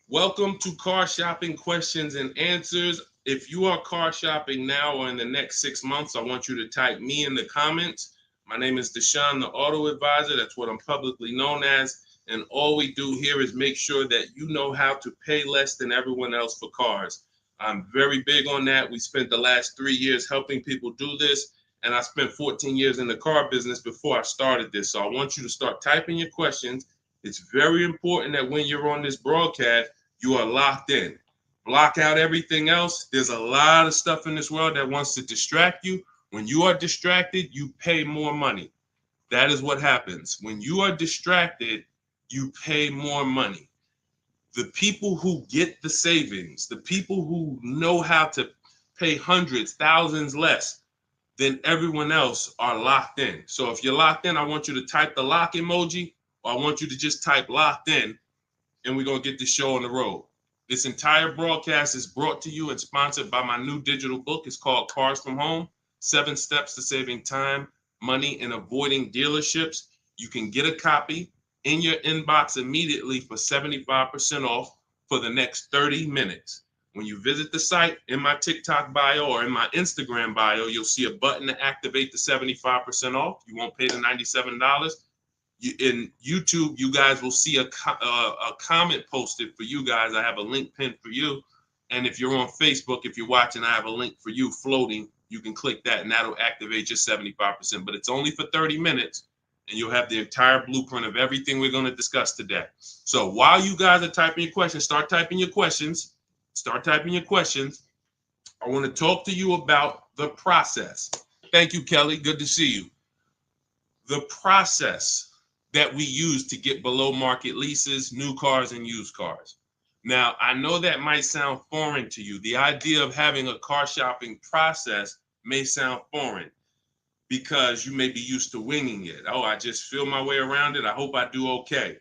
Welcome to Car Shopping Questions and Answers. If you are car shopping now or in the next 6 months, I want you to type me in the comments. My name is Deshone the Auto Advisor. That's what I'm publicly known as. And all we do here is make sure that you know how to pay less than everyone else for cars. I'm very big on that. We spent the last 3 years helping people do this. And I spent 14 years in the car business before I started this. So I want you to start typing your questions. It's very important that when you're on this broadcast, you are locked in. Block out everything else. There's a lot of stuff in this world that wants to distract you. When you are distracted, you pay more money. That is what happens. When you are distracted, you pay more money. The people who get the savings, the people who know how to pay hundreds, thousands less than everyone else are locked in. So if you're locked in, I want you to type the lock emoji, or I want you to just type locked in, and we're going to get this show on the road. This entire broadcast is brought to you and sponsored by my new digital book. It's called Cars from Home, 7 Steps to Saving Time, Money, and Avoiding Dealerships. You can get a copy in your inbox immediately for 75% off for the next 30 minutes. When you visit the site, in my TikTok bio or in my Instagram bio, you'll see a button to activate the 75% off. You won't pay the $97. In YouTube, you guys will see a comment posted for you guys. I have a link pinned for you. And if you're on Facebook, if you're watching, I have a link for you floating. You can click that and that'll activate your 75%. But it's only for 30 minutes and you'll have the entire blueprint of everything we're going to discuss today. So while you guys are typing your questions, start typing your questions. Start typing your questions. I want to talk to you about the process. Thank you, Kelly. Good to see you. The process that we use to get below market leases, new cars, and used cars. Now, I know that might sound foreign to you. The idea of having a car shopping process may sound foreign because you may be used to winging it. Oh, I just feel my way around it. I hope I do okay.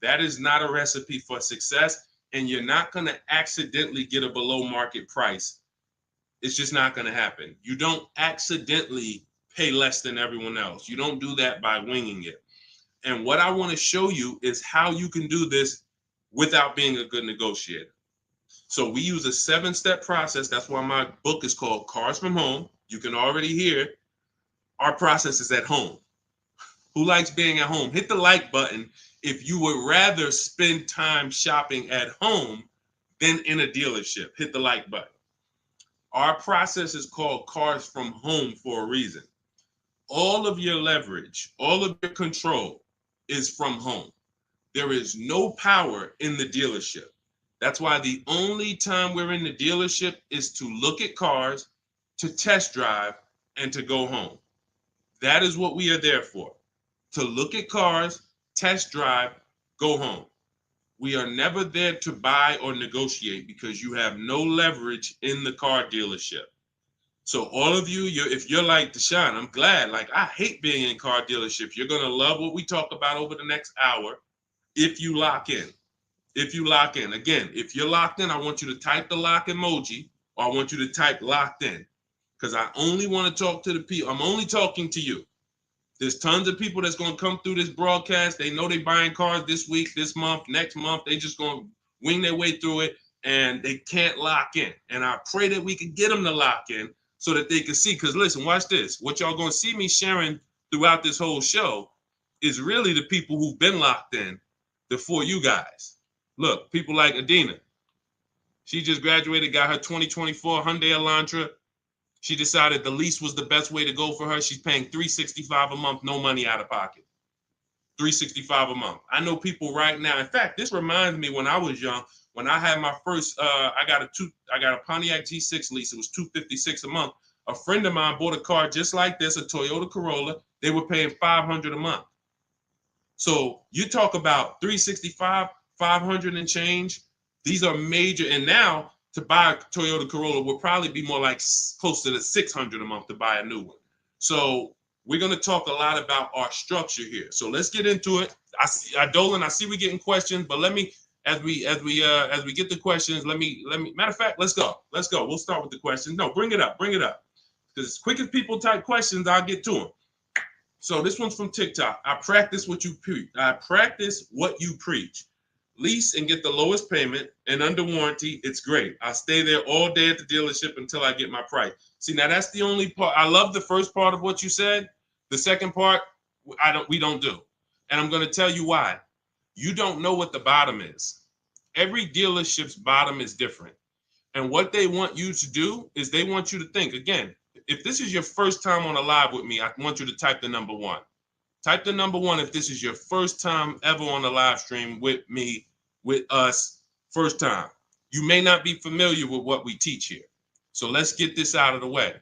That is not a recipe for success, and you're not going to accidentally get a below market price. It's just not going to happen. You don't accidentally pay less than everyone else. You don't do that by winging it. And what I want to show you is how you can do this without being a good negotiator. So we use a 7-step process. That's why my book is called Cars from Home. You can already hear our process is at home. Who likes being at home? Hit the like button if you would rather spend time shopping at home than in a dealership. Hit the like button. Our process is called Cars from Home for a reason. All of your leverage, all of your control is from home. There is no power in the dealership. That's why the only time we're in the dealership is to look at cars, to test drive, and to go home. That is what we are there for. To look at cars, test drive, go home. We are never there to buy or negotiate because you have no leverage in the car dealership. So all of you, if you're like Deshone, I'm glad. Like, I hate being in car dealerships. You're going to love what we talk about over the next hour if you lock in. If you lock in. Again, if you're locked in, I want you to type the lock emoji, or I want you to type locked in, because I only want to talk to the people. I'm only talking to you. There's tons of people that's going to come through this broadcast. They know they're buying cars this week, this month, next month. They just going to wing their way through it, and they can't lock in. And I pray that we can get them to lock in so that they can see. Because listen, watch this. What y'all going to see me sharing throughout this whole show is really the people who've been locked in before you guys. Look, people like Adina. She just graduated, got her 2024 Hyundai Elantra. She decided the lease was the best way to go for her. She's paying $365 a month, no money out of pocket. $365 a month. I know people right now. In fact, this reminds me when I was young, when I had my first, I got a Pontiac G6 lease. It was $256 a month. A friend of mine bought a car just like this, a Toyota Corolla. They were paying $500 a month. So you talk about 365, 500 and change. These are major. And now to buy a Toyota Corolla will probably be more like close to the $600 a month to buy a new one. So we're going to talk a lot about our structure here. So let's get into it. Dolan, I see we getting questions, but let me, as we get the questions, let me, matter of fact, let's go. We'll start with the questions. No, bring it up. Because as quick as people type questions, I'll get to them. So this one's from TikTok. I practice what you preach. lease and get the lowest payment and under warranty, it's great. I stay there all day at the dealership until I get my price. See, now that's the only part. I love the first part of what you said. The second part, we don't do. And I'm going to tell you why. You don't know what the bottom is. Every dealership's bottom is different. And what they want you to do is they want you to think, again, if this is your first time on a live with me, I want you to type the number 1. Type the number 1 if this is your first time ever on a live stream with me, with us, first time. You may not be familiar with what we teach here. So let's get this out of the way.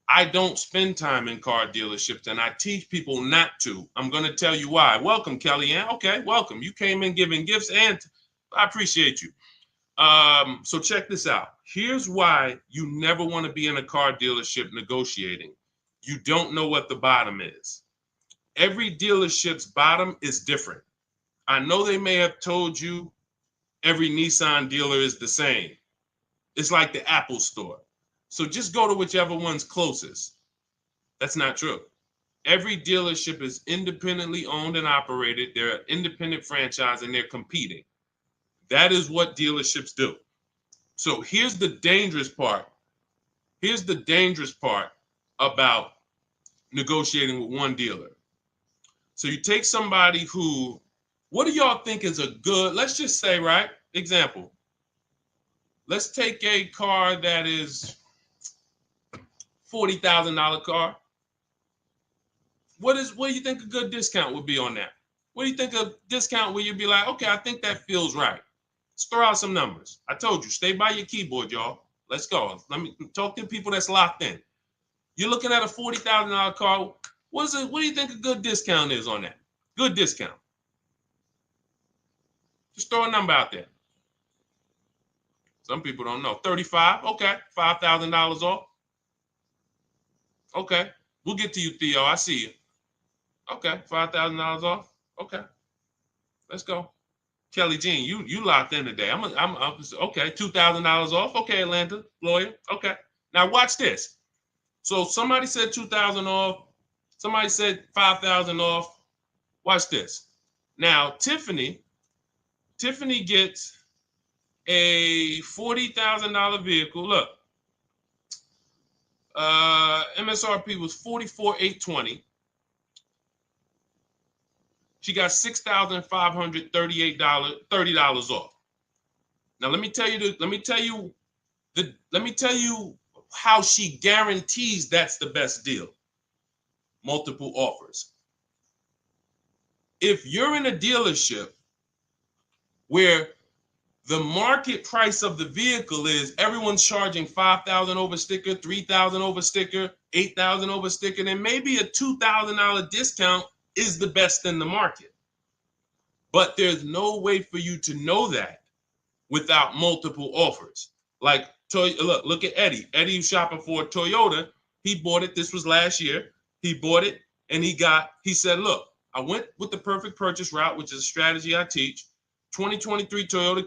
I don't spend time in car dealerships, and I teach people not to. I'm going to tell you why. Welcome, Kellyanne. Okay, welcome. You came in giving gifts, and I appreciate you. So check this out. Here's why you never want to be in a car dealership negotiating. You don't know what the bottom is. Every dealership's bottom is different. I know they may have told you every Nissan dealer is the same. It's like the Apple store. So just go to whichever one's closest. That's not true. Every dealership is independently owned and operated. They're an independent franchise and they're competing. That is what dealerships do. So here's the dangerous part. Here's the dangerous part about negotiating with one dealer. So you take somebody who, what do y'all think is a good, let's just say, right? Example. Let's take a car that is $40,000 car. What do you think a good discount would be on that? What do you think a discount where you'd be like, okay, I think that feels right. Let's throw out some numbers. I told you, stay by your keyboard, y'all. Let's go. Let me talk to people that's locked in. You're looking at a $40,000 car. What do you think a good discount is on that? Good discount. Just throw a number out there. Some people don't know. 35, okay. $5,000 off. Okay. We'll get to you, Theo. I see you. Okay. $5,000 off. Okay. Let's go. Kelly Jean, you locked in today. I'm okay. $2,000 off. Okay, Atlanta lawyer. Okay. Now watch this. So somebody said 2,000 off. Somebody said 5,000 off. Watch this. Now Tiffany gets a $40,000 vehicle. Look, MSRP was $44,820. She got $6,538, $30 off. Now let me tell you how she guarantees that's the best deal. Multiple offers. If you're in a dealership where the market price of the vehicle is everyone's charging $5,000 over sticker, $3,000 over sticker, $8,000 over sticker, then maybe a $2,000 discount is the best in the market. But there's no way for you to know that without multiple offers. Like, look at Eddie. Eddie's shopping for a Toyota. He bought it. This was last year. He bought it and he said, look, I went with the perfect purchase route, which is a strategy I teach. 2023 Toyota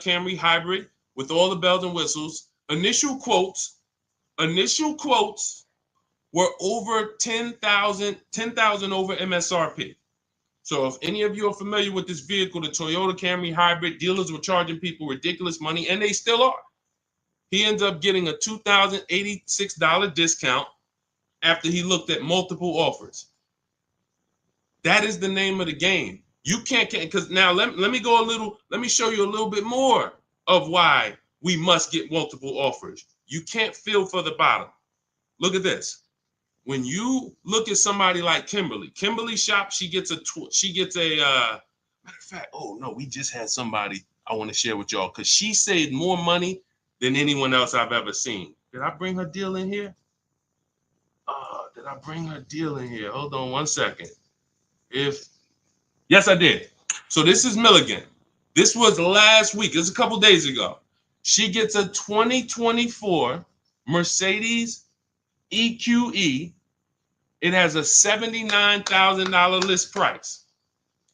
Camry hybrid with all the bells and whistles. Initial quotes were over 10,000 over MSRP. So if any of you are familiar with this vehicle, the Toyota Camry hybrid, dealers were charging people ridiculous money, and they still are. He ends up getting a $2,086 discount after he looked at multiple offers. That is the name of the game. You can't, because now let me show you a little bit more of why we must get multiple offers. You can't feel for the bottom. Look at this. When you look at somebody like Kimberly shop, she gets a matter of fact, oh no, we just had somebody I want to share with y'all because she saved more money than anyone else I've ever seen. Did I bring her deal in here? Did I bring her deal in here? Hold on one second. Yes, I did. So this is Milligan. This was last week. It was a couple days ago. She gets a 2024 Mercedes EQE. It has a $79,000 list price.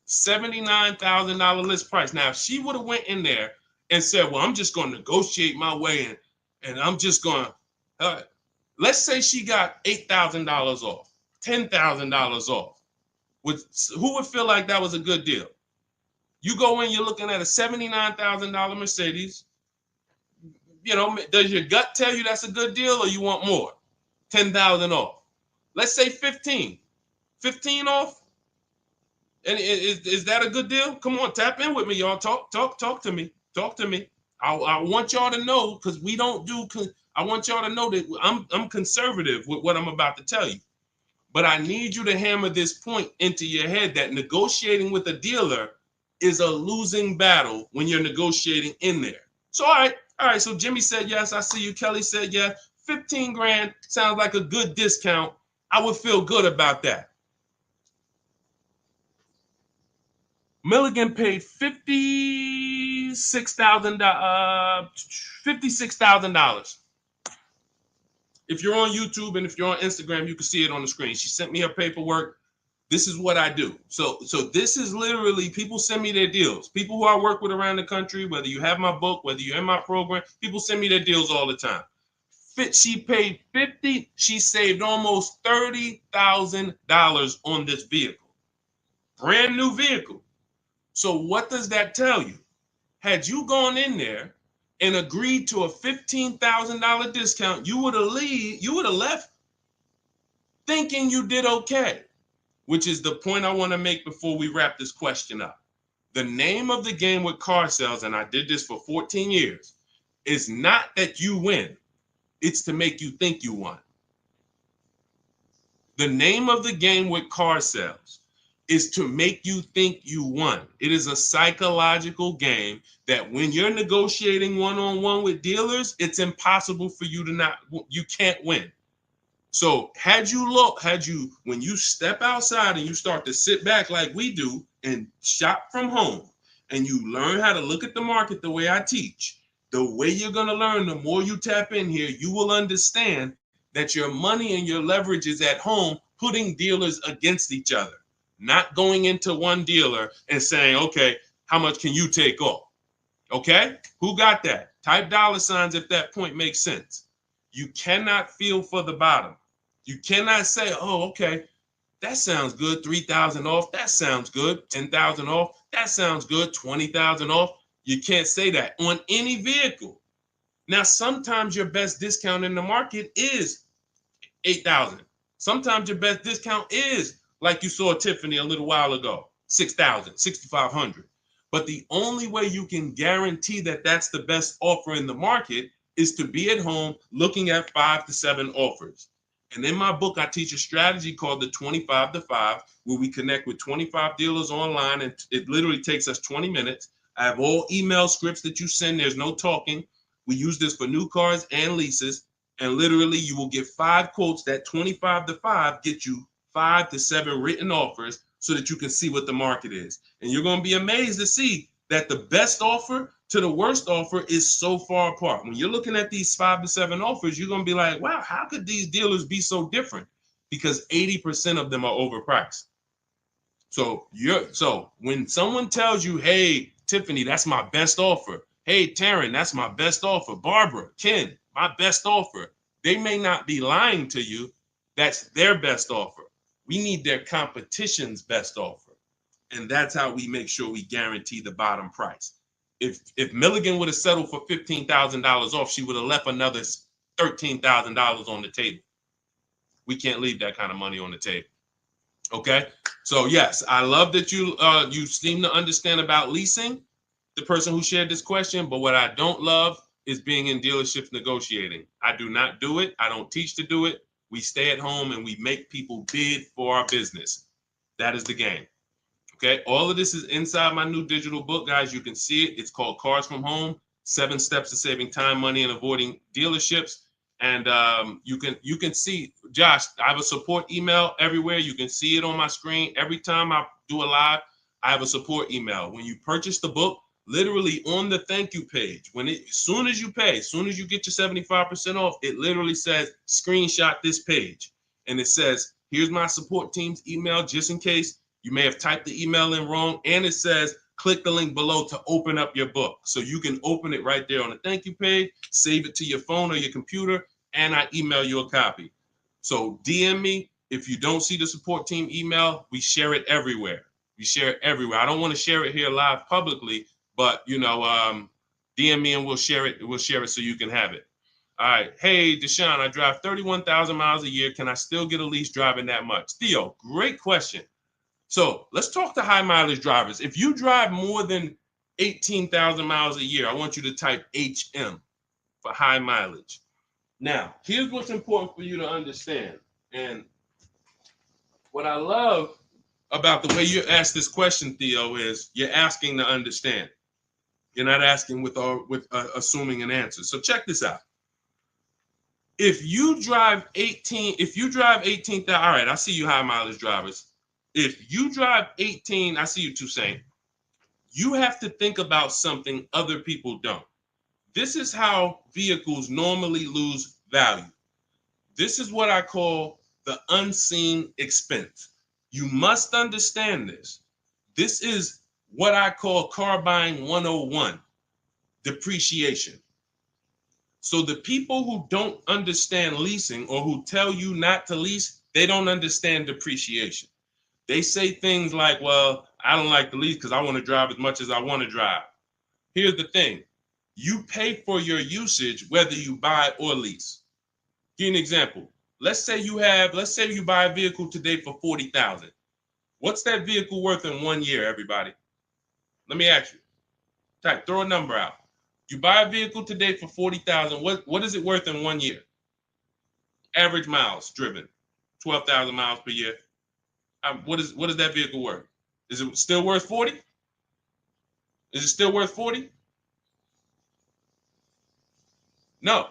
$79,000 list price. Now, if she would have went in there and said, well, I'm just going to negotiate my way in, and I'm just going to, let's say she got $8,000 off, $10,000 off. Who would feel like that was a good deal? You go in, you're looking at a $79,000 Mercedes. You know, does your gut tell you that's a good deal, or you want more? 10,000 off. Let's say 15. 15 off. And is that a good deal? Come on, tap in with me, y'all. Talk to me. Talk to me. I want y'all to know, because we don't do. I want y'all to know that I'm conservative with what I'm about to tell you. But I need you to hammer this point into your head that negotiating with a dealer is a losing battle when you're negotiating in there. So all right. So Jimmy said yes. I see you. Kelly said yes. 15 grand sounds like a good discount. I would feel good about that. Milligan paid $56,000. If you're on YouTube and if you're on Instagram, you can see it on the screen. She sent me her paperwork. This is what I do. So this is literally, people send me their deals. People who I work with around the country, whether you have my book, whether you're in my program, people send me their deals all the time. She paid 50. She saved almost $30,000 on this vehicle. Brand new vehicle. So what does that tell you? Had you gone in there and agreed to a $15,000 discount, you would have left thinking you did okay, which is the point I want to make before we wrap this question up. The name of the game with car sales, and I did this for 14 years, is not that you win. It's to make you think you won. The name of the game with car sales is to make you think you won. It is a psychological game that when you're negotiating one-on-one with dealers, it's impossible for you to you can't win. So when you step outside and you start to sit back like we do and shop from home, and you learn how to look at the market the way I teach, the way you're going to learn, the more you tap in here, you will understand that your money and your leverage is at home, putting dealers against each other. Not going into one dealer and saying, okay, how much can you take off? Okay, who got that? Type $ if that point makes sense. You cannot feel for the bottom. You cannot say, oh, okay, that sounds good. 3,000 off. That sounds good. 10,000 off. That sounds good. 20,000 off. You can't say that on any vehicle. Now, sometimes your best discount in the market is 8,000. Sometimes your best discount is, like you saw Tiffany a little while ago, 6,000, 6,500. But the only way you can guarantee that that's the best offer in the market is to be at home looking at 5 to 7 offers. And in my book, I teach a strategy called the 25 to 5, where we connect with 25 dealers online, and it literally takes us 20 minutes. I have all email scripts that you send. There's no talking. We use this for new cars and leases. And literally, you will get 5 quotes. That 25 to 5 get you 5 to 7 written offers so that you can see what the market is. And you're going to be amazed to see that the best offer to the worst offer is so far apart. When you're looking at these 5 to 7 offers, you're going to be like, wow, how could these dealers be so different? Because 80% of them are overpriced. So when someone tells you, hey, Tiffany, that's my best offer. Hey, Taryn, that's my best offer. Barbara, Ken, my best offer. They may not be lying to you. That's their best offer. We need their competition's best offer. And that's how we make sure we guarantee the bottom price. If Milligan would have settled for $15,000 off, she would have left another $13,000 on the table. We can't leave that kind of money on the table. Okay? So yes, I love that you seem to understand about leasing, the person who shared this question, but what I don't love is being in dealerships negotiating. I do not do it. I don't teach to do it. We stay at home and we make people bid for our business. That is the game. Okay, all of this is inside my new digital book, guys. You can see it. It's called Cars from Home: 7 Steps to Saving Time, Money, and Avoiding Dealerships. And you can see, Josh, I have a support email everywhere. You can see it on my screen. Every time I do a live, I have a support email. When you purchase the book, literally on the thank you page, as soon as you pay, as soon as you get your 75% off, it literally says, screenshot this page. And it says, here's my support team's email, just in case you may have typed the email in wrong. And it says, click the link below to open up your book. So you can open it right there on the thank you page, save it to your phone or your computer, and I email you a copy. So DM me. If you don't see the support team email, we share it everywhere. We share it everywhere. I don't want to share it here live publicly, but DM me and we'll share it. We'll share it so you can have it. All right. Hey, Deshone, I drive 31,000 miles a year. Can I still get a lease driving that much? Theo, great question. So let's talk to high mileage drivers. If you drive more than 18,000 miles a year, I want you to type HM for high mileage. Now, here's what's important for you to understand. And what I love about the way you ask this question, Theo, is you're asking to understand. You're not asking with assuming an answer. So check this out. If you drive 18,000, all right, I see you high mileage drivers. If you drive 18, I see you Toussaint. You have to think about something other people don't. This is how vehicles normally lose value. This is what I call the unseen expense. You must understand this. This is what I call car buying 101, depreciation. So the people who don't understand leasing or who tell you not to lease, they don't understand depreciation. They say things like, well, I don't like to lease because I want to drive as much as I want to drive. Here's the thing. You pay for your usage whether you buy or lease. Give you an example. Let's say you buy a vehicle today for $40,000. What's that vehicle worth in 1 year, everybody? Let me ask you. Throw a number out. You buy a vehicle today for $40,000. What is it worth in 1 year? Average miles driven, 12,000 miles per year. What is that vehicle worth? Is it still worth 40? Is it still worth 40? No.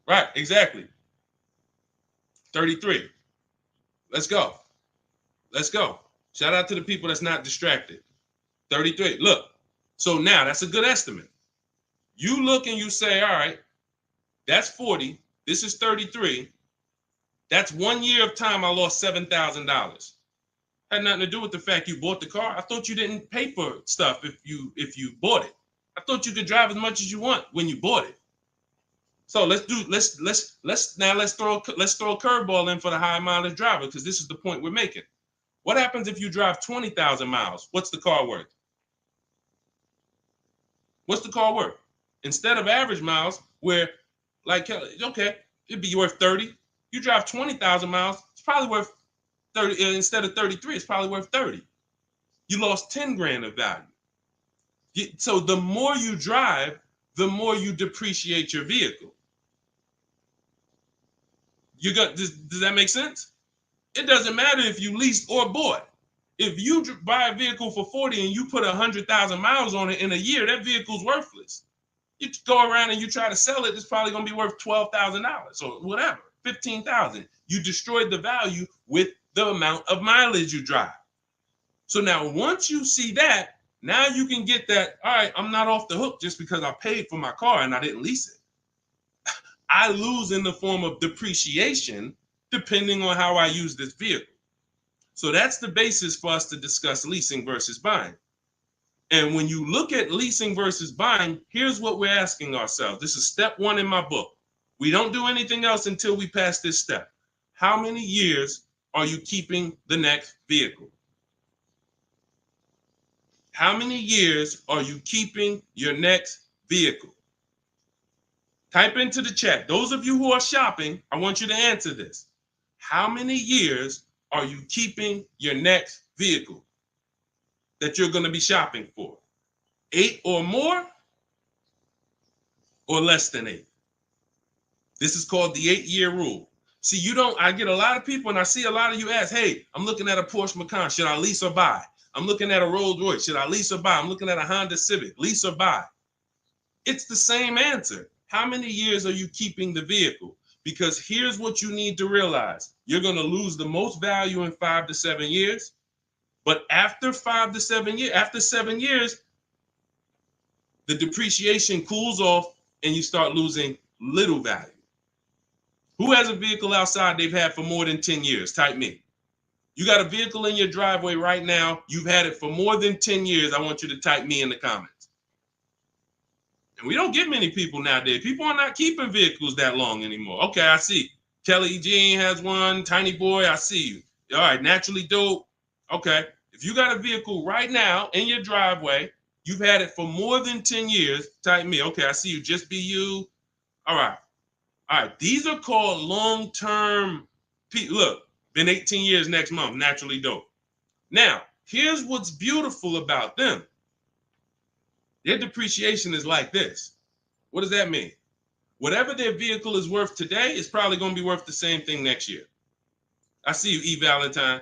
Right, exactly. 33. Let's go. Let's go. Shout out to the people that's not distracted. 33. Look. So now that's a good estimate. You look and you say, all right, that's 40. This is 33. That's 1 year of time I lost $7,000. Had nothing to do with the fact you bought the car. I thought you didn't pay for stuff if you bought it. I thought you could drive as much as you want when you bought it. So let's throw a curveball in for the high mileage driver, because this is the point we're making. What happens if you drive 20,000 miles? What's the car worth? What's the car worth? Instead of average miles, where like, okay, it'd be worth 30. You drive 20,000 miles, it's probably worth 30. Instead of 33, it's probably worth 30. You lost 10 grand of value. So the more you drive, the more you depreciate your vehicle. Does that make sense? It doesn't matter if you leased or bought. If you buy a vehicle for 40 and you put 100,000 miles on it in a year, that vehicle's worthless. You go around and you try to sell it, it's probably going to be worth $12,000 or whatever, $15,000. You destroyed the value with the amount of mileage you drive. So now once you see that, now you can get that, all right, I'm not off the hook just because I paid for my car and I didn't lease it. I lose in the form of depreciation depending on how I use this vehicle. So that's the basis for us to discuss leasing versus buying. And when you look at leasing versus buying, here's what we're asking ourselves. This is step one in my book. We don't do anything else until we pass this step. How many years are you keeping the next vehicle? How many years are you keeping your next vehicle? Type into the chat. Those of you who are shopping, I want you to answer this. How many years are you keeping your next vehicle that you're going to be shopping for? 8 or more, or less than 8? This is called the 8-year rule. See, I get a lot of people, and I see a lot of you ask, hey, I'm looking at a Porsche Macan. Should I lease or buy? I'm looking at a Rolls Royce. Should I lease or buy? I'm looking at a Honda Civic. Lease or buy? It's the same answer. How many years are you keeping the vehicle? Because here's what you need to realize. You're going to lose the most value in 5 to 7 years. But after 5 to 7 years, after 7 years, the depreciation cools off and you start losing little value. Who has a vehicle outside they've had for more than 10 years? Type me. You got a vehicle in your driveway right now. You've had it for more than 10 years. I want you to type me in the comments. And we don't get many people nowadays. People are not keeping vehicles that long anymore. Okay, I see. Kelly Jean has one. Tiny Boy, I see you. All right, Naturally Dope. Okay. If you got a vehicle right now in your driveway, you've had it for more than 10 years, type me. Okay, I see you, just be you. All right. All right. These are called long-term. Look, been 18 years next month, naturally dope. Now, here's what's beautiful about them. Their depreciation is like this. What does that mean? Whatever their vehicle is worth today is probably going to be worth the same thing next year. I see you, E. Valentine.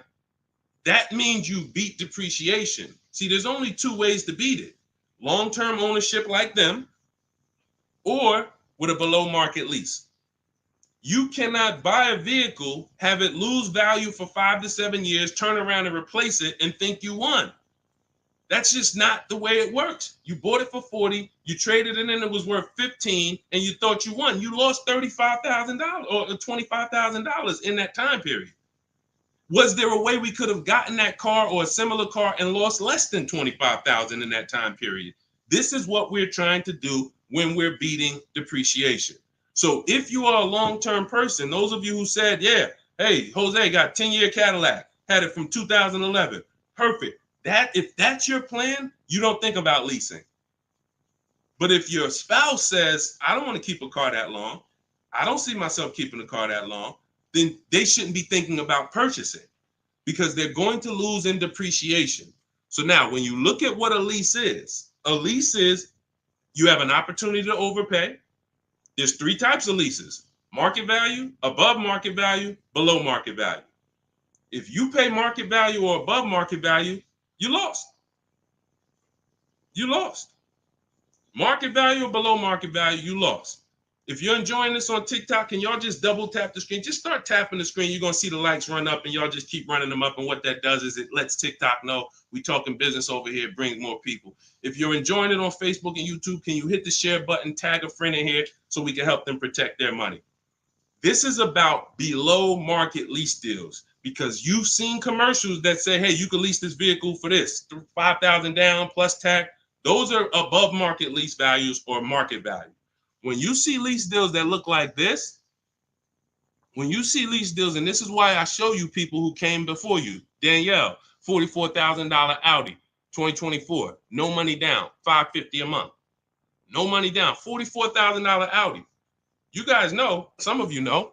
That means you beat depreciation. See, there's only two ways to beat it. Long-term ownership like them, or with a below-market lease. You cannot buy a vehicle, have it lose value for 5 to 7 years, turn around and replace it, and think you won. That's just not the way it works. You bought it for 40, you traded it in, it was worth 15, and you thought you won. You lost $35,000 or $25,000 in that time period. Was there a way we could have gotten that car or a similar car and lost less than $25,000 in that time period? This is what we're trying to do when we're beating depreciation. So if you are a long-term person, those of you who said, yeah, hey, Jose got 10-year Cadillac, had it from 2011, perfect. If that's your plan, you don't think about leasing. But if your spouse says, I don't want to keep a car that long, I don't see myself keeping a car that long, then they shouldn't be thinking about purchasing because they're going to lose in depreciation. So now when you look at what a lease is you have an opportunity to overpay. There's 3 types of leases: market value, above market value, below market value. If you pay market value or above market value, you lost. You lost. Market value or below market value, you lost. If you're enjoying this on TikTok and y'all just double tap the screen, just start tapping the screen. You're going to see the likes run up and y'all just keep running them up. And what that does is it lets TikTok know we talking business over here, brings more people. If you're enjoying it on Facebook and YouTube, can you hit the share button, tag a friend in here so we can help them protect their money? This is about below market lease deals because you've seen commercials that say, hey, you can lease this vehicle for this, $5,000 down plus tax. Those are above market lease values or market value. When you see lease deals that look like this, and this is why I show you people who came before you. Danielle, $44,000 Audi, 2024, no money down, $550 a month. No money down, $44,000 Audi. You guys know, some of you know,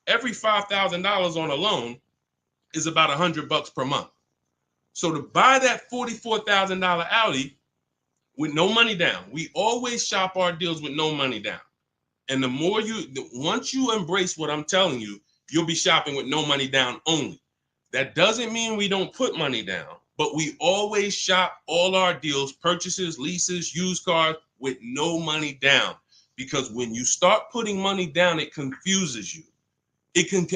every $5,000 on a loan is about $100 per month. So to buy that $44,000 Audi with no money down, we always shop our deals with no money down. And once you embrace what I'm telling you, you'll be shopping with no money down only. That doesn't mean we don't put money down, but we always shop all our deals, purchases, leases, used cars with no money down. Because when you start putting money down, it confuses you.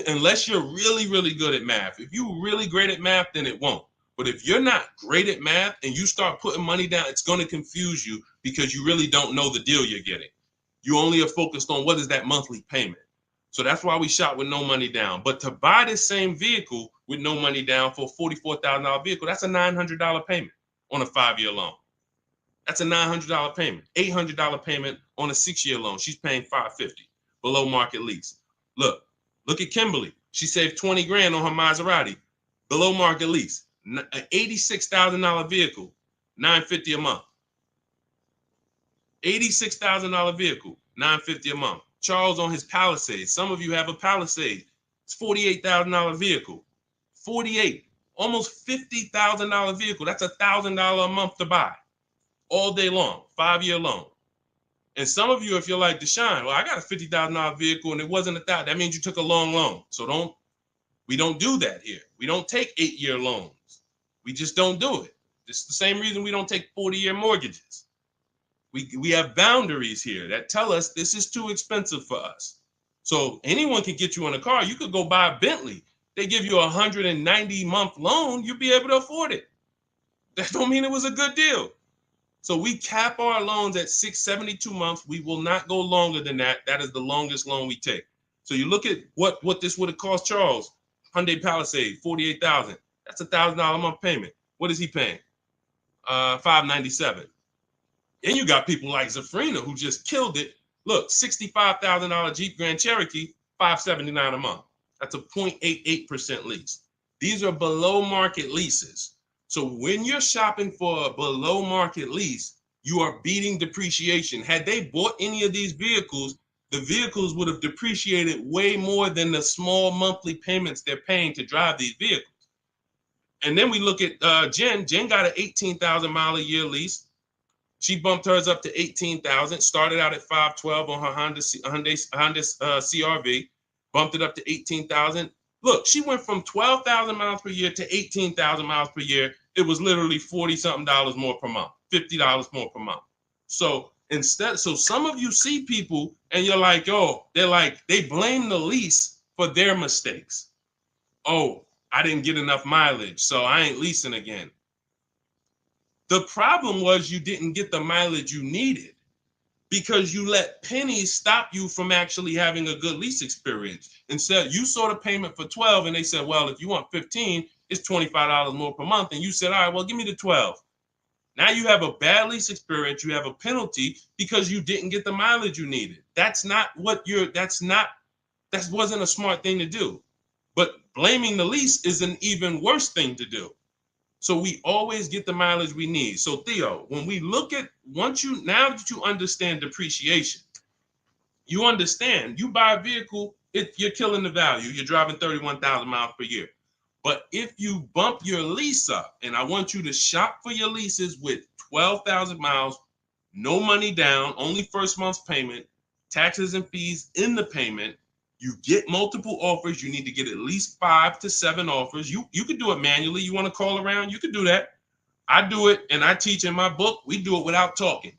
Unless you're really, really good at math. If you're really great at math, then it won't. But if you're not great at math and you start putting money down, it's going to confuse you because you really don't know the deal you're getting. You only are focused on what is that monthly payment. So that's why we shop with no money down. But to buy this same vehicle with no money down for a $44,000 vehicle, that's a $900 payment on a 5-year loan. That's a $900 payment, $800 payment on a 6-year loan. She's paying $550 below market lease. Look at Kimberly. She saved 20 grand on her Maserati, below market lease, an $86,000 vehicle, $950 a month. $86,000 vehicle, $950 a month. Charles on his Palisade. Some of you have a Palisade. It's $48,000 vehicle. 48, almost $50,000 vehicle. That's $1,000 a month to buy all day long, 5-year loan. And some of you, if you're like Deshone, well, I got a $50,000 vehicle and it wasn't $1,000. That means you took a long loan. So we don't do that here. We don't take 8-year loans. We just don't do it. It's the same reason we don't take 40-year mortgages. We have boundaries here that tell us this is too expensive for us. So anyone can get you in a car. You could go buy a Bentley. They give you a 190-month loan. You'll be able to afford it. That don't mean it was a good deal. So we cap our loans at 672 months. We will not go longer than that. That is the longest loan we take. So you look at what this would have cost Charles. Hyundai Palisade, $48,000. That's $1,000 a month payment. What is he paying? $597. And you got people like Zafrina who just killed it. Look, $65,000 Jeep Grand Cherokee, $579 a month. That's a 0.88% lease. These are below market leases. So when you're shopping for a below market lease, you are beating depreciation. Had they bought any of these vehicles, the vehicles would have depreciated way more than the small monthly payments they're paying to drive these vehicles. And then we look at Jen. Jen got an 18,000 mile a year lease. She bumped hers up to 18,000. Started out at 512 on her Honda CRV. Bumped it up to 18,000. Look, she went from 12,000 miles per year to 18,000 miles per year. It was literally 40 something dollars more per month, $50 more per month. So some of you see people and you're like, oh, they blame the lease for their mistakes. Oh, I didn't get enough mileage, so I ain't leasing again. The problem was you didn't get the mileage you needed because you let pennies stop you from actually having a good lease experience. Instead, you saw the payment for 12 and they said, well, if you want 15, it's $25 more per month. And you said, all right, well, give me the 12. Now you have a bad lease experience. You have a penalty because you didn't get the mileage you needed. That wasn't a smart thing to do. But blaming the lease is an even worse thing to do. So we always get the mileage we need. So Theo, when we look at, now that you understand depreciation, you understand you buy a vehicle, you're killing the value. You're driving 31,000 miles per year. But if you bump your lease up, and I want you to shop for your leases with 12,000 miles, no money down, only first month's payment, taxes and fees in the payment, you get multiple offers. You need to get at least 5 to 7 offers. You could do it manually. You want to call around? You could do that. I do it, and I teach in my book. We do it without talking.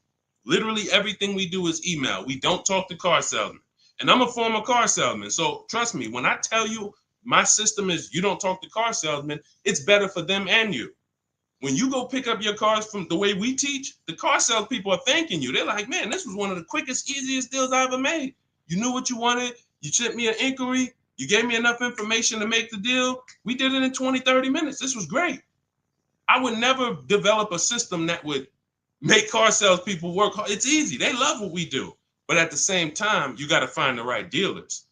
Literally everything we do is email. We don't talk to car salesmen. And I'm a former car salesman. So trust me, when I tell you my system is you don't talk to car salesmen, it's better for them and you. When you go pick up your cars from the way we teach, the car sales people are thanking you. They're like, man, this was one of the quickest, easiest deals I ever made. You knew what you wanted. You sent me an inquiry. You gave me enough information to make the deal. We did it in 20, 30 minutes. This was great. I would never develop a system that would make car salespeople work hard. It's easy. They love what we do. But at the same time, you got to find the right dealers.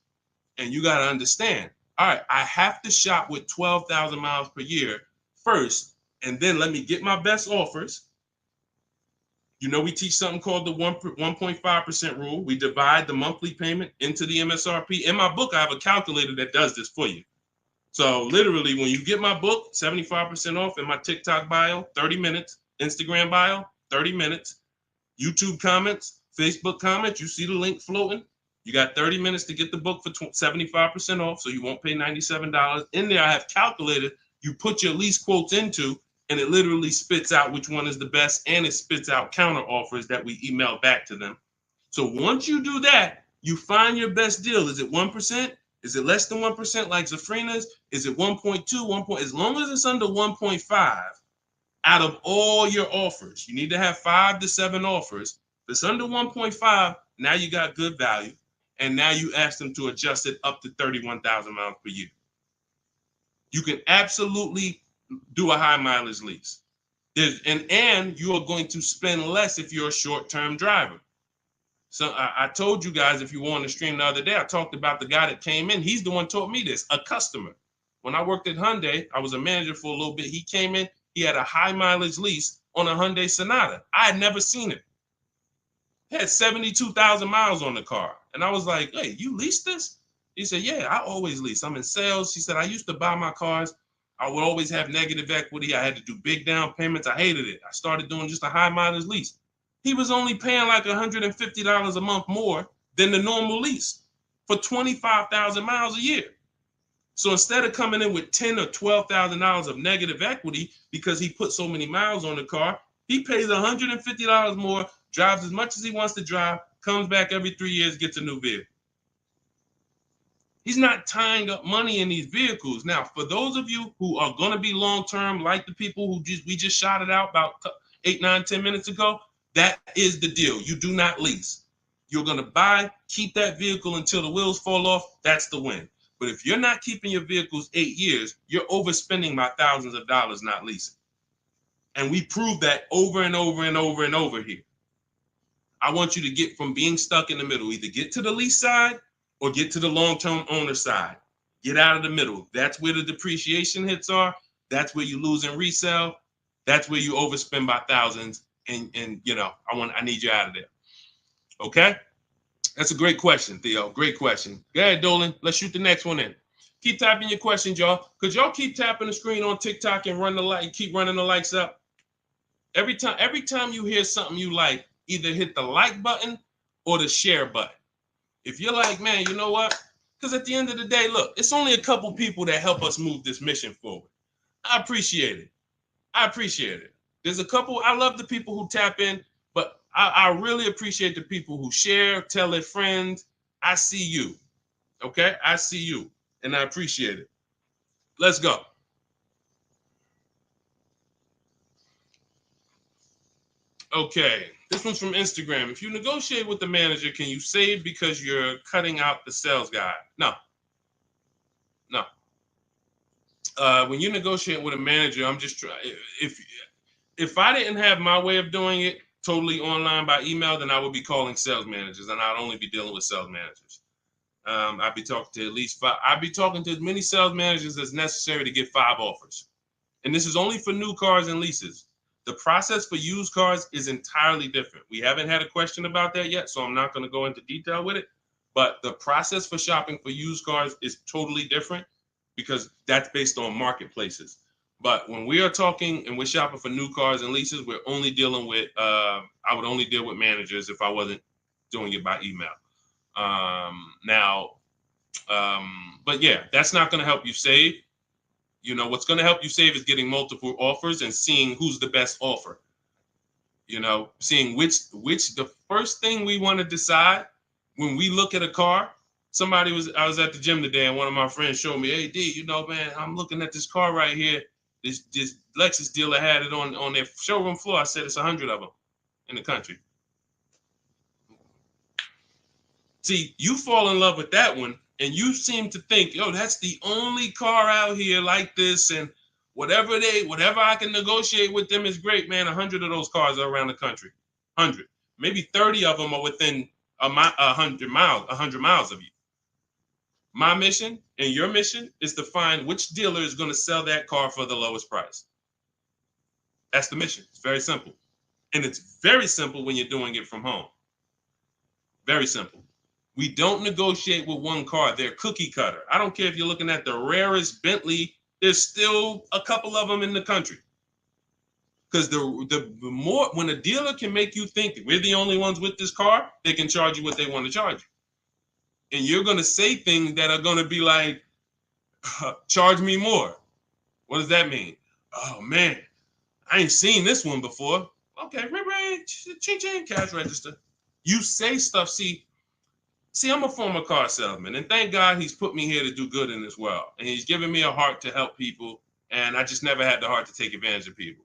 And you got to understand, all right, I have to shop with 12,000 miles per year first, and then let me get my best offers. You know, we teach something called the 1.5% rule. We divide the monthly payment into the MSRP. In my book, I have a calculator that does this for you. So literally, when you get my book, 75% off in my TikTok bio, 30 minutes, Instagram bio, 30 minutes, YouTube comments, Facebook comments, you see the link floating. You got 30 minutes to get the book for 75% off, so you won't pay $97. In there, I have calculated, you put your lease quotes into, and it literally spits out which one is the best, and it spits out counter offers that we email back to them. So once you do that, you find your best deal. Is it 1%? Is it less than 1% like Zafrina's? Is it 1.2, 1. As long as it's under 1.5, out of all your offers, you need to have 5 to 7 offers. If it's under 1.5, now you got good value. And now you ask them to adjust it up to 31,000 miles per year. You can absolutely do a high mileage lease. And you are going to spend less if you're a short-term driver. So I told you guys, if you were on the stream the other day, I talked about the guy that came in. He's the one taught me this, a customer. When I worked at Hyundai, I was a manager for a little bit. He came in, he had a high mileage lease on a Hyundai Sonata. I had never seen it. It had 72,000 miles on the car. And I was like, hey, you leased this? He said, yeah, I always lease. I'm in sales. He said, I used to buy my cars. I would always have negative equity. I had to do big down payments. I hated it. I started doing just a high mileage lease. He was only paying like $150 a month more than the normal lease for 25,000 miles a year. So instead of coming in with $10,000 or $12,000 of negative equity because he put so many miles on the car, he pays $150 more, drives as much as he wants to drive, comes back every 3 years, gets a new vehicle. He's not tying up money in these vehicles. Now, for those of you who are going to be long-term, like the people who we just shot it out about 8, 9, 10 minutes ago, that is the deal. You do not lease. You're going to buy, keep that vehicle until the wheels fall off. That's the win. But if you're not keeping your vehicles 8 years, you're overspending by thousands of dollars not leasing. And we prove that over and over and over and over here. I want you to get from being stuck in the middle. Either get to the lease side or get to the long-term owner side. Get out of the middle. That's where the depreciation hits are. That's where you lose in resale. That's where you overspend by thousands, and you know, I need you out of there. Okay? That's a great question, Theo. Great question. Go ahead, Dolan. Let's shoot the next one in. Keep typing your questions, y'all. Could y'all keep tapping the screen on TikTok and keep running the likes up? Every time you hear something you like, either hit the like button or the share button. If you're like, man, you know what? Because at the end of the day, look, it's only a couple people that help us move this mission forward. I appreciate it. I appreciate it. There's a couple, I love the people who tap in, but I really appreciate the people who share, tell their friends. I see you. Okay? I see you. And I appreciate it. Let's go. Okay. This one's from Instagram. If you negotiate with the manager, can you save because you're cutting out the sales guy? No. No. When you negotiate with a manager, I'm just trying. If I didn't have my way of doing it totally online by email, then I would be calling sales managers, and I'd only be dealing with sales managers. I'd be talking to at least 5. I'd be talking to as many sales managers as necessary to get 5 offers. And this is only for new cars and leases. The process for used cars is entirely different. We haven't had a question about that yet, so I'm not going to go into detail with it. But the process for shopping for used cars is totally different because that's based on marketplaces. But when we are talking and we're shopping for new cars and leases, we're only dealing with, I would only deal with managers if I wasn't doing it by email. But yeah, that's not going to help you save. You know, what's going to help you save is getting multiple offers and seeing who's the best offer. You know, seeing which the first thing we want to decide when we look at a car. I was at the gym today and one of my friends showed me, hey, D, you know, man, I'm looking at this car right here. This Lexus dealer had it on their showroom floor. I said it's 100 of them in the country. See, you fall in love with that one, and you seem to think, yo, that's the only car out here like this, and whatever I can negotiate with them is great, man. 100 of those cars are around the country. 100. Maybe 30 of them are within 100 miles of you. My mission and your mission is to find which dealer is going to sell that car for the lowest price. That's the mission. It's very simple. And it's very simple when you're doing it from home. Very simple. We don't negotiate with one car. They're cookie cutter. I don't care if you're looking at the rarest Bentley. There's still a couple of them in the country. Because the more, when a dealer can make you think that we're the only ones with this car, they can charge you what they want to charge you. And you're going to say things that are going to be like, charge me more. What does that mean? Oh, man, I ain't seen this one before. Okay, ching, cash register. You say stuff. See, I'm a former car salesman, and thank God he's put me here to do good in this world. And he's given me a heart to help people, and I just never had the heart to take advantage of people.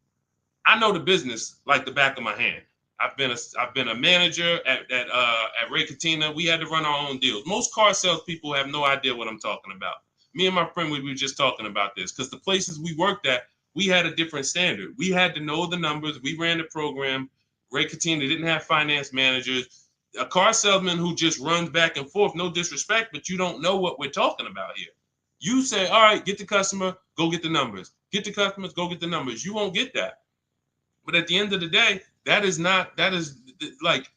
I know the business like the back of my hand. I've been a manager at Ray Katina. We had to run our own deals. Most car salespeople have no idea what I'm talking about. Me and my friend, we were just talking about this because the places we worked at, we had a different standard. We had to know the numbers. We ran the program. Ray Katina didn't have finance managers. A car salesman who just runs back and forth, no disrespect, but you don't know what we're talking about here. You say, all right, get the customer, go get the numbers. Get the customers, go get the numbers. You won't get that. But at the end of the day, that is like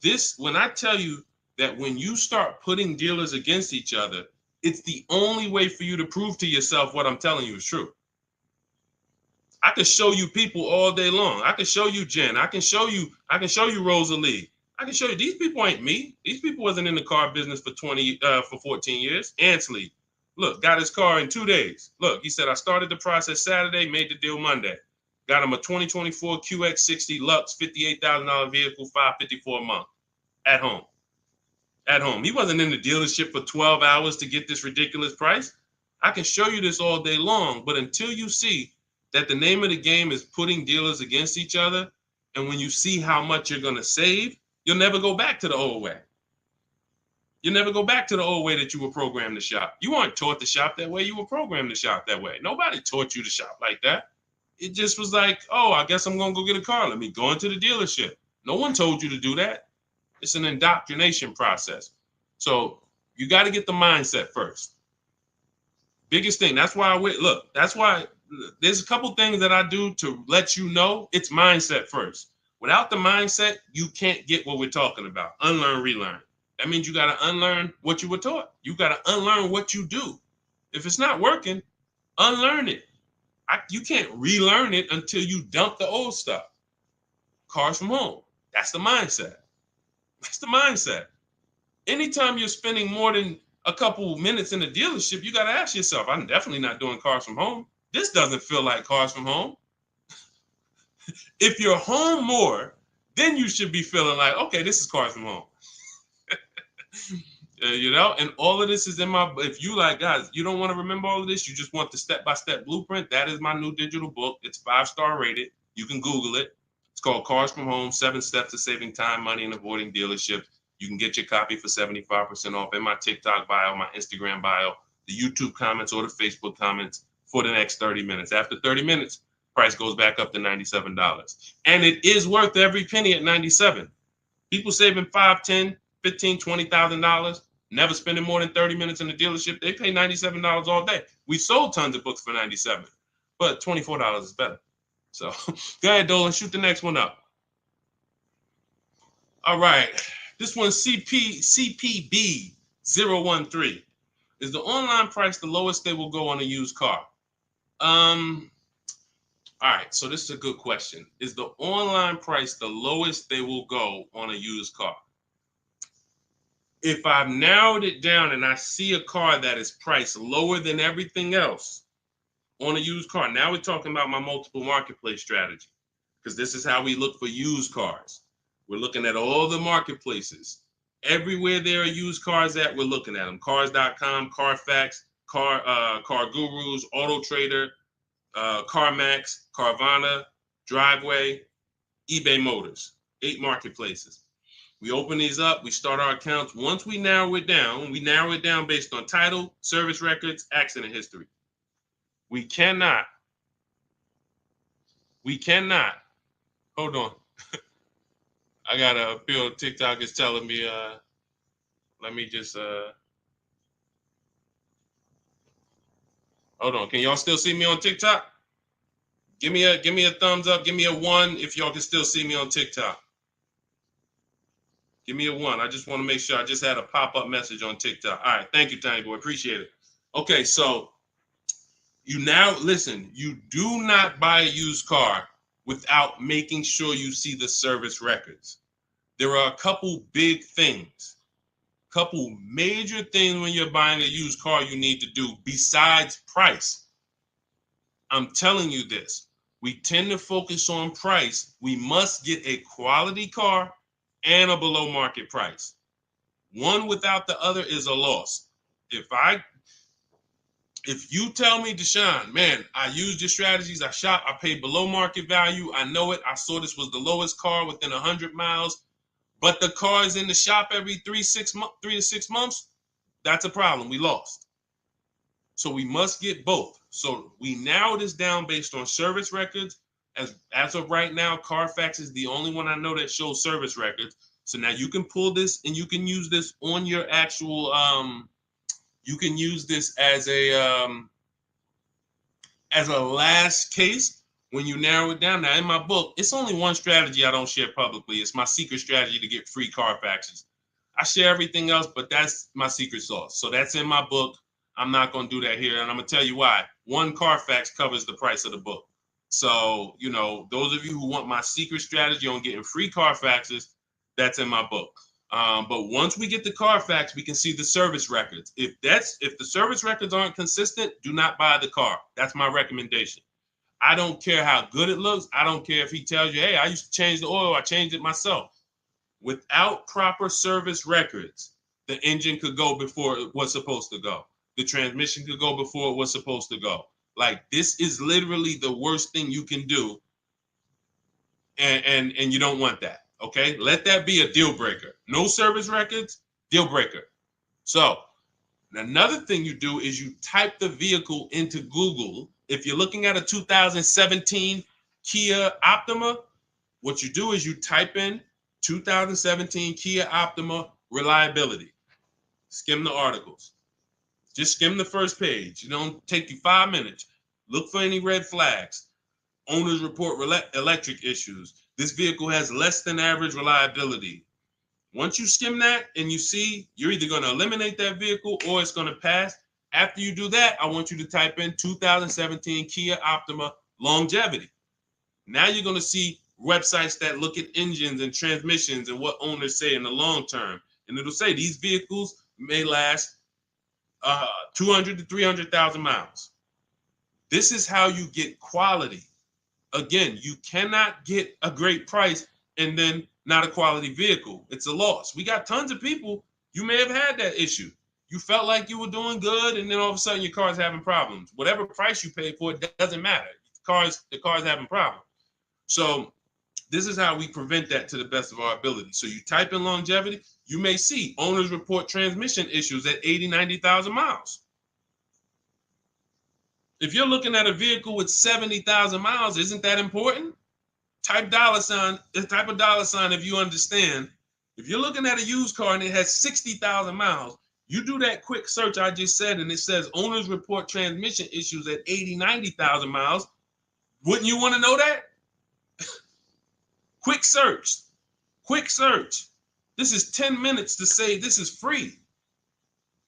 this. When I tell you that when you start putting dealers against each other, it's the only way for you to prove to yourself what I'm telling you is true. I can show you people all day long. I can show you Jen. I can show you Rosalie. I can show you these people ain't me. These people wasn't in the car business for 14 years. Ansley, look, got his car in 2 days. Look, he said, I started the process Saturday, made the deal Monday. Got him a 2024 QX60 Lux, $58,000 vehicle, $554 a month. At home. At home. He wasn't in the dealership for 12 hours to get this ridiculous price. I can show you this all day long, but until you see that the name of the game is putting dealers against each other, and when you see how much you're going to save, you'll never go back to the old way. You'll never go back to the old way that you were programmed to shop. You weren't taught to shop that way. You were programmed to shop that way. Nobody taught you to shop like that. It just was like, oh, I guess I'm going to go get a car. Let me go into the dealership. No one told you to do that. It's an indoctrination process. So you got to get the mindset first. Biggest thing. That's why that's why there's a couple things that I do to let you know. It's mindset first. Without the mindset, you can't get what we're talking about. Unlearn, relearn. That means you got to unlearn what you were taught. You got to unlearn what you do. If it's not working, unlearn it. You can't relearn it until you dump the old stuff. Cars from home. That's the mindset. That's the mindset. Anytime you're spending more than a couple minutes in the dealership, you got to ask yourself, I'm definitely not doing cars from home. This doesn't feel like cars from home. If you're home more, then you should be feeling like, okay, this is cars from home. And all of this is in my, if you like, guys, you don't want to remember all of this, you just want the step-by-step blueprint, that is my new digital book. It's 5-star rated. You can Google it. It's called Cars from Home, 7 Steps to Saving Time, Money, and Avoiding Dealerships. You can get your copy for 75% off in my TikTok bio, my Instagram bio, the YouTube comments, or the Facebook comments for the next 30 minutes. After 30 minutes, price goes back up to $97. And it is worth every penny at $97. People saving $5, $10, $15, $20,000, never spending more than 30 minutes in the dealership. They pay $97 all day. We sold tons of books for $97, but $24 is better. So go ahead, Dolan, shoot the next one up. All right. This one's CPB013. Is the online price the lowest they will go on a used car? All right, so this is a good question. Is the online price the lowest they will go on a used car? If I've narrowed it down and I see a car that is priced lower than everything else on a used car, now we're talking about my multiple marketplace strategy, because this is how we look for used cars. We're looking at all the marketplaces. Everywhere there are used cars at, we're looking at them. Cars.com, Carfax, Car Gurus, Auto Trader, CarMax, Carvana, Driveway, eBay Motors. 8 marketplaces. We open these up, we start our accounts. Once we narrow it down based on title, service records, accident history. We cannot, hold on. I got a feel TikTok is telling me, let me just, hold on. Can y'all still see me on TikTok? Give me a thumbs up. Give me a 1 if y'all can still see me on TikTok. Give me a 1. I just want to make sure. I just had a pop-up message on TikTok. All right. Thank you, Tiny Boy. Appreciate it. Okay, so you now, listen, you do not buy a used car without making sure you see the service records. There are a couple big things, couple major things when you're buying a used car you need to do besides price. I'm telling you this. We tend to focus on price. We must get a quality car and a below market price. One without the other is a loss. If you tell me, Deshone, man, I used your strategies, I shop, I paid below market value, I know it, I saw this was the lowest car within 100 miles, but the car is in the shop every 3 to 6 months, that's a problem. We lost. So we must get both. So we narrow this down based on service records. As of right now, Carfax is the only one I know that shows service records. So now you can pull this and you can use this on your actual, you can use this as a last case when you narrow it down. Now in my book, it's only one strategy I don't share publicly. It's my secret strategy to get free Carfaxes. I share everything else, but that's my secret sauce. So that's in my book. I'm not going to do that here. And I'm going to tell you why. One Carfax covers the price of the book. So, those of you who want my secret strategy on getting free Carfaxes, that's in my book. But once we get the Carfax, we can see the service records. If the service records aren't consistent, do not buy the car. That's my recommendation. I don't care how good it looks. I don't care if he tells you, hey, I used to change the oil. I changed it myself. Without proper service records, the engine could go before it was supposed to go. The transmission could go before it was supposed to go. Like, this is literally the worst thing you can do. And you don't want that. Okay, let that be a deal breaker. No service records, deal breaker. So another thing you do is you type the vehicle into Google. If you're looking at a 2017 Kia Optima, what you do is you type in 2017 Kia Optima reliability. Skim the articles. Just skim the first page. It don't take you 5 minutes. Look for any red flags. Owners report electric issues. This vehicle has less than average reliability. Once you skim that and you see you're either going to eliminate that vehicle or it's going to pass, after you do that, I want you to type in 2017 Kia Optima longevity. Now you're going to see websites that look at engines and transmissions and what owners say in the long term. And it'll say these vehicles may last 200 to 300,000 miles. This is how you get quality. Again, you cannot get a great price and then not a quality vehicle. It's a loss. We got tons of people. You may have had that issue. You felt like you were doing good, and then all of a sudden your car's having problems. Whatever price you paid for it doesn't matter. The car's having problems. So this is how we prevent that to the best of our ability. So you type in longevity, you may see owners report transmission issues at 80, 90,000 miles. If you're looking at a vehicle with 70,000 miles, isn't that important? Type dollar sign if you understand. If you're looking at a used car and it has 60,000 miles, you do that quick search I just said, and it says owners report transmission issues at 80, 90,000 miles. Wouldn't you want to know that? Quick search. This is 10 minutes to say this is free.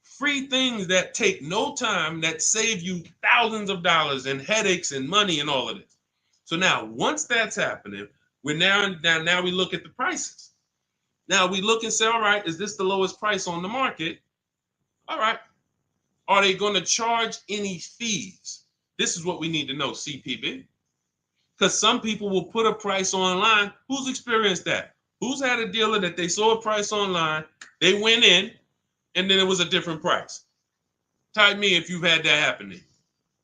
Free things that take no time, that save you thousands of dollars and headaches and money and all of this. So now, once that's happening, now we look at the prices. Now we look and say, all right, is this the lowest price on the market? All right. Are they going to charge any fees? This is what we need to know, CPB. Because some people will put a price online. Who's experienced that? Who's had a dealer that they saw a price online, they went in, and then it was a different price? Type me if you've had that happen to you.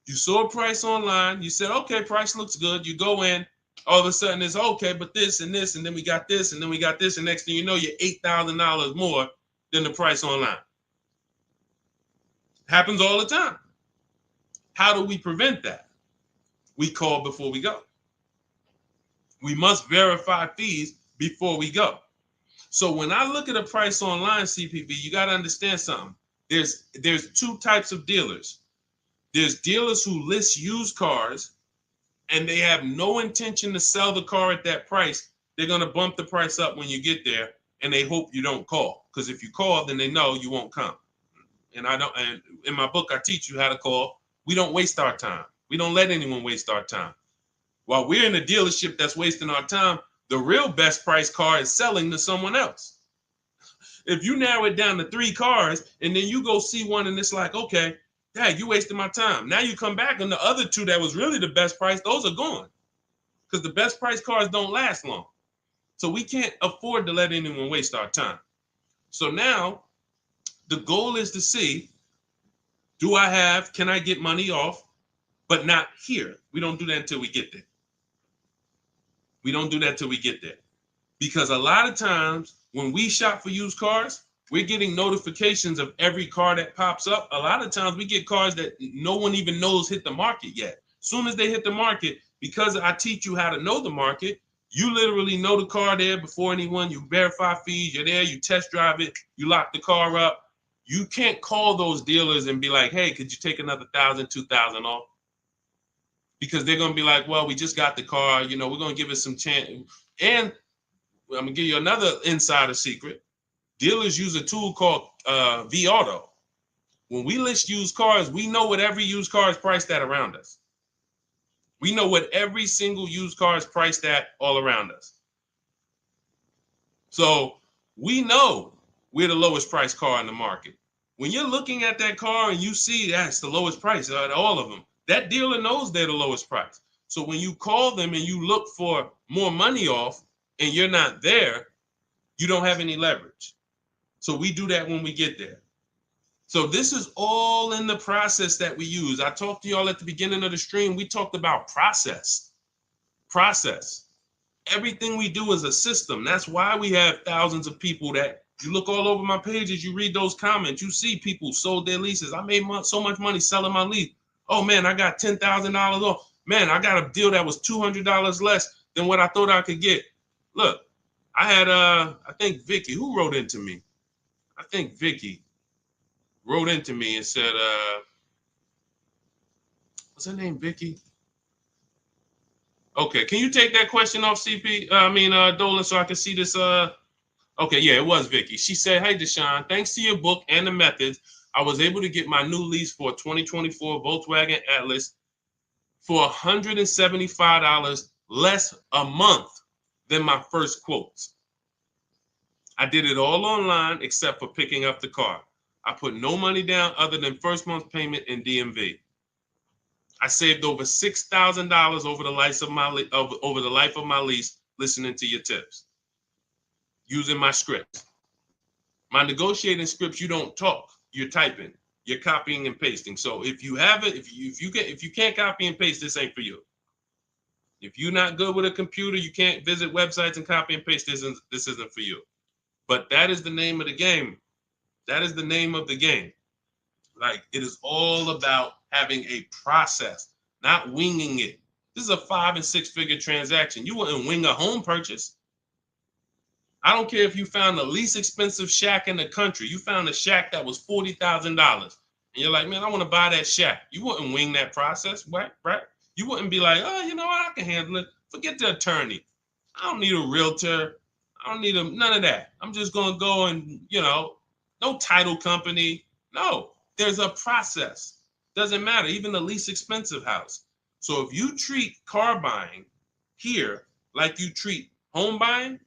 You saw a price online, you said, okay, price looks good. You go in, all of a sudden it's okay, but this, and then we got this, and then we got this, and next thing you know, you're $8,000 more than the price online. Happens all the time. How do we prevent that? We call before we go. We must verify fees before we go. So when I look at a price online, CPB, you got to understand something. There's two types of dealers. There's dealers who list used cars and they have no intention to sell the car at that price. They're going to bump the price up when you get there, and they hope you don't call. Because if you call, then they know you won't come. And in my book, I teach you how to call. We don't waste our time. We don't let anyone waste our time. While we're in a dealership that's wasting our time, the real best price car is selling to someone else. If you narrow it down to 3 cars and then you go see one and it's like, okay, Dad, you wasted my time. Now you come back and the other 2 that was really the best price, those are gone. Because the best price cars don't last long. So we can't afford to let anyone waste our time. So now the goal is to see, can I get money off, but not here. We don't do that until we get there. We don't do that till we get there. Because a lot of times when we shop for used cars, we're getting notifications of every car that pops up. A lot of times we get cars that no one even knows hit the market yet. Soon as they hit the market, because I teach you how to know the market, you literally know the car there before anyone. You verify fees, you're there, you test drive it, you lock the car up. You can't call those dealers and be like, hey, could you take another $1,000, $2,000 off? Because they're going to be like, well, we just got the car. We're going to give it some chance. And I'm going to give you another insider secret. Dealers use a tool called V-Auto. When we list used cars, we know what every used car is priced at around us. We know what every single used car is priced at all around us. So we know we're the lowest price car in the market. When you're looking at that car and you see that's the lowest price out of all of them, that dealer knows they're the lowest price. So when you call them and you look for more money off and you're not there, you don't have any leverage. So we do that when we get there. So this is all in the process that we use. I talked to y'all at the beginning of the stream. We talked about process. Everything we do is a system. That's why we have thousands of people that you look all over my pages, you read those comments, you see people sold their leases. I made so much money selling my lease. Oh man, I got $10,000 off. Man, I got a deal that was $200 less than what I thought I could get. Look, I had I think Vicky, who wrote into me? I think Vicky wrote into me and said, What's her name, Vicky? Okay, can you take that question off, CP? Dolan, so I can see this. Okay, yeah, it was Vicky. She said, "Hey, Deshone, thanks to your book and the methods, I was able to get my new lease for a 2024 Volkswagen Atlas for $175 less a month than my first quotes. I did it all online except for picking up the car. I put no money down other than first month's payment in DMV. I saved over $6,000 over the life of my lease listening to your tips, using my scripts. My negotiating scripts, you don't talk, you're typing, you're copying and pasting. So if you have it, if you can't copy and paste, this ain't for you. If you're not good with a computer, you can't visit websites and copy and paste, this isn't for you. But that is the name of the game. That is the name of the game. Like, it is all about having a process, not winging it. This is a 5 and 6 figure transaction. You wouldn't wing a home purchase. I don't care if you found the least expensive shack in the country. You found a shack that was $40,000. And you're like, man, I want to buy that shack. You wouldn't wing that process, right? You wouldn't be like, oh, you know what? I can handle it. Forget the attorney. I don't need a realtor. I don't need none of that. I'm just going to go and, no title company. No, there's a process. Doesn't matter. Even the least expensive house. So if you treat car buying here like you treat home buying,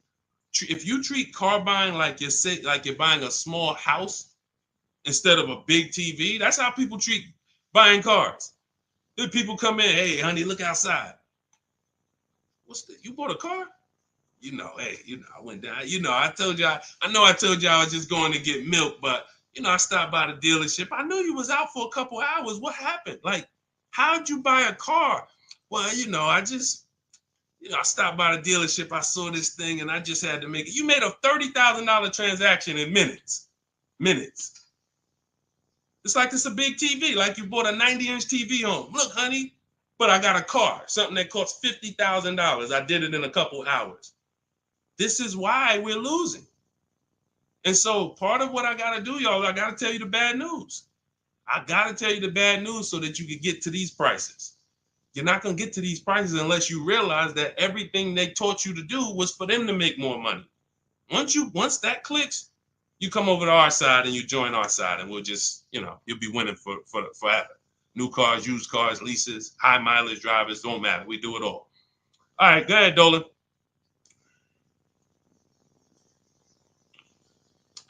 if you treat car buying like you're buying a small house instead of a big TV, that's how people treat buying cars. Then people come in, hey, honey, look outside. You bought a car? Hey, I went down. I told you, I told you I was just going to get milk, but I stopped by the dealership. I knew you was out for a couple hours. What happened? Like, how'd you buy a car? Well, I stopped by the dealership. I saw this thing and I just had to make it. You made a $30,000 transaction in minutes. It's like it's a big TV, like you bought a 90-inch TV home. Look, honey, but I got a car, something that costs $50,000. I did it in a couple hours. This is why we're losing. And so part of what I got to do, y'all, I got to tell you the bad news. I got to tell you the bad news so that you can get to these prices. You're not going to get to these prices unless you realize that everything they taught you to do was for them to make more money. Once that clicks, you come over to our side and you join our side, and we'll just, you'll be winning for forever. New cars, used cars, leases, high mileage drivers, don't matter. We do it all. All right, go ahead, Dolan.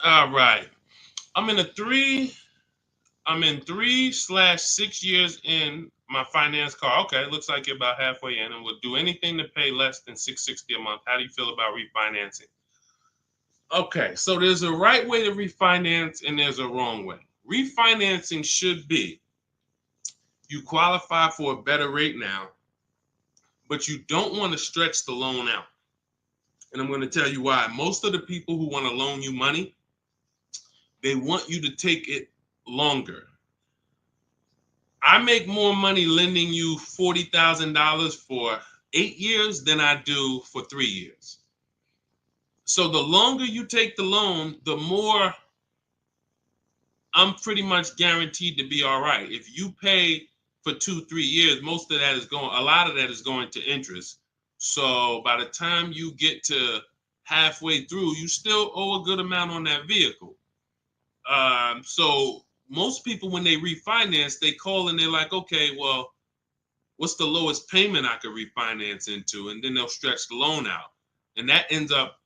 All right. I'm in 3/6 years in my finance car. Okay, looks like you're about halfway in, and would do anything to pay less than $660 a month. How do you feel about refinancing? Okay, so there's a right way to refinance and there's a wrong way. Refinancing should be you qualify for a better rate now, but you don't want to stretch the loan out. And I'm going to tell you why. Most of the people who want to loan you money, they want you to take it longer. I make more money lending you $40,000 for 8 years than I do for 3 years. So the longer you take the loan, the more I'm pretty much guaranteed to be all right. If you pay for 2-3 years, a lot of that is going to interest. So by the time you get to halfway through, you still owe a good amount on that vehicle. So most people, when they refinance, they call and they're like, okay, well, what's the lowest payment I could refinance into? And then they'll stretch the loan out. And that ends up,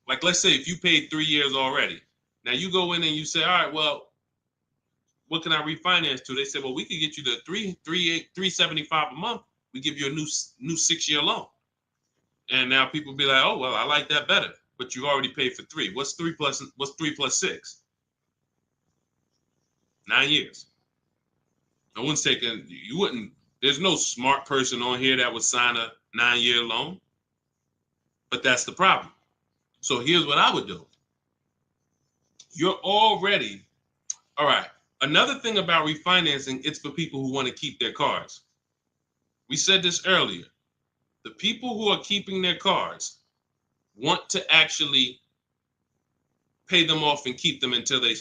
like, let's say if you paid 3 years already. Now you go in and you say, all right, well, what can I refinance to? They say, well, we could get you to $375 a month. We give you a new 6-year loan. And now people be like, oh, well, I like that better. But you already paid for 3. What's 3 plus 6? 9 years. No one's taking, there's no smart person on here that would sign a 9-year loan. But that's the problem. So here's what I would do. You're already, all right. Another thing about refinancing, it's for people who want to keep their cars. We said this earlier. The people who are keeping their cars want to actually pay them off and keep them until they,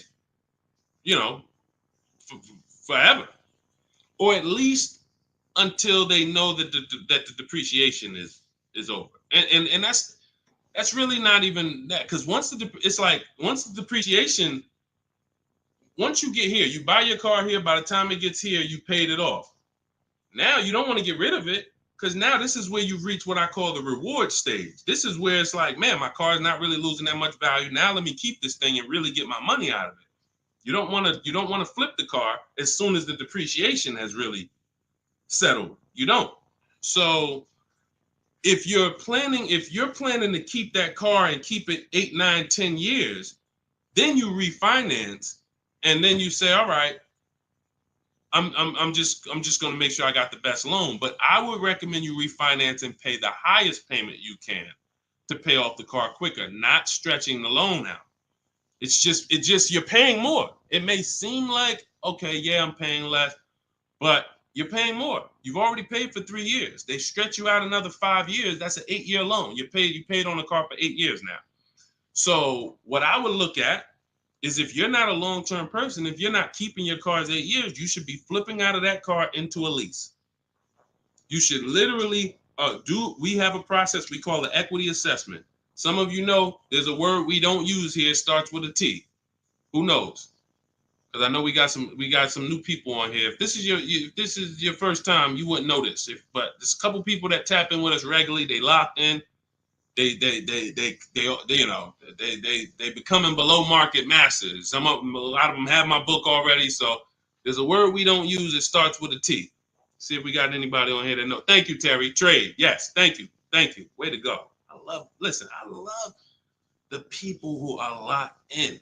forever. or at least until they know that the depreciation is over. And that's really not even that, because once the depreciation, once you get here, you buy your car here, by the time it gets here, you paid it off. Now you don't want to get rid of it, because now this is where you've reached what I call the reward stage. This is where it's like, man, my car is not really losing that much value. Now let me keep this thing and really get my money out of it. You don't want to flip the car as soon as the depreciation has really settled. You don't. So if you're planning to keep that car and keep it 8, 9, 10 years, then you refinance, and then you say, all right, I'm just going to make sure I got the best loan. But I would recommend you refinance and pay the highest payment you can to pay off the car quicker, not stretching the loan out. It's just you're paying more. It may seem like, okay, yeah, I'm paying less, but you're paying more. You've already paid for 3 years. They stretch you out another 5 years. That's an 8-year loan. You paid on the car for 8 years now. So what I would look at is, if you're not a long-term person, if you're not keeping your cars 8 years, you should be flipping out of that car into a lease. You should literally we have a process we call the equity assessment. Some of you know there's a word we don't use here. It starts with a T. Who knows? Because I know we got some new people on here. If this is your first time, you wouldn't know this. But there's a couple people that tap in with us regularly. They locked in. They becoming below market masters. A lot of them have my book already. So there's a word we don't use. It starts with a T. See if we got anybody on here that know. Thank you, Terry. Trade. Yes. Thank you. Way to go. I love the people who are locked in.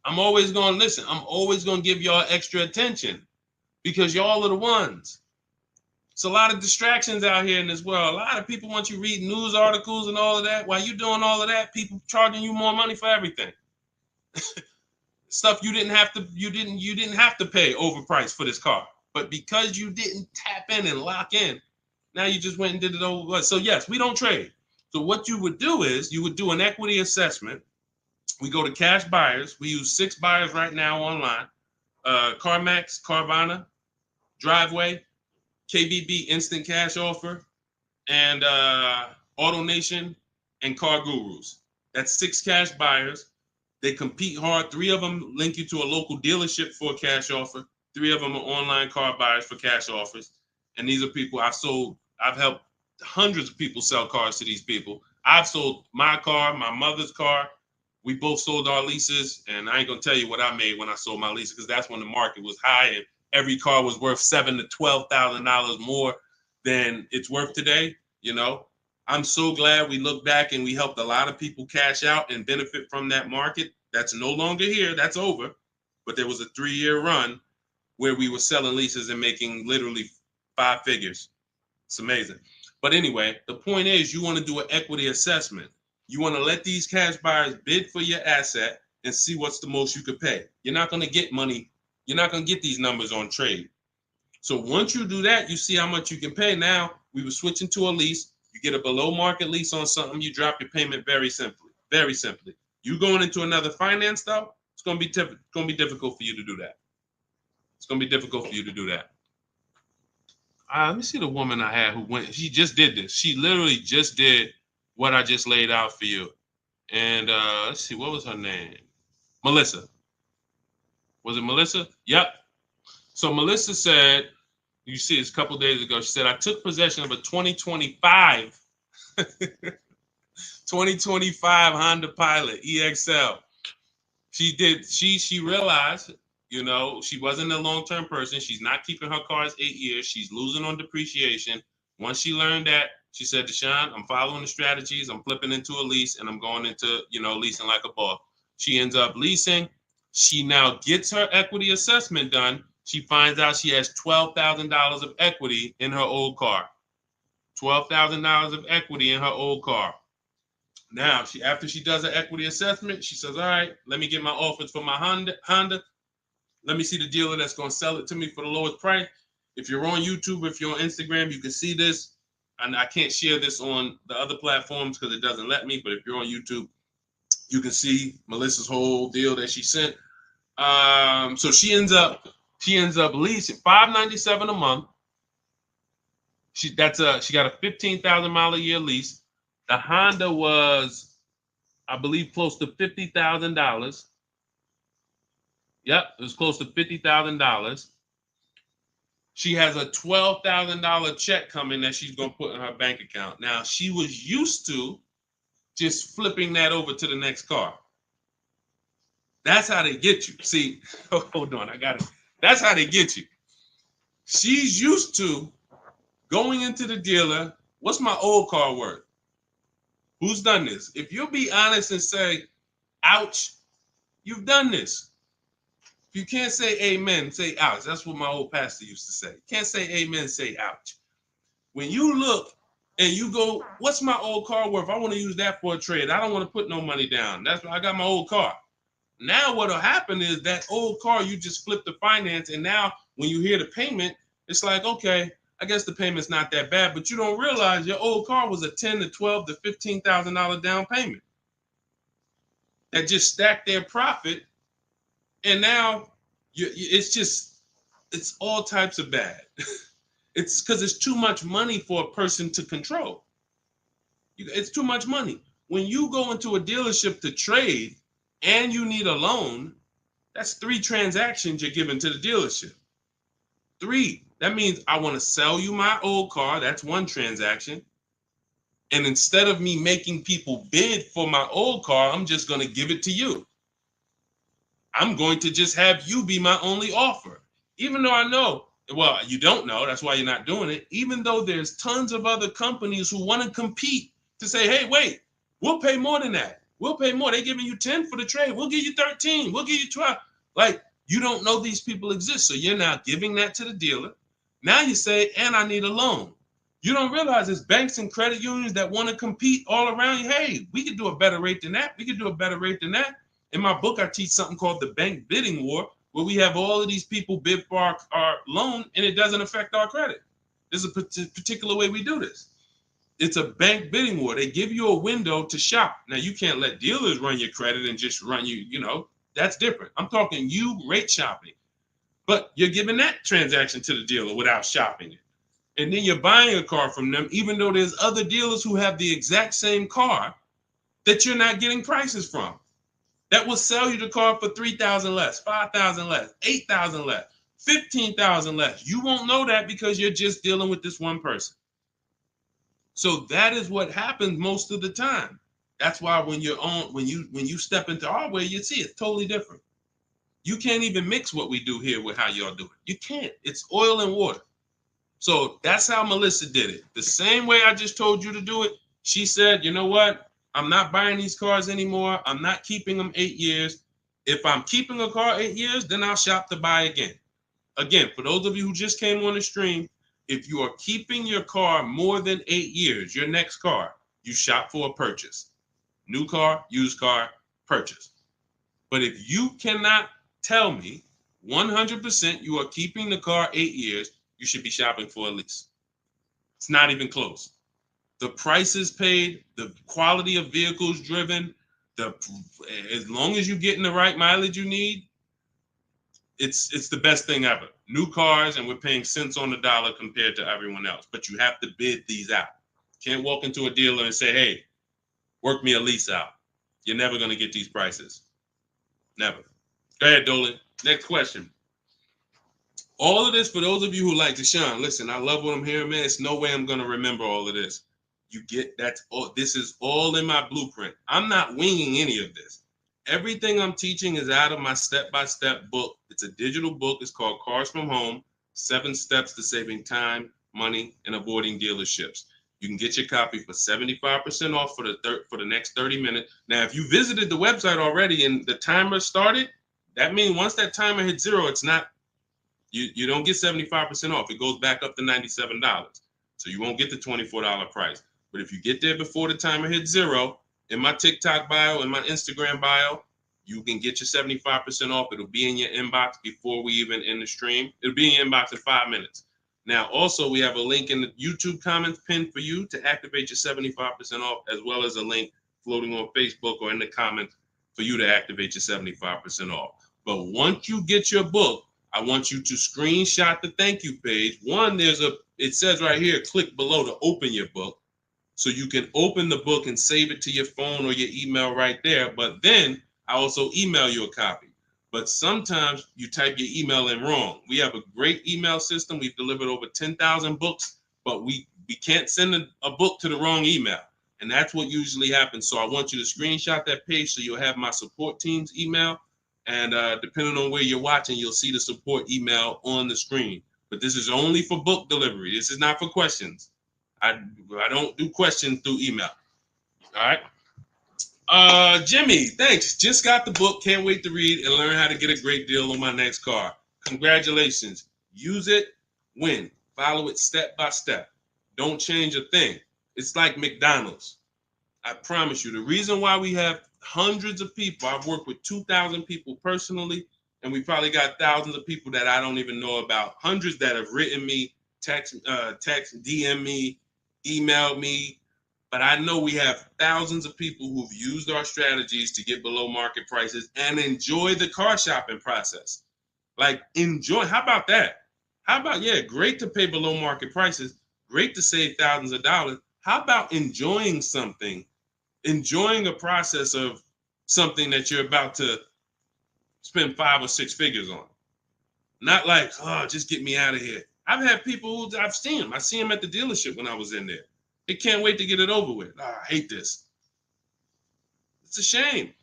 I'm always going to listen. I'm always going to give y'all extra attention, because y'all are the ones. It's a lot of distractions out here in this world. A lot of people want you reading news articles and all of that. While you doing all of that, people charging you more money for everything. Stuff you didn't have to pay overpriced for this car. But because you didn't tap in and lock in, now you just went and did it over. So yes, we don't trade. So what you would do is you would do an equity assessment. We go to cash buyers. We use 6 buyers right now online. CarMax, Carvana, Driveway, KBB Instant Cash Offer, and AutoNation and Car Gurus. That's 6 cash buyers. They compete hard. 3 of them link you to a local dealership for a cash offer. 3 of them are online car buyers for cash offers. And these are people I've helped hundreds of people sell cars to these people. I've sold my car, my mother's car. We both sold our leases, and I ain't gonna tell you what I made when I sold my leases, because that's when the market was high and every car was worth $7,000 to $12,000 more than it's worth today. You know, I'm so glad we look back and we helped a lot of people cash out and benefit from that market. That's no longer here. That's over. But there was a 3-year run where we were selling leases and making literally 5 figures. It's amazing. But anyway, the point is, you want to do an equity assessment. You want to let these cash buyers bid for your asset and see what's the most you could pay. You're not going to get money. You're not going to get these numbers on trade. So once you do that, you see how much you can pay. Now we were switching to a lease. You get a below market lease on something. You drop your payment very simply. Very simply. You going into another finance though, it's going to be difficult for you to do that. It's going to be difficult for you to do that. Let me see the woman I had who went. She just did this. She literally just did what I just laid out for you. And let's see, what was her name? Melissa. Was it Melissa? Yep. So Melissa said, you see this a couple days ago, she said, I took possession of a 2025 Honda Pilot EXL. She realized, you know, she wasn't a long-term person. She's not keeping her cars 8 years. She's losing on depreciation. Once she learned that, she said, Deshone, I'm following the strategies. I'm flipping into a lease and I'm going into, leasing like a boss. She ends up leasing. She now gets her equity assessment done. She finds out she has $12,000 of equity in her old car. $12,000 of equity in her old car. Now, after she does her equity assessment, she says, all right, let me get my offers for my Honda. Let me see the dealer that's going to sell it to me for the lowest price. If you're on YouTube, if you're on Instagram, you can see this. And I can't share this on the other platforms because it doesn't let me. But if you're on YouTube, you can see Melissa's whole deal that she sent. So she ends up She ends up leasing $597 a month. She got a 15,000 mile a year lease. The Honda was, I believe, close to $50,000. Yep, it was close to $50,000. She has a $12,000 check coming that she's gonna put in her bank account. Now, she was used to just flipping that over to the next car. That's how they get you. See, hold on, I got it. That's how they get you. She's used to going into the dealer. What's my old car worth? Who's done this? If you'll be honest and say, ouch, you've done this. If you can't say amen, say ouch. That's what my old pastor used to say. Can't say amen, say ouch. When you look and you go, what's my old car worth? I want to use that for a trade. I don't want to put no money down. That's why I got my old car. Now what'll happen is that old car, you just flip the finance, and now when you hear the payment, it's like, okay, I guess the payment's not that bad, but you don't realize your old car was a $10,000 to $12,000 to $15,000 down payment that just stacked their profit, and now it's all types of bad. It's because it's too much money for a person to control. It's too much money. When you go into a dealership to trade and you need a loan, that's 3 transactions you're giving to the dealership. 3. That means I want to sell you my old car. That's 1 transaction. And instead of me making people bid for my old car, I'm just going to give it to you. I'm going to just have you be my only offer. Even though I know, well, you don't know, that's why you're not doing it. Even though there's tons of other companies who want to compete to say, hey, wait, we'll pay more than that. We'll pay more. They're giving you 10 for the trade. We'll give you 13. We'll give you 12. Like, you don't know these people exist. So you're now giving that to the dealer. Now you say, and I need a loan. You don't realize there's banks and credit unions that want to compete all around you. Hey, we could do a better rate than that. We could do a better rate than that. In my book, I teach something called the bank bidding war, where we have all of these people bid for our loan, and it doesn't affect our credit. There's a particular way we do this. It's a bank bidding war. They give you a window to shop. Now, you can't let dealers run your credit and just run you, that's different. I'm talking you rate shopping. But you're giving that transaction to the dealer without shopping it. And then you're buying a car from them, even though there's other dealers who have the exact same car that you're not getting prices from. That will sell you the car for $3,000 less, $5,000 less, $8,000 less, $15,000 less. You won't know that because you're just dealing with this one person. So that is what happens most of the time. That's why when you step into our way, you see it's totally different. You can't even mix what we do here with how y'all do it. You can't. It's oil and water. So that's how Melissa did it. The same way I just told you to do it. She said, you know what? I'm not buying these cars anymore. I'm not keeping them 8 years. If I'm keeping a car 8 years, then I'll shop to buy again. Again, for those of you who just came on the stream, if you are keeping your car more than 8 years, your next car, you shop for a purchase. New car, used car, purchase. But if you cannot tell me 100% you are keeping the car 8 years, you should be shopping for a lease. It's not even close. The prices paid, the quality of vehicles driven, as long as you're getting the right mileage you need, it's the best thing ever. New cars, and we're paying cents on the dollar compared to everyone else. But you have to bid these out. Can't walk into a dealer and say, hey, work me a lease out. You're never going to get these prices. Never. Go ahead, Dolan. Next question. All of this, for those of you who like Deshone, listen, I love what I'm hearing, man. It's no way I'm going to remember all of this. This is all in my blueprint. I'm not winging any of this. Everything I'm teaching is out of my step-by-step book. It's a digital book. It's called Cars from Home, 7 Steps to Saving Time, Money, and Avoiding Dealerships. You can get your copy for 75% off for the next 30 minutes. Now, if you visited the website already and the timer started, that means once that timer hits 0, it's not, you don't get 75% off. It goes back up to $97. So you won't get the $24 price. But if you get there before the timer hits 0, in my TikTok bio, in my Instagram bio, you can get your 75% off. It'll be in your inbox before we even end the stream. It'll be in your inbox in 5 minutes. Now, also, we have a link in the YouTube comments pinned for you to activate your 75% off, as well as a link floating on Facebook or in the comments for you to activate your 75% off. But once you get your book, I want you to screenshot the thank you page. One, it says right here, click below to open your book. So you can open the book and save it to your phone or your email right there. But then I also email you a copy. But sometimes you type your email in wrong. We have a great email system. We've delivered over 10,000 books, but we can't send a book to the wrong email. And that's what usually happens. So I want you to screenshot that page so you'll have my support team's email. And depending on where you're watching, you'll see the support email on the screen. But this is only for book delivery. This is not for questions. I don't do questions through email. All right. Jimmy, thanks. Just got the book. Can't wait to read and learn how to get a great deal on my next car. Congratulations. Use it, win. Follow it step by step. Don't change a thing. It's like McDonald's. I promise you. The reason why we have hundreds of people, I've worked with 2,000 people personally, and we probably got thousands of people that I don't even know about. Hundreds that have written me, text, DM me, emailed me. But I know we have thousands of people who've used our strategies to get below market prices and enjoy the car shopping process. Like, enjoy. How about that? How about, yeah, great to pay below market prices, great to save thousands of dollars. How about enjoying something, enjoying a process of something that you're about to spend 5 or 6 figures on? Not like, oh, just get me out of here. I've had people who I've seen them. I see them at the dealership when I was in there. They can't wait to get it over with. Oh, I hate this. It's a shame.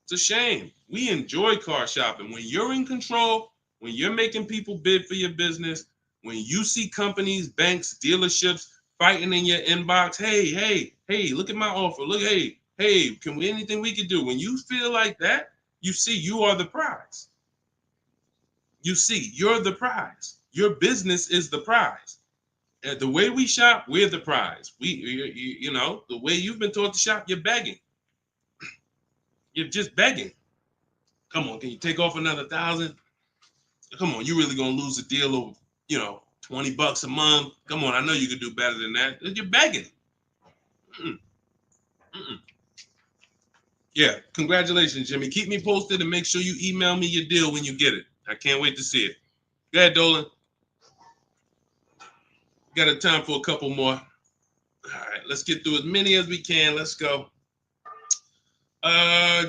It's a shame. We enjoy car shopping. When you're in control, when you're making people bid for your business, when you see companies, banks, dealerships fighting in your inbox, hey, look at my offer. Look, hey, anything we can do? When you feel like that, you see you are the prize. You see, you're the prize. Your business is the prize. The way we shop, we're the prize. You know, the way you've been taught to shop, you're begging. You're just begging. Come on, can you take off another 1,000? Come on, you really gonna lose a deal of, $20 a month? Come on, I know you could do better than that. You're begging. Yeah, congratulations, Jimmy. Keep me posted and make sure you email me your deal when you get it. I can't wait to see it. Go ahead, Dolan. Got a time for a couple more. All right, let's get through as many as we can. Let's go.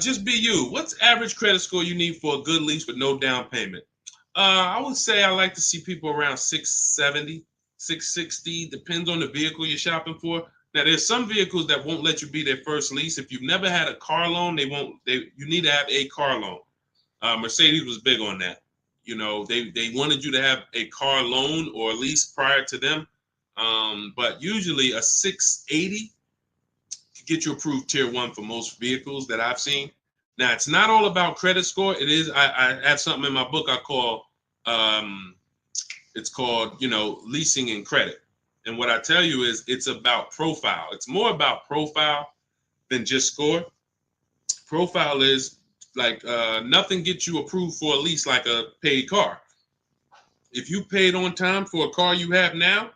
Just be you. What's average credit score you need for a good lease with no down payment? I would say I like to see people around 670, 660. Depends on the vehicle you're shopping for. Now, there's some vehicles that won't let you be their first lease. If you've never had a car loan, you need to have a car loan. Mercedes was big on that. They wanted you to have a car loan or lease prior to them. But usually a 680 can get you approved tier 1 for most vehicles that I've seen. Now, it's not all about credit score. It is. I have something in my book I call, it's called, leasing and credit. And what I tell you is it's about profile. It's more about profile than just score. Profile is like nothing gets you approved for a lease like a paid car. If you paid on time for a car you have now,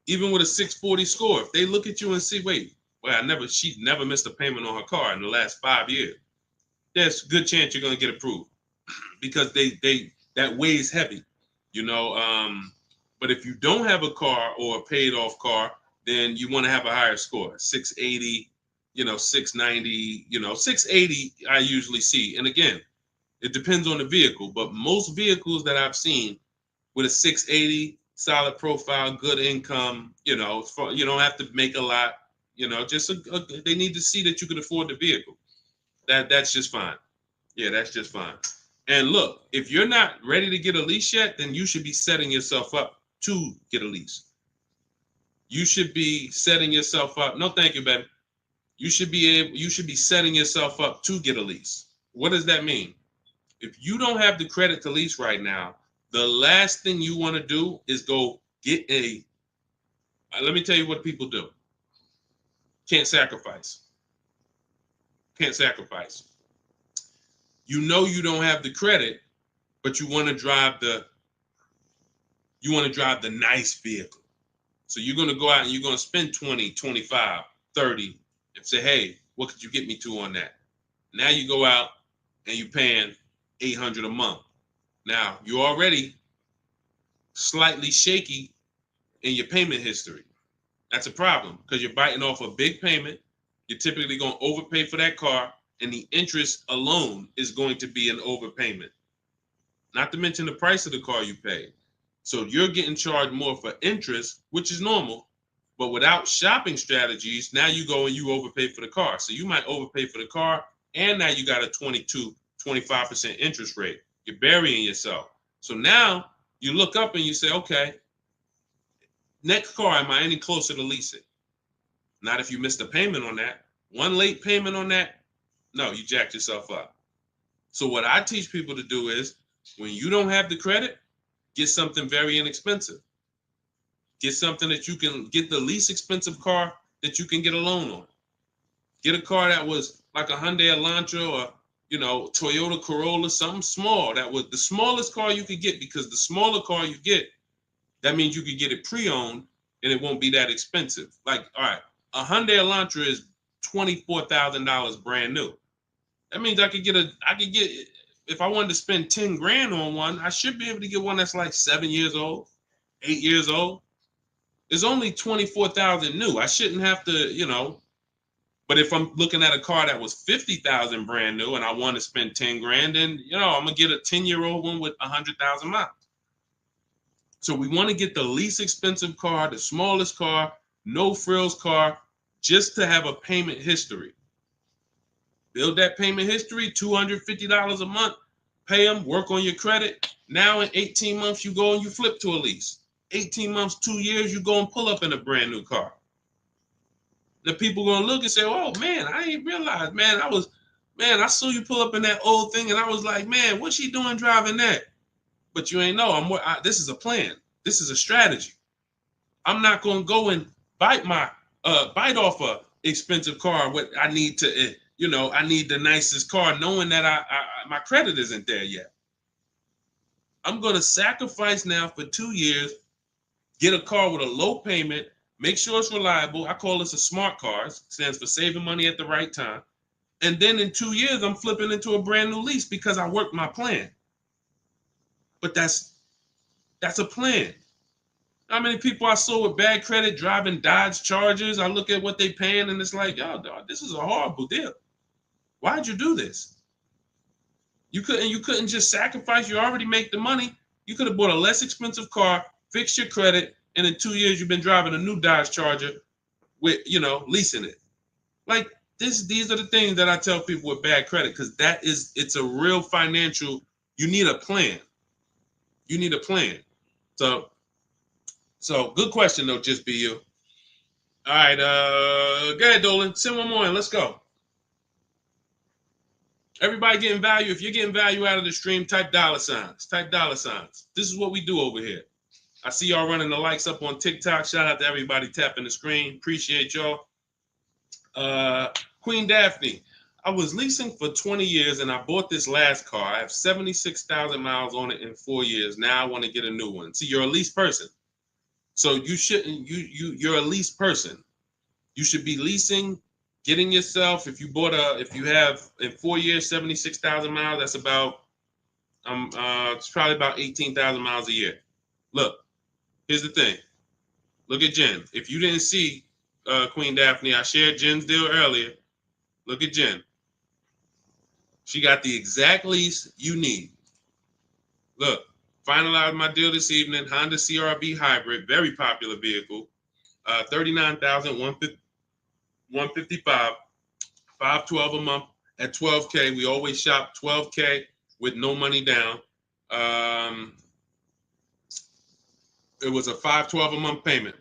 even with a 640 score, if they look at you and see, wait, well, she's never missed a payment on her car in the last 5 years, there's a good chance you're going to get approved because that weighs heavy, but if you don't have a car or a paid off car, then you want to have a higher score, 680, 690, 680 I usually see. And again, it depends on the vehicle, but most vehicles that I've seen with a 680, solid profile, good income, you don't have to make a lot, just they need to see that you can afford the vehicle. That's just fine. Yeah, that's just fine. And look, if you're not ready to get a lease yet, then you should be setting yourself up to get a lease. You should be setting yourself up. No, thank you, baby. You should be setting yourself up to get a lease. What does that mean? If you don't have the credit to lease right now, the last thing you want to do is go get let me tell you what people do. Can't sacrifice. Can't sacrifice. You don't have the credit, but you want to drive the nice vehicle. So you're going to go out and you're going to spend 20, 25, 30 and say, hey, what could you get me to on that? Now you go out and you're paying $800 a month. Now, you're already slightly shaky in your payment history. That's a problem because you're biting off a big payment. You're typically going to overpay for that car, and the interest alone is going to be an overpayment. Not to mention the price of the car you pay. So you're getting charged more for interest, which is normal. But without shopping strategies, now you go and you overpay for the car. So you might overpay for the car, and now you got a 22, 25% interest rate. You're burying yourself. So now you look up and you say, okay, next car, am I any closer to leasing? Not if you missed a payment on that. One late payment on that, no, you jacked yourself up. So what I teach people to do is, when you don't have the credit, get something very inexpensive. Get something that you can get, the least expensive car that you can get a loan on. Get a car that was like a Hyundai Elantra or, Toyota Corolla, something small. That was the smallest car you could get, because the smaller car you get, that means you could get it pre-owned and it won't be that expensive. Like, all right, a Hyundai Elantra is $24,000 brand new. That means I could get, if I wanted to spend 10 grand on one, I should be able to get one that's like 7 years old, 8 years old. It's only 24,000 new. I shouldn't have to, but if I'm looking at a car that was 50,000 brand new and I want to spend 10 grand, then, I'm going to get a 10-year-old one with 100,000 miles. So we want to get the least expensive car, the smallest car, no frills car, just to have a payment history. Build that payment history, $250 a month, pay them, work on your credit. Now in 18 months, you go and you flip to a lease. 18 months, 2 years, you go and pull up in a brand new car. The people going to look and say, oh, man, I ain't realized, man, I saw you pull up in that old thing, and I was like, man, what's she doing driving that? But you ain't know. This is a plan. This is a strategy. I'm not going to go and bite off a expensive car. What I need to, I need the nicest car, knowing that my credit isn't there yet. I'm going to sacrifice now for 2 years, get a car with a low payment, make sure it's reliable. I call this a smart car. It stands for saving money at the right time. And then in 2 years, I'm flipping into a brand new lease because I worked my plan. But that's a plan. How many people I saw with bad credit driving Dodge Chargers? I look at what they paying and it's like, yo, dog, this is a horrible deal. Why'd you do this? You couldn't just sacrifice. You already make the money. You could have bought a less expensive car, fixed your credit, and in 2 years you've been driving a new Dodge Charger with, leasing it. Like these are the things that I tell people with bad credit, because it's a real financial. You need a plan. You need a plan. So good question though, just be you. All right, go ahead, Dolan. Send one more in. Let's go. Everybody getting value. If you're getting value out of the stream, type $signs. Type $signs. This is what we do over here. I see y'all running the likes up on TikTok. Shout out to everybody tapping the screen. Appreciate y'all. Queen Daphne, I was leasing for 20 years and I bought this last car. I have 76,000 miles on it in 4 years. Now I want to get a new one. See, you're a lease person. So you shouldn't, you're a lease person. You should be leasing, getting yourself, if you have in 4 years, 76,000 miles, that's about, it's probably about 18,000 miles a year. Look, here's the thing. Look at Jen. If you didn't see Queen Daphne, I shared Jen's deal earlier. Look at Jen. She got the exact lease you need. Look, finalized my deal this evening. Honda CR-V hybrid, very popular vehicle. 39,155, 512 a month at 12K. We always shop 12K with no money down. It was a 512 a month payment.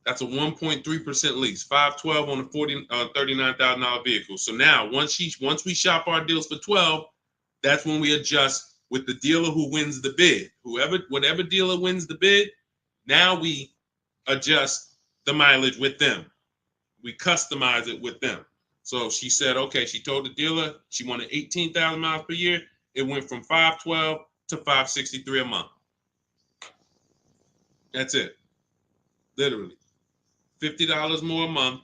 That's a 1.3% lease. 512 on a $39,000 vehicle. So now once we shop our deals for 12, that's when we adjust with the dealer who wins the bid. Whatever dealer wins the bid, now we adjust the mileage with them. We customize it with them. So she said, okay, she told the dealer she wanted 18,000 miles per year. It went from 512 to 563 a month. That's it. Literally. $50 more a month,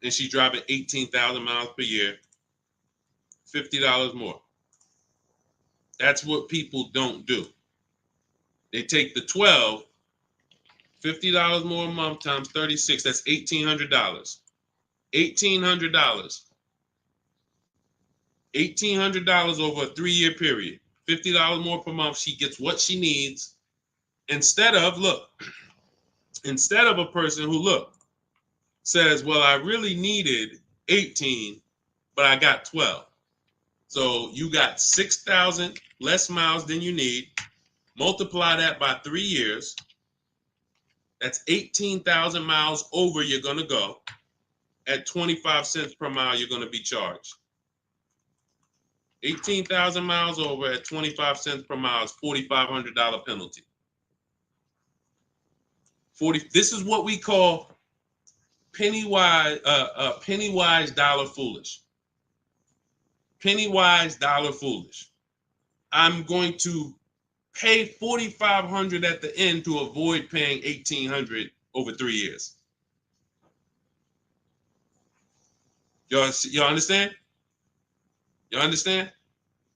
and she's driving 18,000 miles per year. $50 more. That's what people don't do. They take the 12, $50 more a month times 36, that's $1,800. $1,800. $1,800 over a 3-year period. $50 more per month. She gets what she needs instead of a person who says, well, I really needed 18, but I got 12. So you got 6,000 less miles than you need. Multiply that by 3 years. That's 18,000 miles over you're going to go. At 25 cents per mile, you're going to be charged. 18,000 miles over at 25 cents per mile is $4,500 penalty. This is what we call penny wise, dollar foolish. Penny wise, dollar foolish. I'm going to pay $4,500 at the end to avoid paying $1,800 over 3 years. Y'all understand? You understand?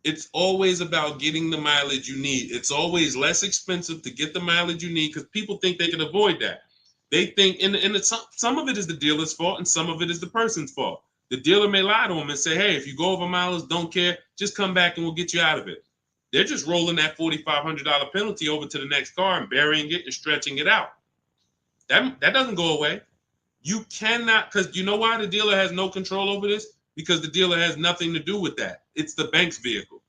It's always about getting the mileage you need. It's always less expensive to get the mileage you need because people think they can avoid that. They think, some of it is the dealer's fault and some of it is the person's fault. The dealer may lie to them and say, hey, if you go over mileage, don't care, just come back and we'll get you out of it. They're just rolling that $4,500 penalty over to the next car and burying it and stretching it out. That doesn't go away. You cannot, because you know why the dealer has no control over this? Because the dealer has nothing to do with that. It's the bank's vehicle.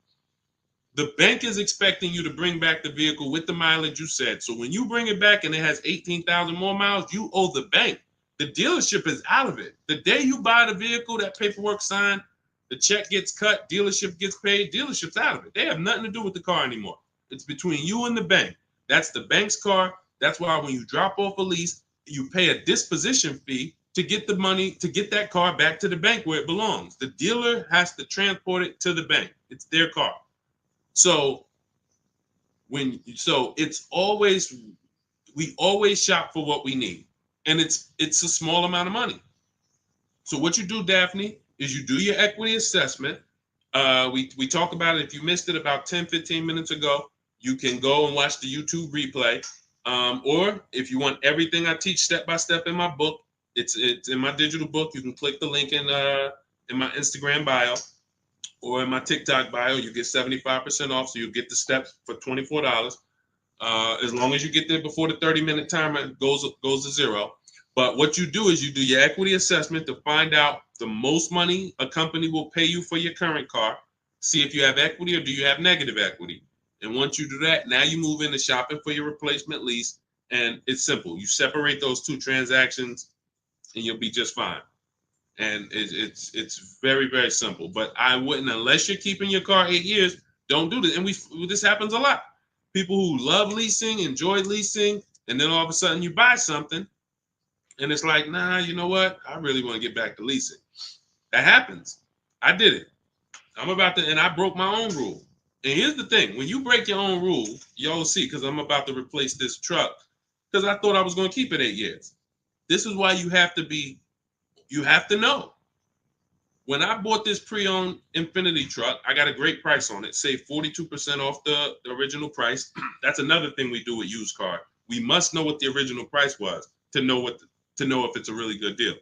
The bank is expecting you to bring back the vehicle with the mileage you said. So when you bring it back and it has 18,000 more miles, you owe the bank. The dealership is out of it. The day you buy the vehicle, that paperwork signed, the check gets cut, dealership gets paid, dealership's out of it. They have nothing to do with the car anymore. It's between you and the bank. That's the bank's car. That's why when you drop off a lease, you pay a disposition fee to get the money, to get that car back to the bank where it belongs. The dealer has to transport it to the bank. It's their car. So it's always, we always shop for what we need. And it's a small amount of money. So what you do, Daphne, is you do your equity assessment. We talked about it. If you missed it about 10, 15 minutes ago, you can go and watch the YouTube replay. Or if you want everything I teach step by step in my book, it's in my digital book. You can click the link in my Instagram bio or in my TikTok bio. You get 75% off, so you get the steps for $24. As long as you get there before the 30-minute timer goes to zero. But what you do is you do your equity assessment to find out the most money a company will pay you for your current car. See if you have equity or do you have negative equity. And once you do that, now you move into shopping for your replacement lease. And it's simple. You separate those two transactions and you'll be just fine. And it's very, very simple. But I wouldn't, unless you're keeping your car 8 years, don't do this. And this happens a lot. People who love leasing, enjoy leasing, and then all of a sudden you buy something and it's like, nah, you know what? I really want to get back to leasing. That happens. I did it. And I broke my own rule. And here's the thing. When you break your own rule, y'all see, because I'm about to replace this truck because I thought I was going to keep it 8 years. This is why you have to know. When I bought this pre-owned Infiniti truck, I got a great price on it, saved 42% off the original price. That's another thing we do with used car. We must know what the original price was to know if it's a really good deal.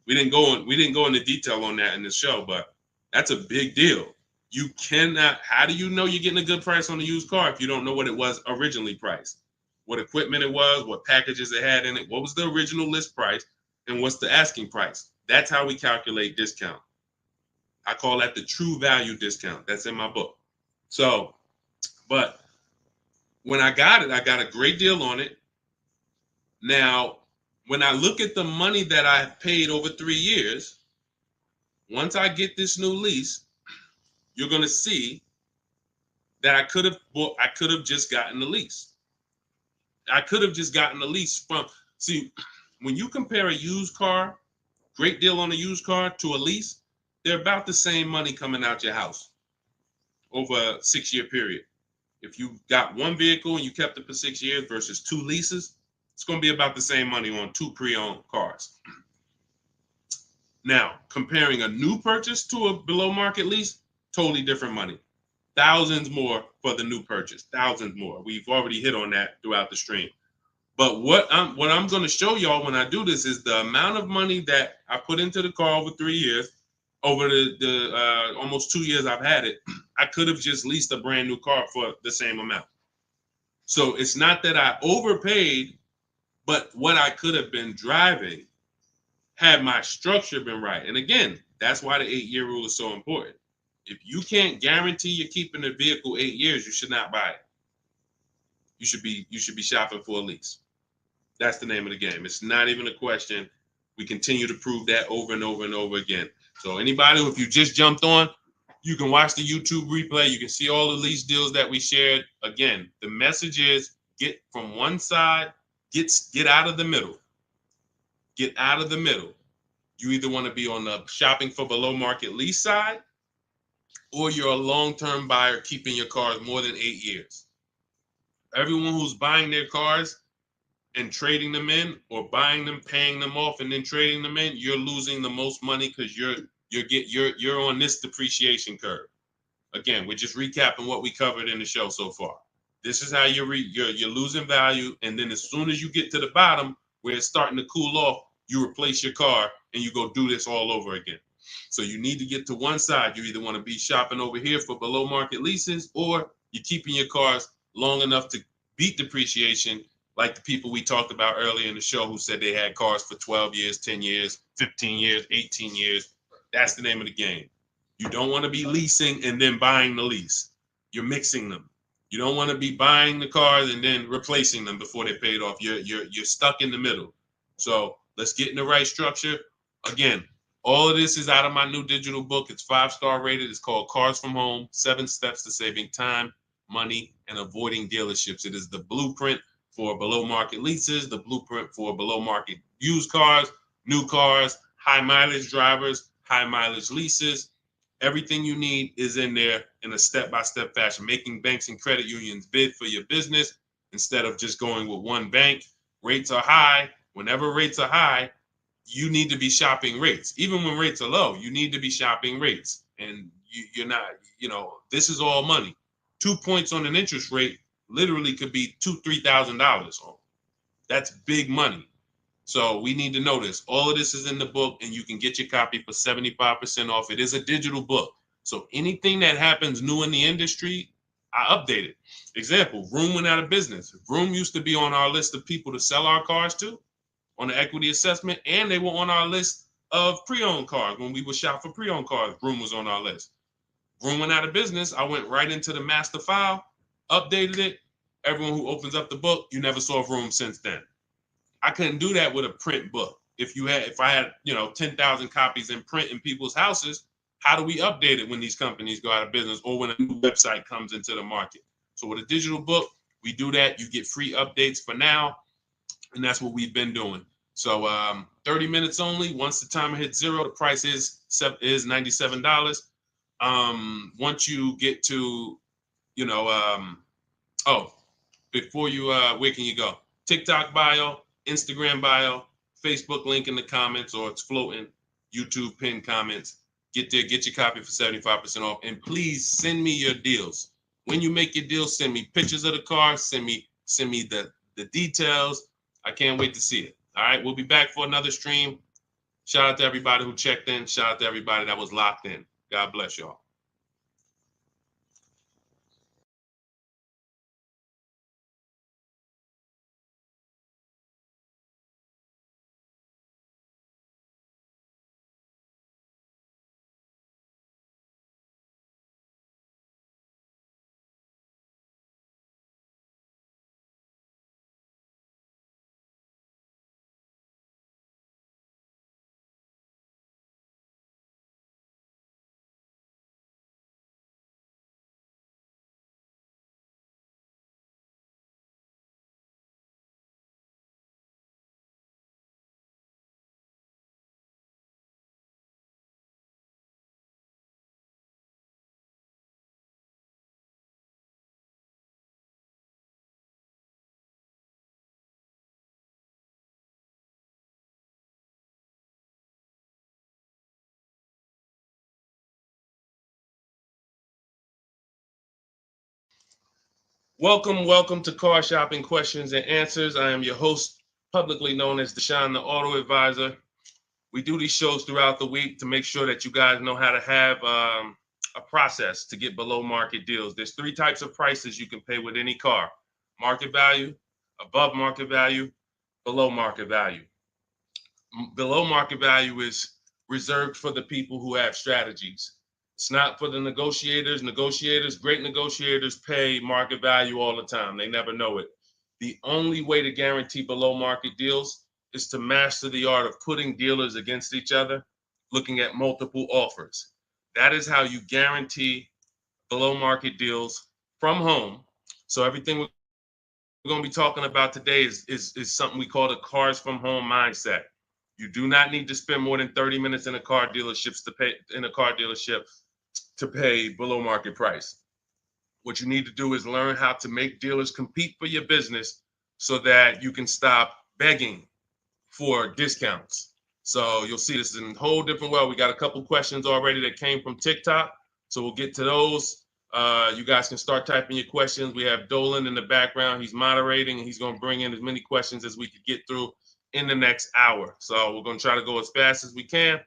We didn't go into detail on that in this show, but that's a big deal. You cannot, how do you know you're getting a good price on a used car if you don't know what it was originally priced? What equipment it was, what packages it had in it, what was the original list price, and what's the asking price? That's how we calculate discount. I call that the true value discount. That's in my book. So, but when I got it, I got a great deal on it. Now, when I look at the money that I paid over 3 years, once I get this new lease, you're going to see that I could have just gotten the lease. I could have just gotten the lease when you compare a used car, great deal on a used car, to a lease, they're about the same money coming out your house over a 6-year period. If you got one vehicle and you kept it for 6 years versus 2 leases, it's going to be about the same money on 2 pre-owned cars. Now, comparing a new purchase to a below market lease, totally different money. thousands more for the new purchase, thousands more. We've already hit on that throughout the stream. But what I'm going to show y'all when I do this is the amount of money that I put into the car over 3 years, over the almost 2 years I've had it. I could have just leased a brand new car for the same amount. So it's not that I overpaid, but what I could have been driving had my structure been right. And again, that's why the 8-year rule is so important. If you can't guarantee you're keeping the vehicle 8 years, you should not buy it. You should be shopping for a lease. That's the name of the game. It's not even a question. We continue to prove that over and over and over again. So anybody, if you just jumped on, you can watch the YouTube replay. You can see all the lease deals that we shared. Again, the message is get from one side, get out of the middle. Get out of the middle. You either want to be on the shopping for below market lease side, or you're a long-term buyer keeping your cars more than 8 years. Everyone who's buying their cars and trading them in, or buying them, paying them off, and then trading them in, you're losing the most money because you're on this depreciation curve. Again, we're just recapping what we covered in the show so far. This is how you're losing value, and then as soon as you get to the bottom where it's starting to cool off, you replace your car and you go do this all over again. So you need to get to one side. You either want to be shopping over here for below market leases, or you're keeping your cars long enough to beat depreciation, like the people we talked about earlier in the show who said they had cars for 12 years, 10 years, 15 years, 18 years. That's the name of the game. You don't want to be leasing and then buying the lease. You're mixing them. You don't want to be buying the cars and then replacing them before they're paid off. You're stuck in the middle. So let's get in the right structure. Again, all of this is out of my new digital book. It's 5-star rated. It's called Cars from Home: 7 Steps to Saving Time, Money, and Avoiding Dealerships. It is the blueprint for below market leases, the blueprint for below market used cars, new cars, high mileage drivers, high mileage leases. Everything you need is in there in a step-by-step fashion, making banks and credit unions bid for your business instead of just going with one bank. Rates are high. Whenever rates are high, you need to be shopping rates. Even when rates are low, you need to be shopping rates. And you're not, this is all money. 2 points on an interest rate literally could be $2,000-$3,000. That's big money. So we need to know this. All of this is in the book, and you can get your copy for 75% off. It is a digital book. So anything that happens new in the industry, I update it. Example, Vroom went out of business. Vroom used to be on our list of people to sell our cars to on the equity assessment, and they were on our list of pre-owned cars. When we would shop for pre-owned cars, Vroom was on our list. Vroom went out of business. I went right into the master file, updated it. Everyone who opens up the book, you never saw Vroom since then. I couldn't do that with a print book. If I had 10,000 copies in print in people's houses, how do we update it when these companies go out of business or when a new website comes into the market? So with a digital book, we do that. You get free updates for now, and that's what we've been doing. So 30 minutes only. Once the timer hits 0, the price is $97. Once you get to, before you, where can you go? TikTok bio, Instagram bio, Facebook link in the comments, or it's floating, YouTube pinned comments. Get there, get your copy for 75% off. And please send me your deals. When you make your deals, send me pictures of the car, send me the details. I can't wait to see it. All right, we'll be back for another stream. Shout out to everybody who checked in. Shout out to everybody that was locked in. God bless y'all. Welcome to Car Shopping Questions and Answers. I am your host, publicly known as Deshone the Auto Advisor. We do these shows throughout the week to make sure that you guys know how to have a process to get below market deals. There's three types of prices you can pay with any car: market value, above market value, below market value. Below market value is reserved for the people who have strategies. It's not for the negotiators. Great negotiators pay market value all the time. They never know it. The only way to guarantee below market deals is to master the art of putting dealers against each other, looking at multiple offers. That is how you guarantee below market deals from home. So everything we're going to be talking about today is something we call the cars from home mindset. You do not need to spend more than 30 minutes in a car dealership to pay below market price. What you need to do is learn how to make dealers compete for your business so that you can stop begging for discounts. So you'll see this in a whole different way. We got a couple questions already that came from TikTok, so we'll get to those. You guys can start typing your questions. We have Dolan in the background. He's moderating, and he's going to bring in as many questions as we could get through in the next hour. So we're going to try to go as fast as we can.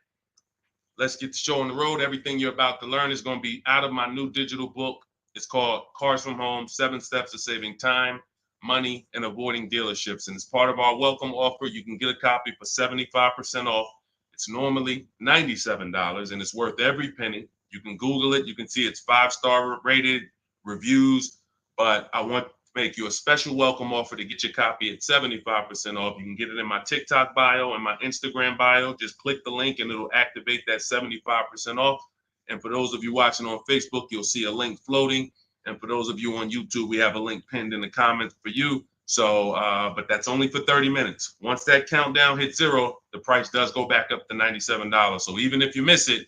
Let's get the show on the road. Everything you're about to learn is going to be out of my new digital book. It's called Cars from Home, 7 Steps to Saving Time, Money, and Avoiding Dealerships. And as part of our welcome offer, you can get a copy for 75% off. It's normally $97, and it's worth every penny. You can Google it. You can see it's 5-star rated reviews, but I want to make you a special welcome offer to get your copy at 75% off. You can get it in my TikTok bio and my Instagram bio. Just click the link and it'll activate that 75% off. And for those of you watching on Facebook, you'll see a link floating. And for those of you on YouTube, we have a link pinned in the comments for you. So, but that's only for 30 minutes. Once that countdown hits 0, the price does go back up to $97. So even if you miss it,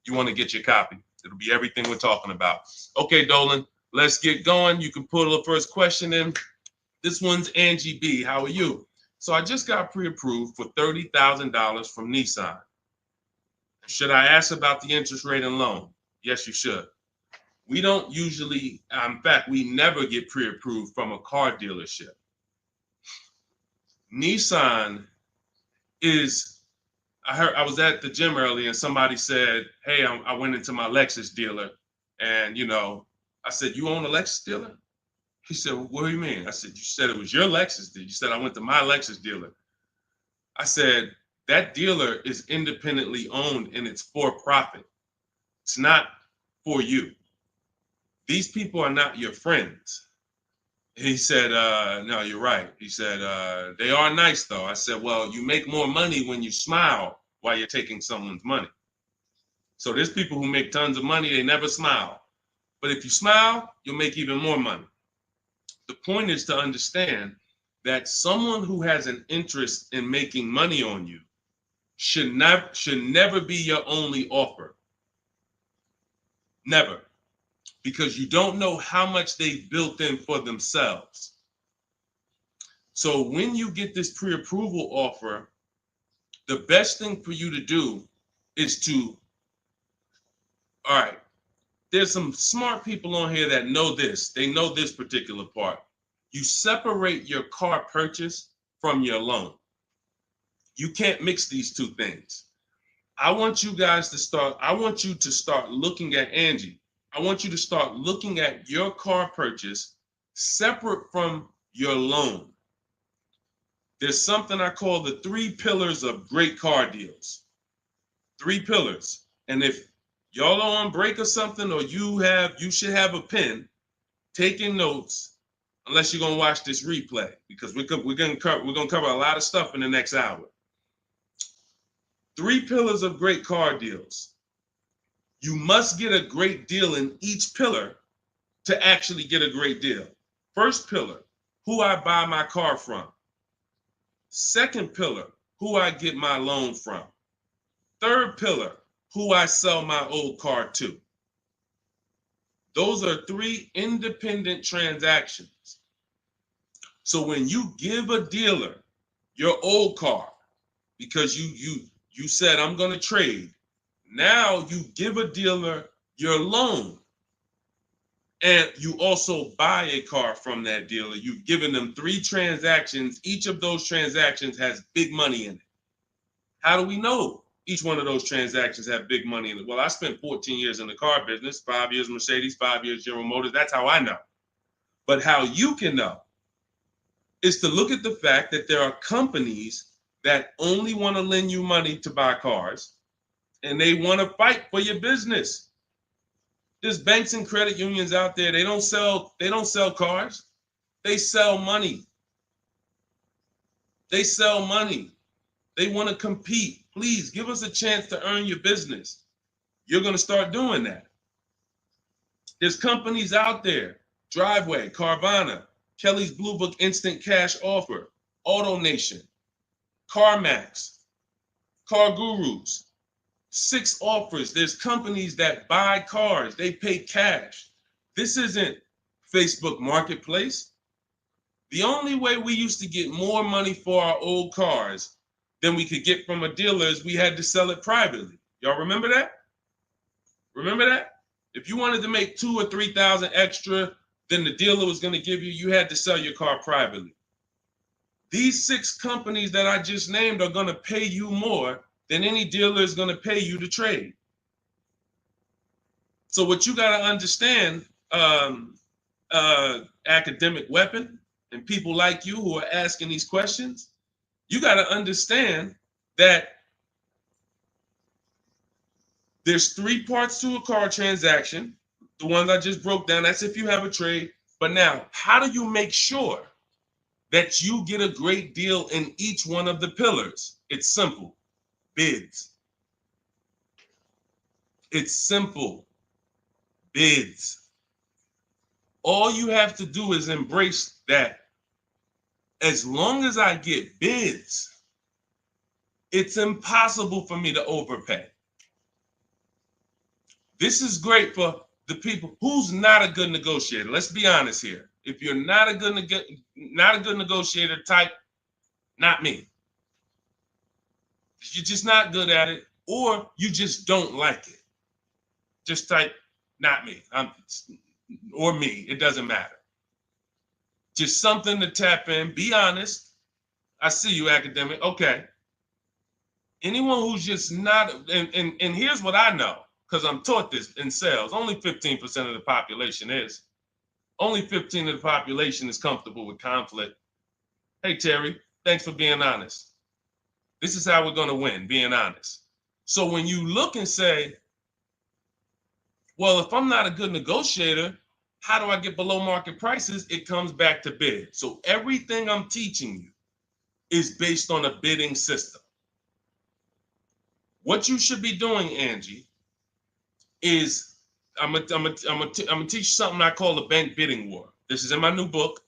you want to get your copy. It'll be everything we're talking about. Okay, Dolan, let's get going. You can pull the first question in. This one's Angie B. How are you? So I just got pre-approved for $30,000 from Nissan. Should I ask about the interest rate and loan? Yes, you should. We don't usually, in fact, we never get pre-approved from a car dealership. Nissan is, I was at the gym earlier and somebody said, hey, I went into my Lexus dealer and, I said, you own a Lexus dealer? He said, well, what do you mean? I said, you said it was your Lexus dealer. You said I went to my Lexus dealer. I said, that dealer is independently owned and it's for profit. It's not for you. These people are not your friends. He said, no, you're right. He said, they are nice though. I said, well, you make more money when you smile while you're taking someone's money. So there's people who make tons of money, they never smile. But if you smile, you'll make even more money. The point is to understand that someone who has an interest in making money on you should never be your only offer. Never. Because you don't know how much they've built in for themselves. So when you get this pre-approval offer, the best thing for you to do is to, all right, there's some smart people on here that know this. They know this particular part. You separate your car purchase from your loan. You can't mix these two things. I want you to start looking at Angie. I want you to start looking at your car purchase separate from your loan. There's something I call the 3 pillars of great car deals. 3 pillars. And if y'all are on break or something, or you should have a pen taking notes, unless you're gonna watch this replay, because we're gonna cover a lot of stuff in the next hour. 3 pillars of great car deals. You must get a great deal in each pillar to actually get a great deal. First pillar, who I buy my car from. Second pillar, who I get my loan from. Third pillar, who I sell my old car to. Those are 3 independent transactions. So when you give a dealer your old car, because you said I'm going to trade, now you give a dealer your loan. And you also buy a car from that dealer. You've given them 3 transactions. Each of those transactions has big money in it. How do we know each one of those transactions have big money in it? Well, I spent 14 years in the car business, 5 years Mercedes, 5 years General Motors. That's how I know. But how you can know is to look at the fact that there are companies that only want to lend you money to buy cars, and they want to fight for your business. There's banks and credit unions out there. They don't sell cars. They sell money. They sell money. They want to compete. Please give us a chance to earn your business. You're going to start doing that. There's companies out there, Driveway, Carvana, Kelly's Blue Book Instant Cash Offer, AutoNation, CarMax, Car Gurus, 6 offers. There's companies that buy cars. They pay cash. This isn't Facebook Marketplace. The only way we used to get more money for our old cars than we could get from a dealer is we had to sell it privately. Y'all remember that? Remember that? If you wanted to make 2,000 or 3,000 extra than the dealer was going to give you, you had to sell your car privately. These 6 companies that I just named are going to pay you more than any dealer is going to pay you to trade. So what you got to understand, academic weapon and people like you who are asking these questions, you got to understand that there's 3 parts to a car transaction. The ones I just broke down, that's if you have a trade. But now, how do you make sure that you get a great deal in each one of the pillars? It's simple. Bids. It's simple. Bids. All you have to do is embrace that. As long as I get bids, it's impossible for me to overpay. This is great for the people who's not a good negotiator. Let's be honest here. If you're not a good negotiator, type not me. You're just not good at it, or you just don't like it. Just type not me. Or me. It doesn't matter. Just something to tap in. Be honest. I see you, academic. Okay. Anyone who's just not, and here's what I know, because I'm taught this in sales. Only 15% of the population is. Only 15% of the population is comfortable with conflict. Hey, Terry, thanks for being honest. This is how we're going to win, being honest. So when you look and say, well, if I'm not a good negotiator, how do I get below market prices? It comes back to bid. So everything I'm teaching you is based on a bidding system. What you should be doing, Angie, is I'm gonna teach something I call the bank bidding war. This is in my new book.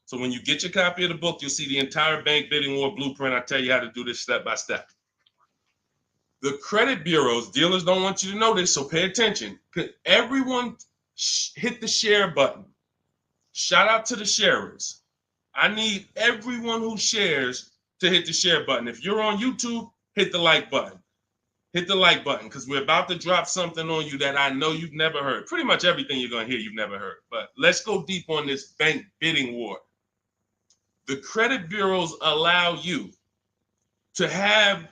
So when you get your copy of the book, you'll see the entire bank bidding war blueprint. I tell you how to do this step by step. The credit bureaus, dealers don't want you to know this, so pay attention. Everyone hit the share button. Shout out to the sharers. I need everyone who shares to hit the share button. If you're on YouTube, hit the like button. Hit the like button, because we're about to drop something on you that I know you've never heard. Pretty much everything you're going to hear you've never heard. But let's go deep on this bank bidding war. The credit bureaus allow you to have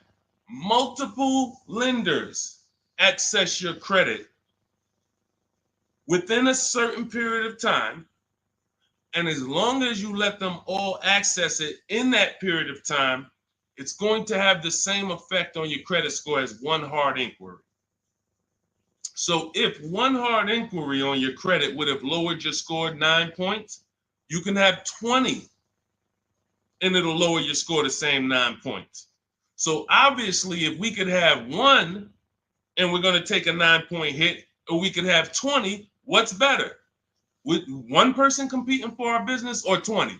multiple lenders access your credit within a certain period of time. And as long as you let them all access it in that period of time, it's going to have the same effect on your credit score as one hard inquiry. So if one hard inquiry on your credit would have lowered your score 9 points, you can have 20 and it'll lower your score the same 9 points. So obviously, if we could have one and we're going to take a 9-point hit, or we could have 20, what's better? With one person competing for our business or 20?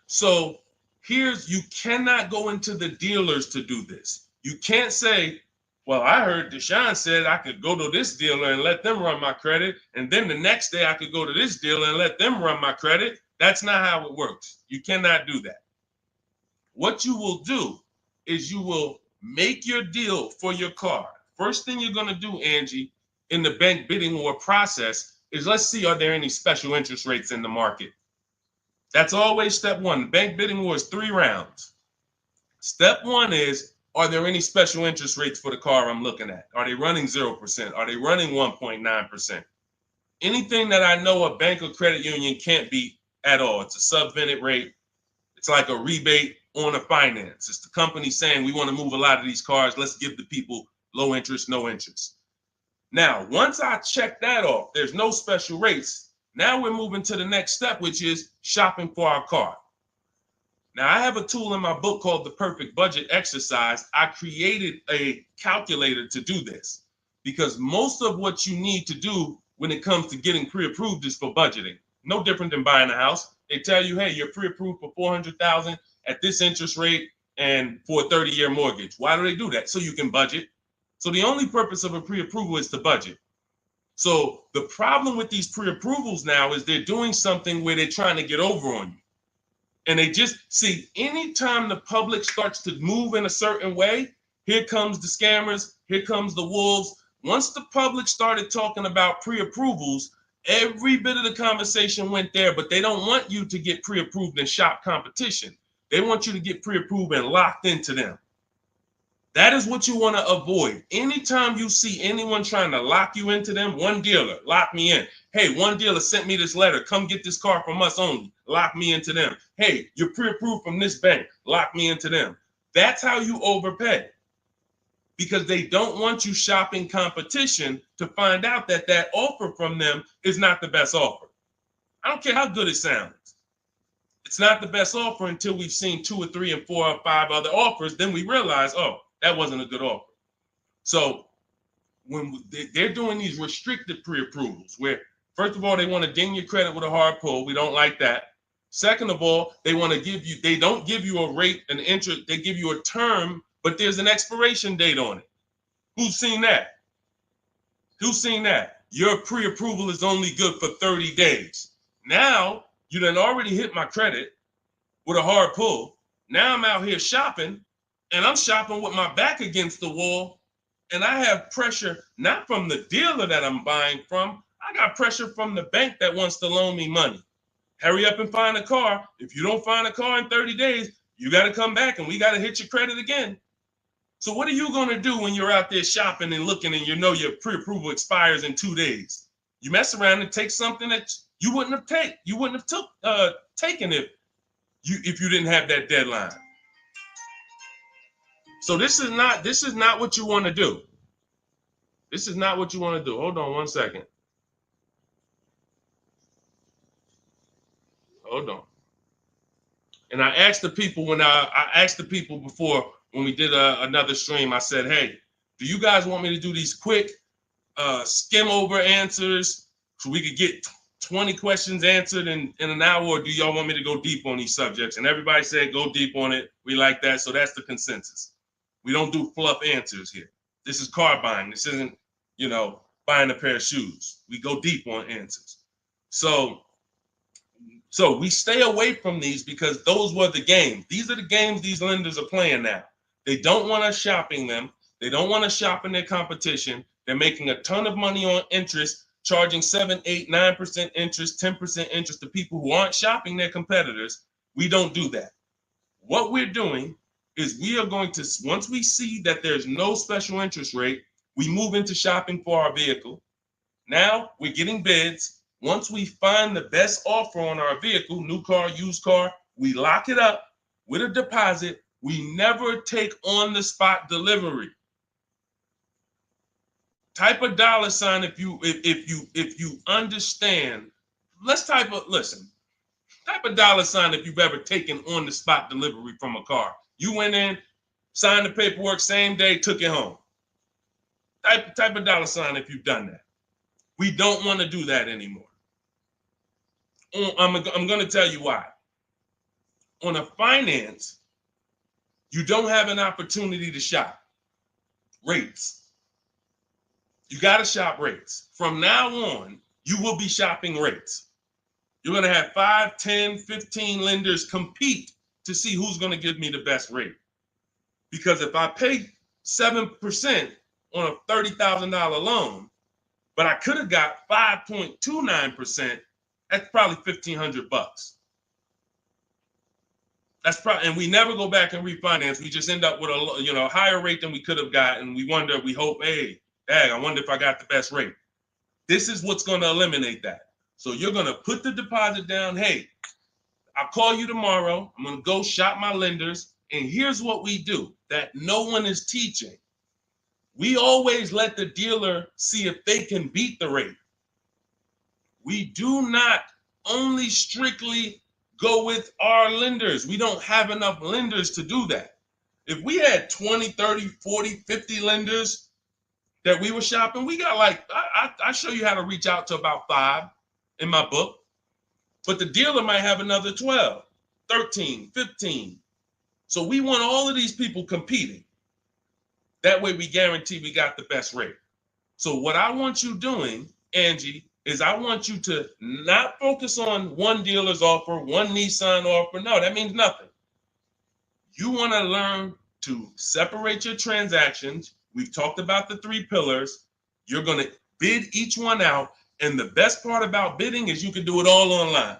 So you cannot go into the dealers to do this. You can't say, well, I heard Deshone said I could go to this dealer and let them run my credit, and then the next day I could go to this dealer and let them run my credit. That's not how it works. You cannot do that. What you will do is you will make your deal for your car. First thing you're going to do, Angie, in the bank bidding war process is, let's see, are there any special interest rates in the market? That's always step one. The bank bidding war is 3 rounds. Step one is, are there any special interest rates for the car I'm looking at? Are they running 0%? Are they running 1.9%? Anything that I know a bank or credit union can't beat at all. It's a subvented rate. It's like a rebate on a finance. It's the company saying, we want to move a lot of these cars. Let's give the people low interest, no interest. Now, once I check that off, there's no special rates. Now we're moving to the next step, which is shopping for our car. Now, I have a tool in my book called the Perfect Budget Exercise. I created a calculator to do this because most of what you need to do when it comes to getting pre-approved is for budgeting. No different than buying a house. They tell you, hey, you're pre-approved for $400,000 at this interest rate and for a 30-year mortgage. Why do they do that? So you can budget. So the only purpose of a pre-approval is to budget. So the problem with these pre-approvals now is they're doing something where they're trying to get over on you. And they just see, anytime the public starts to move in a certain way, here comes the scammers, here comes the wolves. Once the public started talking about pre-approvals, every bit of the conversation went there, but they don't want you to get pre-approved and shop competition. They want you to get pre-approved and locked into them. That is what you want to avoid. Anytime you see anyone trying to lock you into them, one dealer, lock me in. Hey, one dealer sent me this letter. Come get this car from us only. Lock me into them. Hey, you're pre-approved from this bank. Lock me into them. That's how you overpay. Because they don't want you shopping competition to find out that that offer from them is not the best offer. I don't care how good it sounds. It's not the best offer until we've seen 2 or 3 and 4 or 5 other offers. Then we realize, oh, that wasn't a good offer. So when they're doing these restricted pre-approvals, where first of all, they want to ding your credit with a hard pull. We don't like that. Second of all, they want to give you, they don't give you a rate, an interest, they give you a term, but there's an expiration date on it. Who's seen that? Who's seen that? Your pre-approval is only good for 30 days. Now, you done already hit my credit with a hard pull. Now I'm out here shopping, and I'm shopping with my back against the wall, and I have pressure not from the dealer that I'm buying from. I got pressure from the bank that wants to loan me money. Hurry up and find a car. If you don't find a car in 30 days, you got to come back and we got to hit your credit again. So what are you going to do when you're out there shopping and looking and you know your pre-approval expires in 2 days? You mess around and take something that you wouldn't have taken if you didn't have that deadline. So this is not what you want to do. This is not what you want to do. Hold on one second. Hold on. And I asked the people before when we did another stream, I said, hey, do you guys want me to do these quick skim over answers so we could get 20 questions answered in an hour, or do y'all want me to go deep on these subjects? And everybody said, go deep on it. We like that. So that's the consensus. We don't do fluff answers here. This is car buying. This isn't, buying a pair of shoes. We go deep on answers. So we stay away from these because those were the games. These are the games these lenders are playing now. They don't want us shopping them. They don't want us shopping their competition. They're making a ton of money on interest, charging 7, 8, 9% interest, 10% interest to people who aren't shopping their competitors. We don't do that. What we're doing is we are going to, once we see that there's no special interest rate, we move into shopping for our vehicle. Now we're getting bids. Once we find the best offer on our vehicle, new car, used car, we lock it up with a deposit. We never take on the spot delivery. Type a $sign if you understand. Type a $sign if you've ever taken on the spot delivery from a car. You went in, signed the paperwork, same day, took it home. Type a $sign if you've done that. We don't want to do that anymore. I'm going to tell you why. On a finance, you don't have an opportunity to shop rates. You got to shop rates. From now on, you will be shopping rates. You're going to have 5, 10, 15 lenders compete to see who's going to give me the best rate. Because if I pay 7% on a $30,000 loan, but I could have got 5.29%. That's probably $1,500. That's probably, and we never go back and refinance. We just end up with a higher rate than we could have gotten. We wonder, we hope, hey, dang, I wonder if I got the best rate. This is what's going to eliminate that. So you're going to put the deposit down. Hey, I'll call you tomorrow. I'm going to go shop my lenders. And here's what we do that no one is teaching. We always let the dealer see if they can beat the rate. We do not only strictly go with our lenders. We don't have enough lenders to do that. If we had 20, 30, 40, 50 lenders that we were shopping, we got like, I show you how to reach out to about 5 in my book, but the dealer might have another 12, 13, 15. So we want all of these people competing. That way we guarantee we got the best rate. So what I want you doing, Angie, is I want you to not focus on one dealer's offer, one Nissan offer. No, that means nothing. You want to learn to separate your transactions. We've talked about the 3 pillars. You're going to bid each one out. And the best part about bidding is you can do it all online.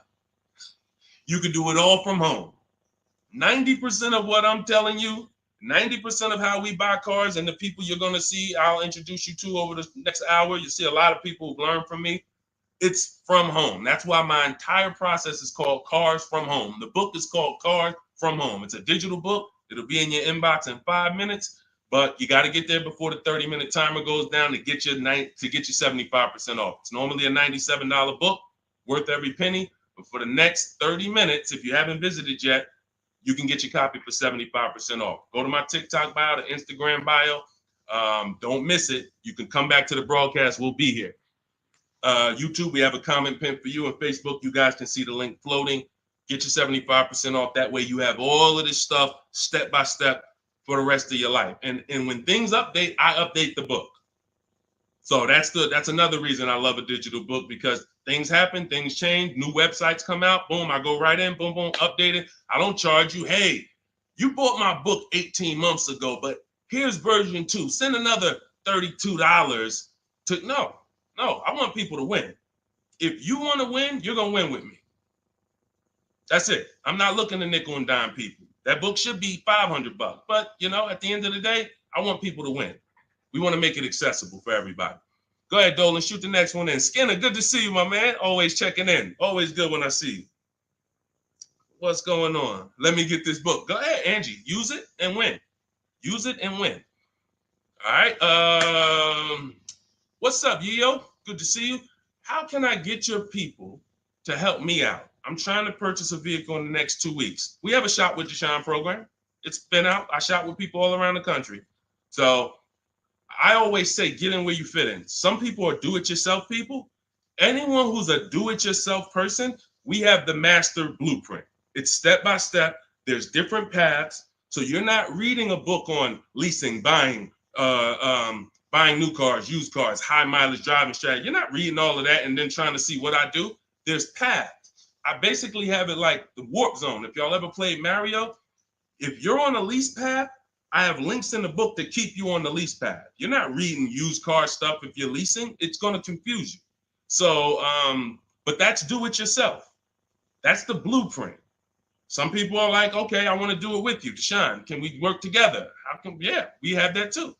You can do it all from home. 90% of what I'm telling you, 90% of how we buy cars and the people you're going to see, I'll introduce you to over the next hour. You see a lot of people who learn from me. It's from home. That's why my entire process is called Cars from Home. The book is called Cars from Home. It's a digital book. It'll be in your inbox in 5 minutes, but you got to get there before the 30-minute timer goes down to get you 75% off. It's normally a $97 book, worth every penny. But for the next 30 minutes, if you haven't visited yet, you can get your copy for 75% off. Go to my TikTok bio, the Instagram bio. Don't miss it. You can come back to the broadcast. We'll be here. YouTube, we have a comment pin for you. On Facebook, you guys can see the link floating. Get your 75% off. That way you have all of this stuff step by step for the rest of your life. And when things update, I update the book. So that's another reason I love a digital book, because things happen, things change, new websites come out, boom, I go right in, boom, boom, update it. I don't charge you. Hey, you bought my book 18 months ago, but here's version 2. Send another $32 to, no, I want people to win. If you want to win, you're going to win with me. That's it. I'm not looking to nickel and dime people. That book should be $500, but at the end of the day, I want people to win. We want to make it accessible for everybody. Go ahead, Dolan, shoot the next one in. Skinner, good to see you, my man. Always checking in. Always good when I see you. What's going on? Let me get this book. Go ahead, Angie. Use it and win. Use it and win. All right. What's up, Yo? Good to see you. How can I get your people to help me out? I'm trying to purchase a vehicle in the next 2 weeks. We have a Shop with Deshone program. It's been out. I shop with people all around the country. So I always say, get in where you fit in. Some people are do-it-yourself people. Anyone who's a do-it-yourself person, we have the master blueprint. It's step-by-step. There's different paths. So you're not reading a book on leasing, buying new cars, used cars, high mileage driving strategy. You're not reading all of that and then trying to see what I do. There's paths. I basically have it like the warp zone. If y'all ever played Mario, if you're on a lease path, I have links in the book that keep you on the lease path. You're not reading used car stuff if you're leasing. It's going to confuse you. So, but that's do it yourself. That's the blueprint. Some people are like, okay, I want to do it with you, Deshone. Can we work together? Yeah, we have that too.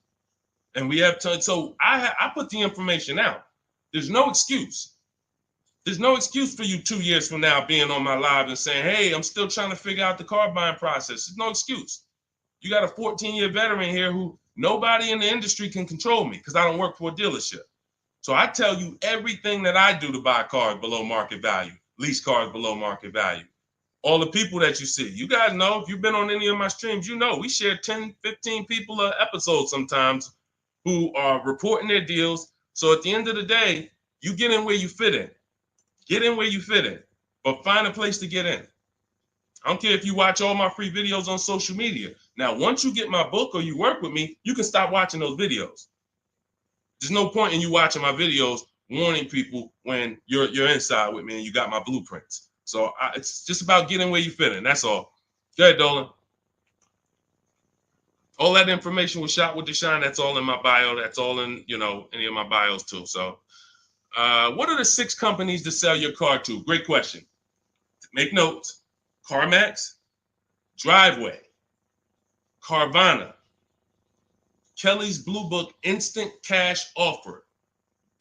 And we have to, so I put the information out. There's no excuse. There's no excuse for you 2 years from now being on my live and saying, hey, I'm still trying to figure out the car buying process. There's no excuse. You got a 14-year veteran here who nobody in the industry can control me because I don't work for a dealership. So I tell you everything that I do to buy cars below market value, lease cars below market value. All the people that you see, you guys know, if you've been on any of my streams, you know we share 10, 15 people an episode sometimes who are reporting their deals. So at the end of the day, you get in where you fit in. Get in where you fit in, but find a place to get in. I don't care if you watch all my free videos on social media. Now, once you get my book or you work with me, you can stop watching those videos. There's no point in you watching my videos warning people when you're inside with me and you got my blueprints. So it's just about getting where you fit in. That's all. Go ahead, Dolan. All that information was Shop with Deshone. That's all in my bio. That's all in, any of my bios too. So what are the 6 companies to sell your car to? Great question. Make notes. CarMax, Driveway, Carvana, Kelly's Blue Book Instant Cash Offer.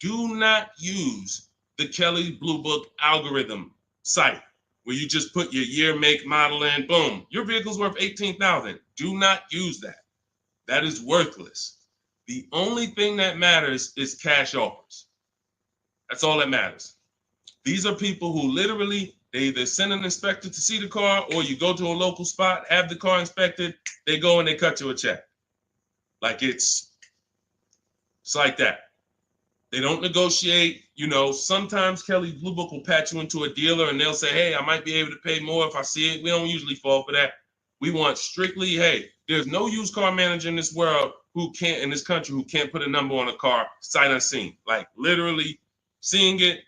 Do not use the Kelly Blue Book algorithm site where you just put your year, make, model in, boom. Your vehicle's worth $18,000. Do not use that. That is worthless. The only thing that matters is cash offers. That's all that matters. These are people who literally, they either send an inspector to see the car, or you go to a local spot, have the car inspected, they go and they cut you a check. Like it's like that. They don't negotiate. Sometimes Kelly Blue Book will patch you into a dealer and they'll say, hey, I might be able to pay more if I see it. We don't usually fall for that. We want strictly, hey, there's no used car manager in this world in this country who can't put a number on a car sight unseen. Like literally seeing it,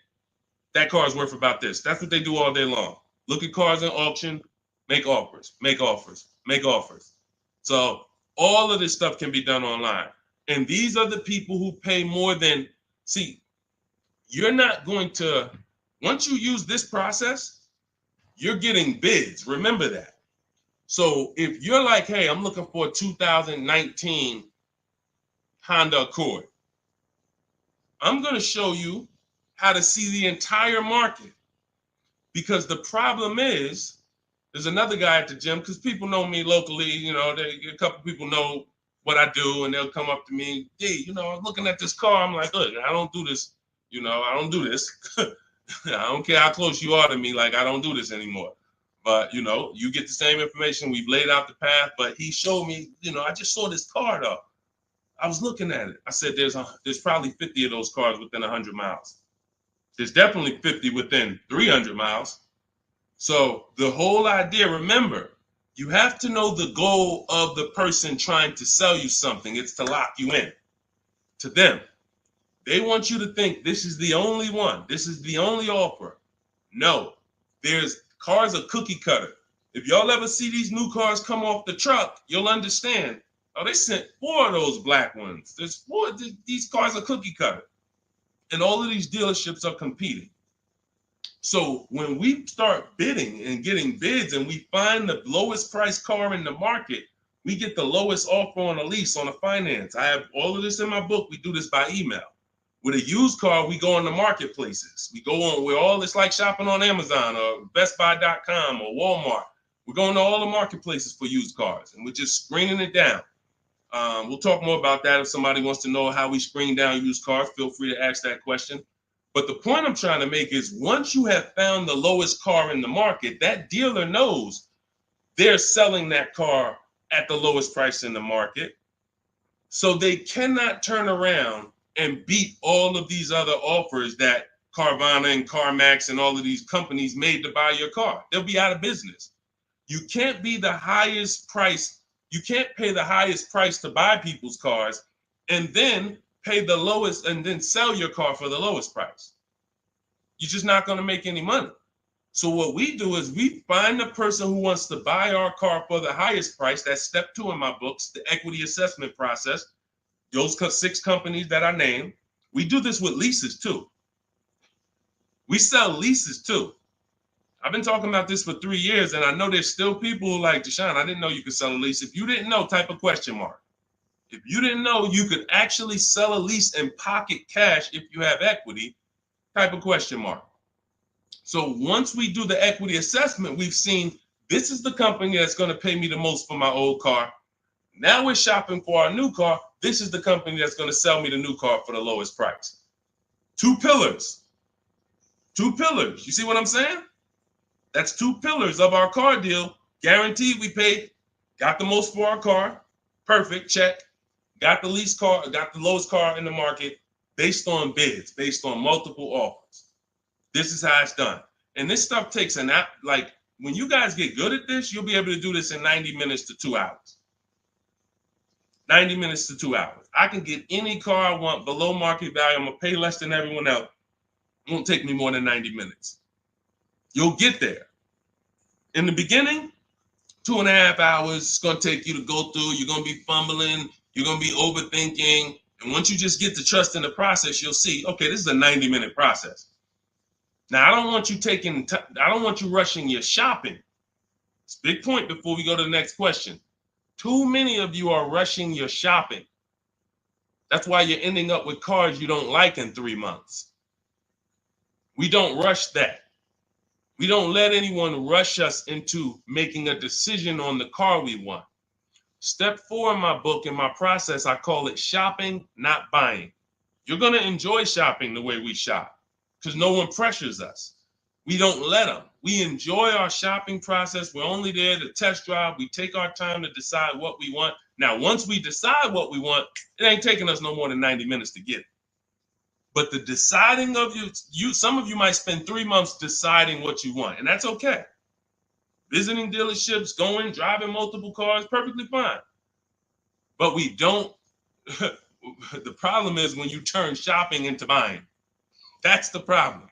that car is worth about this. That's what they do all day long. Look at cars in auction, make offers, make offers, make offers. So all of this stuff can be done online. And these are the people who pay more than, see, you're not going to, once you use this process, you're getting bids. Remember that. So if you're like, hey, I'm looking for a 2019 Honda Accord, I'm going to show you how to see the entire market. Because the problem is, there's another guy at the gym, because people know me locally, a couple people know what I do, and they'll come up to me, hey, I'm looking at this car. I'm like, look, I don't do this. I don't do this. I don't care how close you are to me. Like, I don't do this anymore. But, you get the same information. We've laid out the path. But he showed me, I just saw this car, though. I was looking at it. I said, there's probably 50 of those cars within 100 miles. There's definitely 50 within 300 miles. So the whole idea, remember, you have to know the goal of the person trying to sell you something. It's to lock you in to them. They want you to think this is the only one. This is the only offer. No, there's cars are cookie cutter. If y'all ever see these new cars come off the truck, you'll understand. Oh, they sent 4 of those black ones. There's 4. These cars are cookie cutter. And all of these dealerships are competing. So when we start bidding and getting bids and we find the lowest price car in the market, we get the lowest offer on a lease, on a finance. I have all of this in my book. We do this by email. With a used car, we go on the marketplaces. We go on, it's like shopping on Amazon or BestBuy.com or Walmart. We're going to all the marketplaces for used cars, and we're just screening it down. We'll talk more about that. If somebody wants to know how we screen down used cars, feel free to ask that question. But the point I'm trying to make is once you have found the lowest car in the market, that dealer knows they're selling that car at the lowest price in the market. So they cannot turn around and beat all of these other offers that Carvana and CarMax and all of these companies made to buy your car. They'll be out of business. You can't be the highest price. You can't pay the highest price to buy people's cars and then pay the lowest and then sell your car for the lowest price. You're just not going to make any money. So what we do is we find the person who wants to buy our car for the highest price. That's step 2 in my books, the equity assessment process. Those 6 companies that I named. We do this with leases too. We sell leases too. I've been talking about this for 3 years, and I know there's still people who like, Deshone, I didn't know you could sell a lease. If you didn't know, type a question mark. If you didn't know you could actually sell a lease and pocket cash if you have equity, type a question mark. So once we do the equity assessment, we've seen this is the company that's going to pay me the most for my old car. Now we're shopping for our new car. This is the company that's going to sell me the new car for the lowest price. 2 pillars. 2 pillars. You see what I'm saying? That's 2 pillars of our car deal. Guaranteed we paid, got the most for our car. Perfect, check. Got the least car, got the lowest car in the market based on bids, based on multiple offers. This is how it's done. And this stuff takes an app. Like when you guys get good at this, you'll be able to do this in 90 minutes to 2 hours. 90 minutes to 2 hours. I can get any car I want below market value. I'm going to pay less than everyone else. It won't take me more than 90 minutes. You'll get there. In the beginning, 2.5 hours it's going to take you to go through. You're going to be fumbling. You're going to be overthinking. And once you just get to trust in the process, you'll see, okay, this is a 90-minute process. Now, I don't want you rushing your shopping. It's a big point before we go to the next question. Too many of you are rushing your shopping. That's why you're ending up with cars you don't like in 3 months. We don't rush that. We don't let anyone rush us into making a decision on the car we want. Step 4 in my book, in my process, I call it shopping, not buying. You're going to enjoy shopping the way we shop because no one pressures us. We don't let them. We enjoy our shopping process. We're only there to test drive. We take our time to decide what we want. Now, once we decide what we want, it ain't taking us no more than 90 minutes to get it. But the deciding of some of you might spend 3 months deciding what you want, and that's okay. Visiting dealerships, going, driving multiple cars, perfectly fine. But we don't, the problem is when you turn shopping into buying. That's the problem.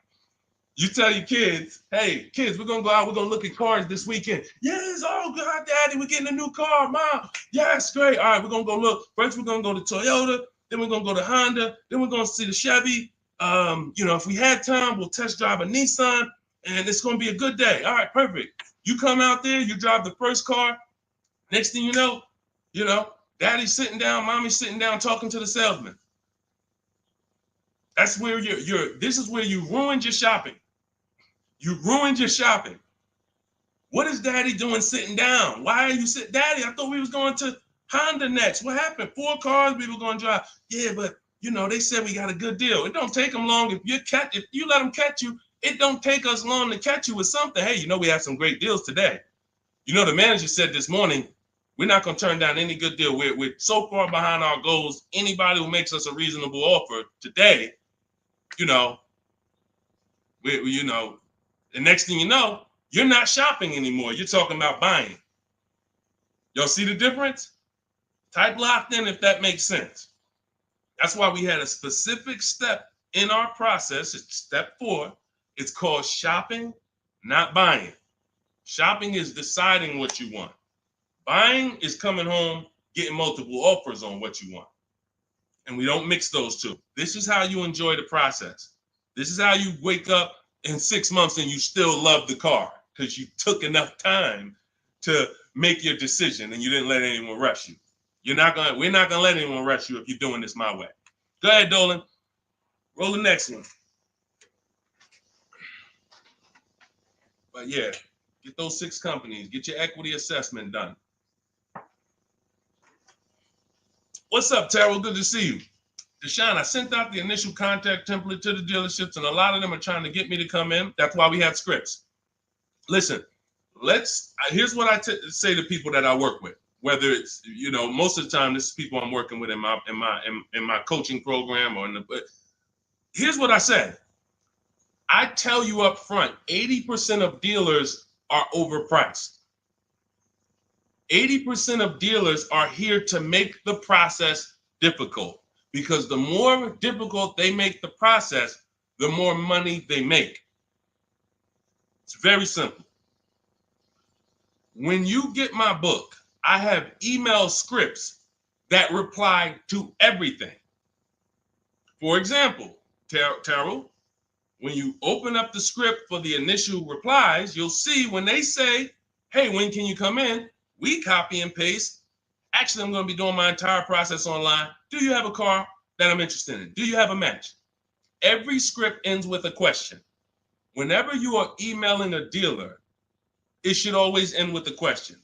You tell your kids, hey, kids, we're going to go out. We're going to look at cars this weekend. Yes, oh, God, Daddy, we're getting a new car. Mom, yes, great. All right, we're going to go look. First, we're going to go to Toyota. Then we're going to go to Honda. Then we're going to see the Chevy. If we had time, we'll test drive a Nissan. And it's going to be a good day. All right, perfect. You come out there, you drive the first car. Next thing you know, Daddy's sitting down, Mommy's sitting down talking to the salesman. That's where this is where you ruined your shopping. You ruined your shopping. What is Daddy doing sitting down? Why are you sitting? Daddy, I thought we was going to Honda next. What happened? 4 cars we were going to drive. Yeah, but they said we got a good deal. It don't take them long. If you let them catch you, it don't take us long to catch you with something. Hey, we have some great deals today. The manager said this morning, we're not going to turn down any good deal. We're so far behind our goals. Anybody who makes us a reasonable offer today, the next thing you know, you're not shopping anymore. You're talking about buying. Y'all see the difference? Type locked in if that makes sense. That's why we had a specific step in our process. It's step 4. It's called shopping, not buying. Shopping is deciding what you want. Buying is coming home, getting multiple offers on what you want. And we don't mix those two. This is how you enjoy the process. This is how you wake up in 6 months and you still love the car because you took enough time to make your decision and you didn't let anyone rush you. We're not gonna let anyone rush you if you're doing this my way. Go ahead, Dolan. Roll the next one. But yeah, get those 6 companies. Get your equity assessment done. What's up, Terrell? Good to see you. Deshone, I sent out the initial contact template to the dealerships, and a lot of them are trying to get me to come in. That's why we have scripts. Listen, here's what I say to people that I work with. Whether it's, most of the time, this is people I'm working with in my coaching program but here's what I say. I tell you up front, 80% of dealers are overpriced. 80% of dealers are here to make the process difficult because the more difficult they make the process, the more money they make. It's very simple. When you get my book, I have email scripts that reply to everything. For example, Terrell, when you open up the script for the initial replies, you'll see when they say, hey, when can you come in? We copy and paste. Actually, I'm going to be doing my entire process online. Do you have a car that I'm interested in? Do you have a match? Every script ends with a question. Whenever you are emailing a dealer, it should always end with a question.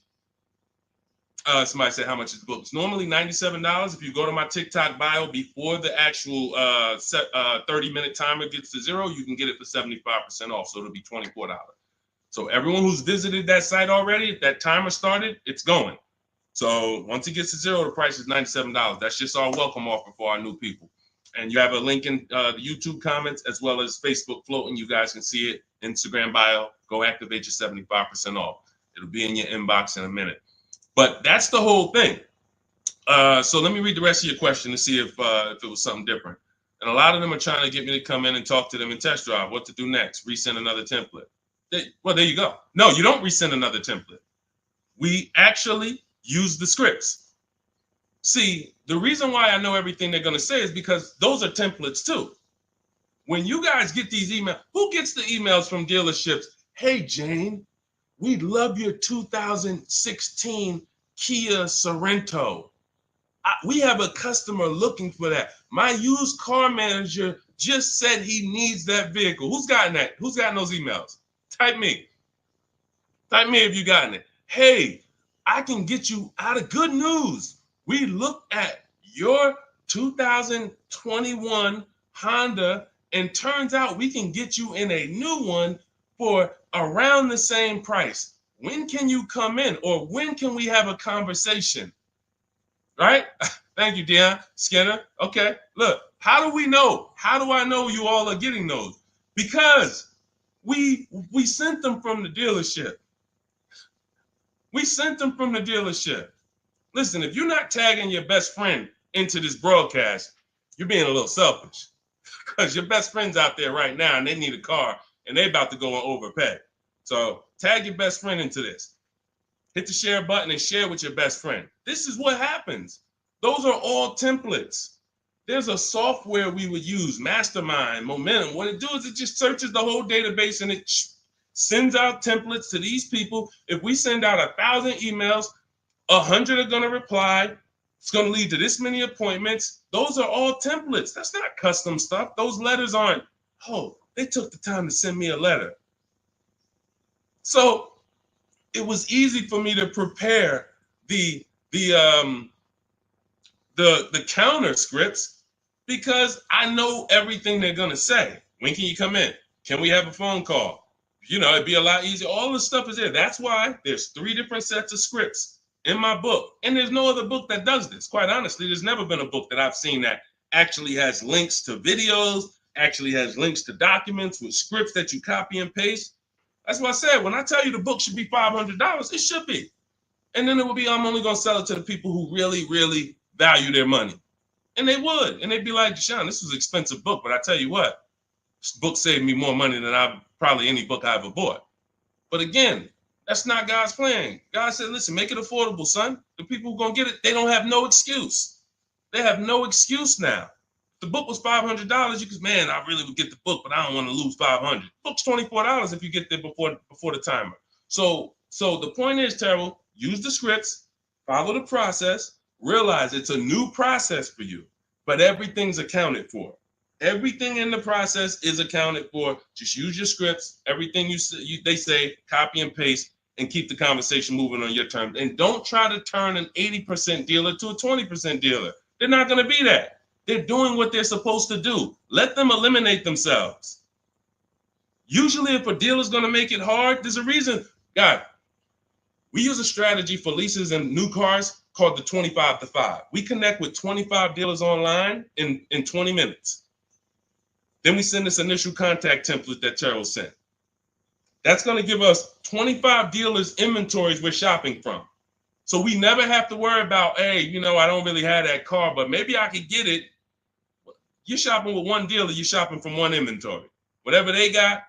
Somebody said, how much is the book? It's normally $97. If you go to my TikTok bio before the actual 30-minute timer gets to 0, you can get it for 75% off. So it'll be $24. So everyone who's visited that site already, if that timer started, it's going. So once it gets to 0, the price is $97. That's just our welcome offer for our new people. And you have a link in the YouTube comments as well as Facebook floating. You guys can see it. Instagram bio. Go activate your 75% off. It'll be in your inbox in a minute. But that's the whole thing. So let me read the rest of your question to see if it was something different. And a lot of them are trying to get me to come in and talk to them and test drive. What to do next? Resend another template. Well, there you go. No, you don't resend another template. We actually use the scripts. See, the reason why I know everything they're going to say is because those are templates too. When you guys get these emails, who gets the emails from dealerships? Hey, Jane, we love your 2016 Kia Sorento. We have a customer looking for that. My used car manager just said he needs that vehicle. Who's gotten that? Who's gotten those emails? Type me. Type me if you gotten it. Hey, I can get you out of good news. We looked at your 2021 Honda, and turns out we can get you in a new one for around the same price. When can you come in, or when can we have a conversation? Right? Thank you, Deion Skinner. Okay, look, how do we know? How do I know you all are getting those? Because we sent them from the dealership. We sent them from the dealership. Listen, if you're not tagging your best friend into this broadcast, you're being a little selfish, because your best friend's out there right now and they need a car and they about to go and overpay. So tag your best friend into this. Hit the share button and share with your best friend. This is what happens. Those are all templates. There's a software we would use, Mastermind, Momentum. What it does is it just searches the whole database and it sends out templates to these people. If we send out 1,000 emails, 100 are going to reply. It's going to lead to this many appointments. Those are all templates. That's not custom stuff. Those letters aren't, oh, they took the time to send me a letter. So it was easy for me to prepare the counter scripts because I know everything they're going to say. When can you come in? Can we have a phone call? You know, it'd be a lot easier. All the stuff is there. That's why there's 3 different sets of scripts in my book. And there's no other book that does this. Quite honestly, there's never been a book that I've seen that actually has links to videos, actually has links to documents with scripts that you copy and paste. That's what I said. When I tell you the book should be $500, it should be. And then it will be, I'm only going to sell it to the people who really, really value their money. And they would. And they'd be like, Deshone, this was an expensive book, but I tell you what, this book saved me more money than probably any book I ever bought. But again, that's not God's plan. God said, listen, make it affordable, son. The people who are going to get it, they don't have no excuse. They have no excuse now. If the book was $500, you could, man, I really would get the book, but I don't want to lose $500. Book's $24 if you get there before the timer. So the point is, Terrell, use the scripts, follow the process, realize it's a new process for you, but everything's accounted for. Everything in the process is accounted for. Just use your scripts. Everything they say, copy and paste, and keep the conversation moving on your terms. And don't try to turn an 80% dealer to a 20% dealer. They're not going to be that. They're doing what they're supposed to do. Let them eliminate themselves. Usually, if a dealer's going to make it hard, there's a reason. God, we use a strategy for leases and new cars called the 25 to 5. We connect with 25 dealers online in 20 minutes. Then we send this initial contact template that Terrell sent. That's going to give us 25 dealers' inventories we're shopping from. So we never have to worry about, hey, you know, I don't really have that car, but maybe I could get it. You're shopping with one dealer, you're shopping from one inventory. Whatever they got,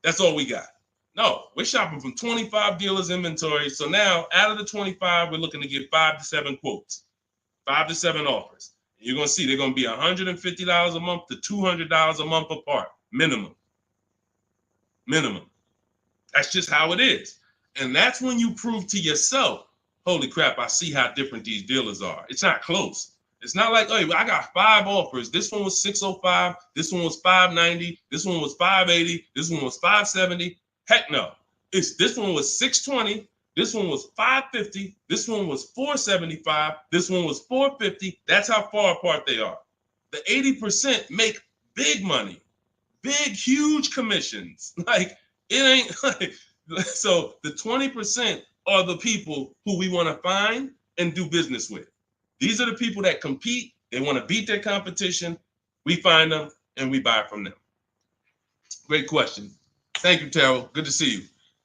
that's all we got. No, we're shopping from 25 dealers' inventory. So now out of the 25, we're looking to get 5 to 7 quotes, 5 to 7 offers. You're going to see they're going to be $150 a month to $200 a month apart, minimum. That's just how it is. And that's when you prove to yourself, holy crap, I see how different these dealers are. It's not close. It's not like, hey, I got 5 offers. This one was $605. This one was $590. This one was $580. This one was $570. Heck no. This one was $620. This one was $550. This one was $475. This one was $450. That's how far apart they are. The 80% make big money, big, huge commissions. Like, it ain't like, so the 20% are the people who we want to find and do business with. These are the people that compete. They want to beat their competition. We find them and we buy from them. Great question. Thank you, Terrell. Good to see you.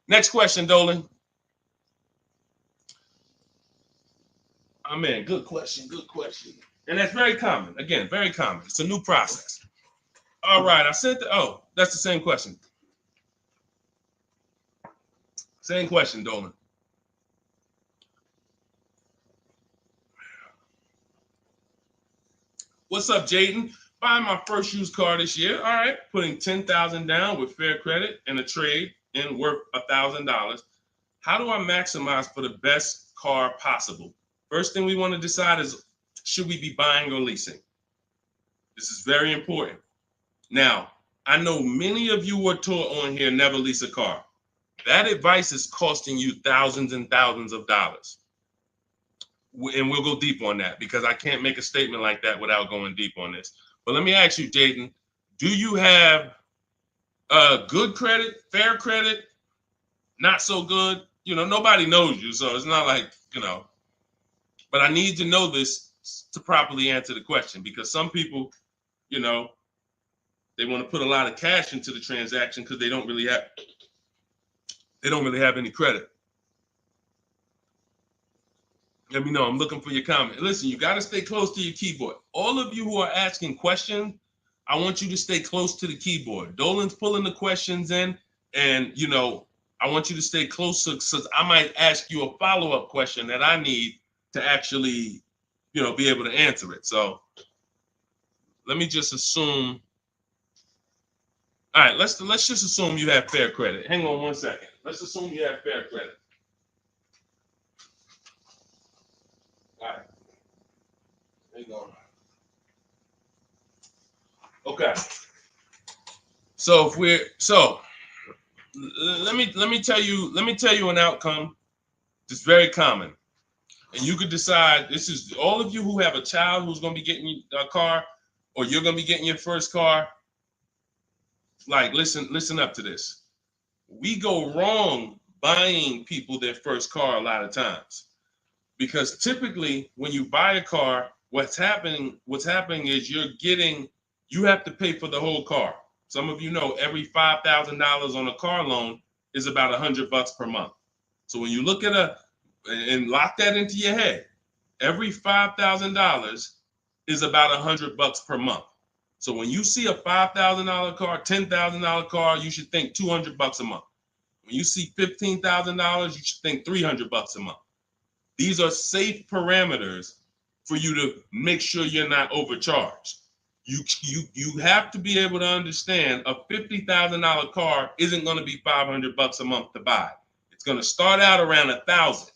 Next question, Dolan. Amen. Good question. And that's very common. Again, very common. It's a new process. All right. I said that's the same question. Same question, Dolan. What's up, Jaden? Buying my first used car this year. All right, putting $10,000 down with fair credit and a trade in worth $1,000. How do I maximize for the best car possible? First thing we want to decide is, should we be buying or leasing? This is very important. Now, I know many of you were taught on here, never lease a car. That advice is costing you thousands and thousands of dollars. And we'll go deep on that because I can't make a statement like that without going deep on this. But let me ask you, Jaden, do you have good credit, fair credit, not so good? You know, nobody knows you, so it's not like, but I need to know this to properly answer the question, because some people, they want to put a lot of cash into the transaction because they don't really have any credit. Let me know. I'm looking for your comment. Listen, you got to stay close to your keyboard. All of you who are asking questions, I want you to stay close to the keyboard. Dolan's pulling the questions in, and I want you to stay close, because I might ask you a follow-up question that I need to actually, be able to answer it. So let me just assume. All right, let's just assume you have fair credit. Hang on one second. Let's assume you have fair credit. All right. Hang on. Okay. So let me tell you an outcome that's very common. And you could decide, this is all of you who have a child who's going to be getting a car, or you're going to be getting your first car. Like, listen up to this. We go wrong buying people their first car a lot of times, because typically when you buy a car, what's happening is you have to pay for the whole car. Some of you know every $5,000 on a car loan is about $100 per month. So when you look at and lock that into your head, every $5,000 is about $100 per month. So when you see a $5,000 car, $10,000 car, you should think $200 a month. When you see $15,000, you should think $300 a month. These are safe parameters for you to make sure you're not overcharged. You have to be able to understand a $50,000 car isn't going to be $500 a month to buy. It's going to start out around $1,000.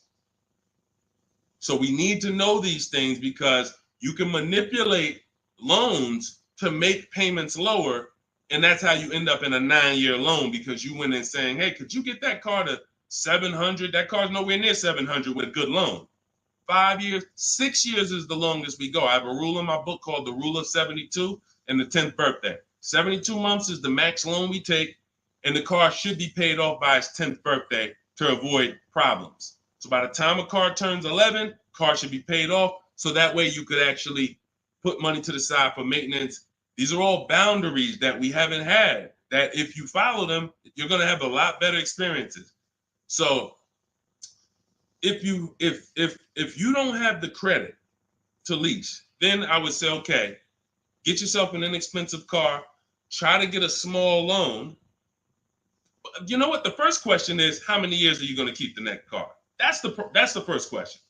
So we need to know these things, because you can manipulate loans to make payments lower, and that's how you end up in a 9-year loan, because you went in saying, hey, could you get that car to 700? That car's nowhere near 700 with a good loan. 5 years, 6 years is the longest we go. I have a rule in my book called the Rule of 72 and the 10th birthday. 72 months is the max loan we take, and the car should be paid off by its 10th birthday to avoid problems. So by the time a car turns 11, car should be paid off, so that way you could actually put money to the side for maintenance. These are all boundaries that we haven't had, that if you follow them, you're going to have a lot better experiences. So if you don't have the credit to lease, then I would say, okay, get yourself an inexpensive car, try to get a small loan. You know what? The first question is, how many years are you going to keep the next car? That's the first question.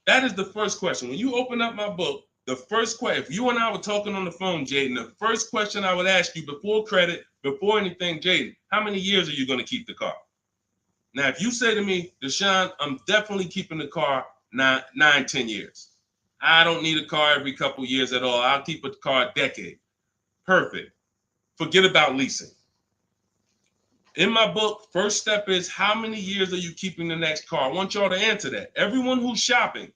That is the first question. When you open up my book, the first question, if you and I were talking on the phone, Jaden, the first question I would ask you before credit, before anything, Jaden, how many years are you going to keep the car? Now, if you say to me, Deshone, I'm definitely keeping the car 9-10 years. I don't need a car every couple years at all. I'll keep a car a decade. Perfect. Forget about leasing. In my book, first step is, how many years are you keeping the next car? I want y'all to answer that. Everyone who's shopping,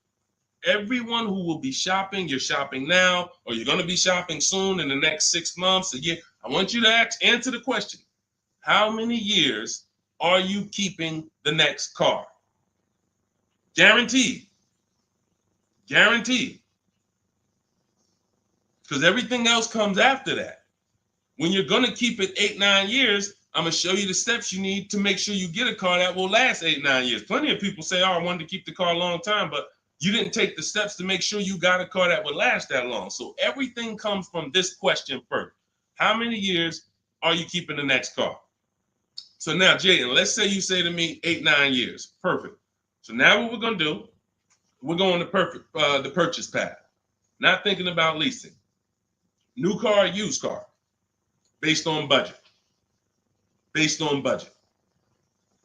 everyone who will be shopping, you're shopping now, or you're going to be shopping soon in the next 6 months, a year. I want you to answer the question. How many years are you keeping the next car? Guaranteed. Guaranteed. Because everything else comes after that. When you're going to keep it 8-9 years, I'm going to show you the steps you need to make sure you get a car that will last 8-9 years. Plenty of people say, oh, I wanted to keep the car a long time, but you didn't take the steps to make sure you got a car that would last that long. So everything comes from this question first. How many years are you keeping the next car? So now, Jaden, let's say you say to me 8-9 years. Perfect. So now what we're going to do, we're going to the purchase path. Not thinking about leasing. New car, used car, based on budget. Based on budget.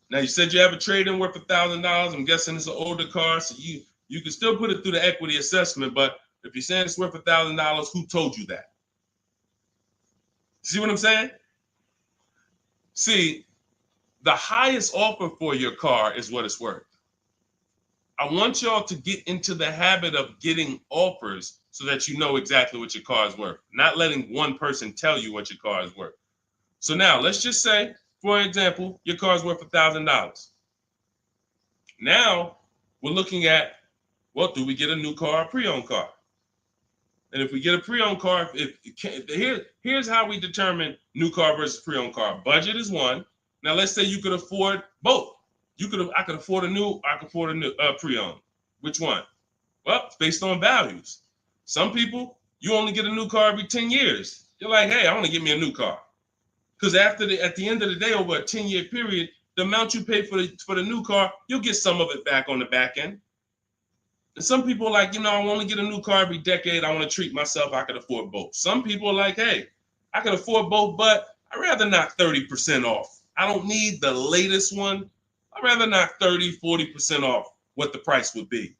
Now you said you have a trade-in worth $1,000. I'm guessing it's an older car, so you can still put it through the equity assessment. But if you're saying it's worth $1,000, who told you that? See what I'm saying? See, the highest offer for your car is what it's worth. I want y'all to get into the habit of getting offers so that you know exactly what your car is worth, not letting one person tell you what your car is worth. So now let's just say, for example, your car is worth $1,000. Now we're looking at, well, do we get a new car or pre-owned car? And if we get a pre-owned car, here's how we determine new car versus pre-owned car. Budget is one. Now let's say you could afford both. I could afford a new, I could afford a new pre-owned. Which one? Well, it's based on values. Some people, you only get a new car every 10 years. You're like, hey, I want to get me a new car. Because at the end of the day, over a 10-year period, the amount you pay for the new car, you'll get some of it back on the back end. And some people are like, I want to get a new car every decade. I want to treat myself. I could afford both. Some people are like, hey, I could afford both, but I'd rather knock 30% off. I don't need the latest one. I'd rather knock 30, 40% off what the price would be.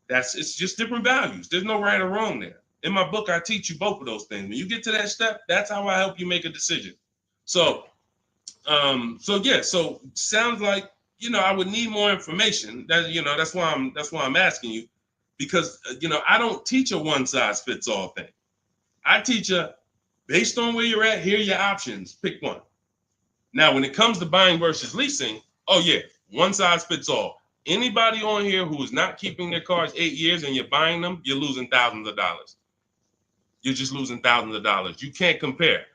It's just different values. There's no right or wrong there. In my book, I teach you both of those things. When you get to that step, that's how I help you make a decision. So sounds like, I would need more information. That's why I'm asking you, because I don't teach a one size fits all thing. I teach based on where you're at, here are your options. Pick one. Now, when it comes to buying versus leasing, oh yeah, one size fits all. Anybody on here who is not keeping their cars 8 years and you're buying them, you're losing thousands of dollars. You're just losing thousands of dollars. You can't compare.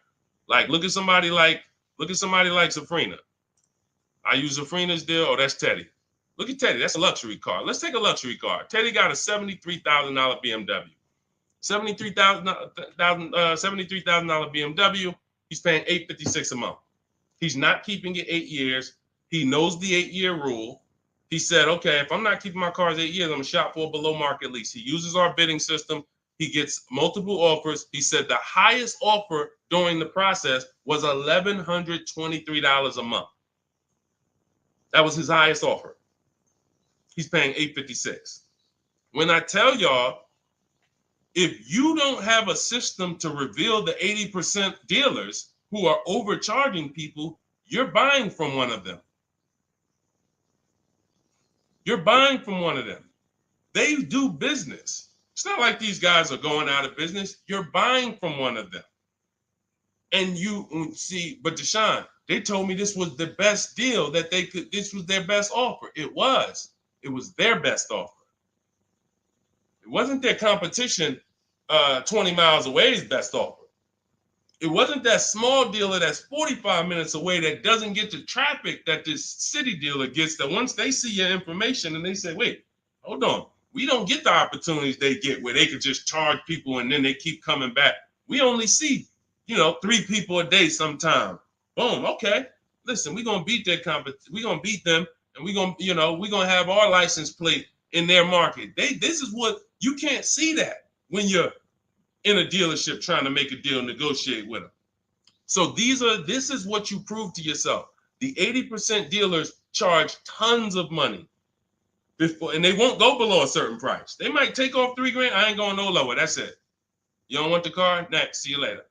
Like, look at somebody like Safrina. I use Safrina's deal. Oh, that's Teddy. Look at Teddy. That's a luxury car. Let's take a luxury car. Teddy got a $73,000 BMW. $73,000 BMW. He's paying $856 a month. He's not keeping it 8 years. He knows the 8-year rule. He said, okay, if I'm not keeping my cars 8 years, I'm going to shop for a below market lease. He uses our bidding system. He gets multiple offers. He said the highest offer during the process was $1,123 a month. That was his highest offer. He's paying $856. When I tell y'all, if you don't have a system to reveal the 80% dealers who are overcharging people, you're buying from one of them. You're buying from one of them. They do business. It's not like these guys are going out of business. You're buying from one of them. And you see, but Deshone, they told me this was the best deal that they could, this was their best offer. It was their best offer. It wasn't their competition 20 miles away's best offer. It wasn't that small dealer that's 45 minutes away that doesn't get the traffic that this city dealer gets, that once they see your information and they say, wait, hold on, we don't get the opportunities they get where they could just charge people and then they keep coming back. We only see, 3 people a day sometime. Boom, okay. Listen, we're gonna beat their competition, we're gonna beat them, and we're gonna have our license plate in their market. This is what you can't see that when you're in a dealership trying to make a deal, negotiate with them. So this is what you prove to yourself. The 80% dealers charge tons of money before, and they won't go below a certain price. They might take off $3,000. I ain't going no lower. That's it. You don't want the car? Next. See you later.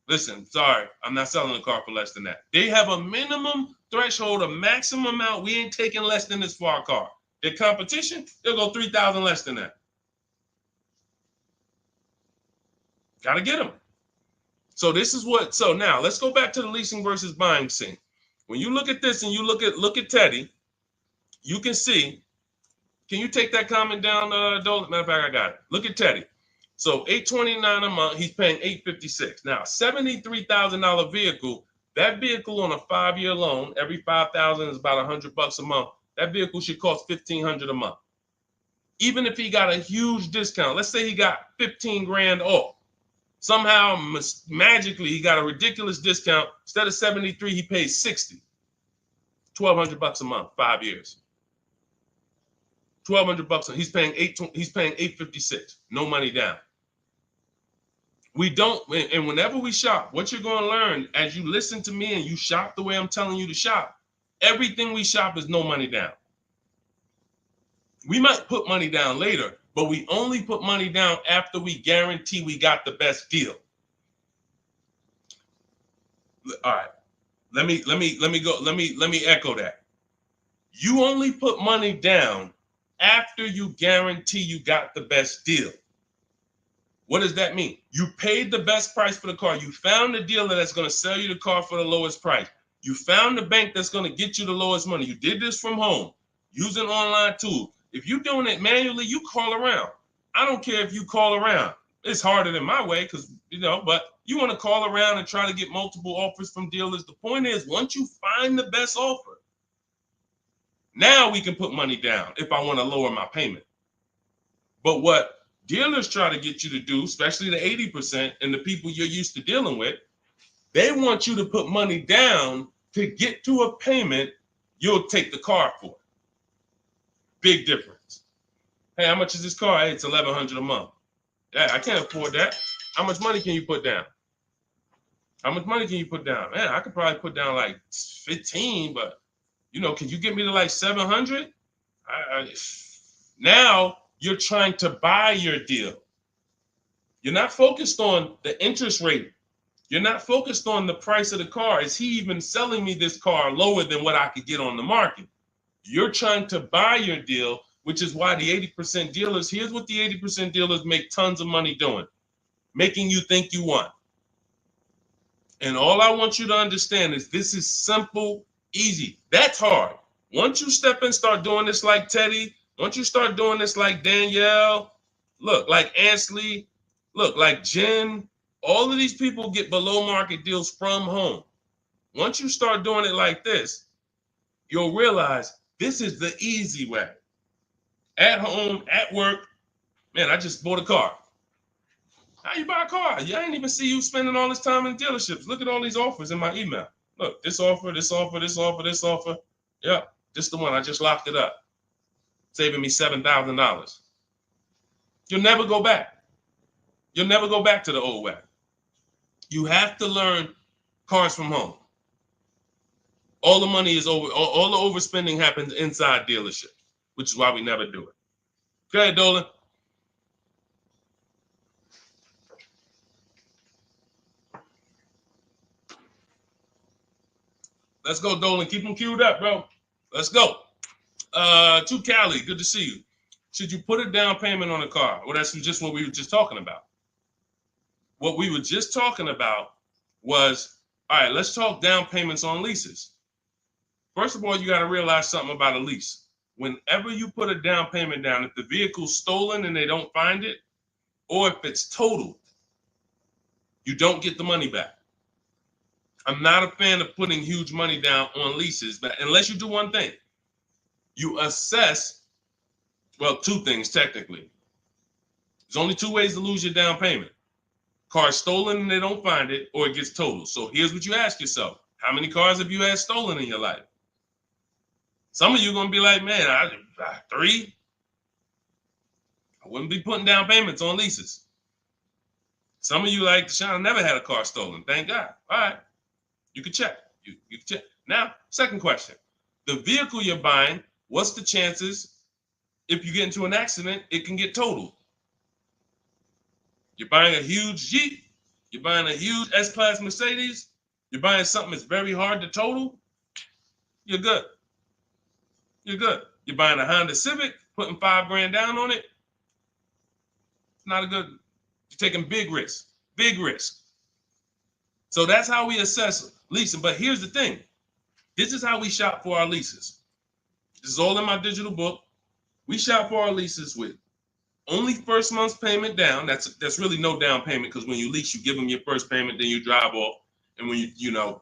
Listen, sorry, I'm not selling a car for less than that. They have a minimum threshold, a maximum amount. We ain't taking less than this for our car. Their competition, they'll go 3,000 less than that. Got to get them. So now let's go back to the leasing versus buying scene. When you look at this and you look at Teddy, you can see, can you take that comment down, Dolan? Matter of fact, I got it. Look at Teddy. So $829 a month, he's paying $856. Now, $73,000 vehicle, that vehicle on a 5-year loan, every $5,000 is about $100 a month. That vehicle should cost $1,500 a month. Even if he got a huge discount, let's say he got 15 grand off. Somehow, magically, he got a ridiculous discount. Instead of 73, he pays 60. $1,200 a month, 5 years. $1,200 he's paying $856. No money down. We don't, and whenever we shop, what you're going to learn as you listen to me and you shop the way I'm telling you to shop, everything we shop is no money down. We might put money down later, but we only put money down after we guarantee we got the best deal. All right. Let me echo that. You only put money down after you guarantee you got the best deal. What does that mean? You paid the best price for the car. You found the dealer that's going to sell you the car for the lowest price. You found the bank that's going to get you the lowest money. You did this from home using online tools. If you're doing it manually, you call around. I don't care if you call around. It's harder than my way because, but you want to call around and try to get multiple offers from dealers. The point is, once you find the best offer, now we can put money down if I want to lower my payment. But what dealers try to get you to do, especially the 80% and the people you're used to dealing with, they want you to put money down to get to a payment you'll take the car for. Big difference. Hey, how much is this car? Hey, it's $1,100 a month. Yeah, I can't afford that. How much money can you put down? How much money can you put down? Man, I could probably put down like 15, but can you get me to like 700? Now you're trying to buy your deal. You're not focused on the interest rate. You're not focused on the price of the car. Is he even selling me this car lower than what I could get on the market? You're trying to buy your deal, which is why the 80% dealers, here's what the 80% dealers make tons of money doing, making you think you want. And all I want you to understand is this is simple, easy. That's hard. Once you step in, start doing this like Teddy, once you start doing this like Danielle, look, like Ansley, look, like Jen, all of these people get below market deals from home. Once you start doing it like this, you'll realize this is the easy way. At home, at work, man, I just bought a car. How you buy a car? Yeah, I ain't even see you spending all this time in dealerships. Look at all these offers in my email. Look, this offer, this offer, this offer, this offer. Yep, this the one. I just locked it up, saving me $7,000. You'll never go back. You'll never go back to the old way. You have to learn cars from home. All the money is over. All the overspending happens inside dealerships, which is why we never do it. Go ahead, Dolan. Let's go, Dolan. Keep them queued up, bro. Let's go. To Cali, good to see you. Should you put a down payment on a car? Well, that's just what we were just talking about. What we were just talking about was, all right, let's talk down payments on leases. First of all, you got to realize something about a lease. Whenever you put a down payment down, if the vehicle's stolen and they don't find it, or if it's totaled, you don't get the money back. I'm not a fan of putting huge money down on leases, but unless you do one thing, you assess, well, two things technically. There's only two ways to lose your down payment. Car's stolen and they don't find it, or it gets totaled. So here's what you ask yourself. How many cars have you had stolen in your life? Some of you are going to be like, man, I 3. I wouldn't be putting down payments on leases. Some of you like, Deshone, I never had a car stolen. Thank God. All right. You can check. You can check. Now, second question. The vehicle you're buying, what's the chances if you get into an accident, it can get totaled? You're buying a huge Jeep. You're buying a huge S-Class Mercedes. You're buying something that's very hard to total. You're good. You're good. You're buying a Honda Civic, putting $5,000 down on it. It's not a good. You're taking big risks. Big risk. So that's how we assess leasing. But here's the thing. This is how we shop for our leases. This is all in my digital book. We shop for our leases with only first month's payment down. That's really no down payment because when you lease, you give them your first payment, then you drive off. And when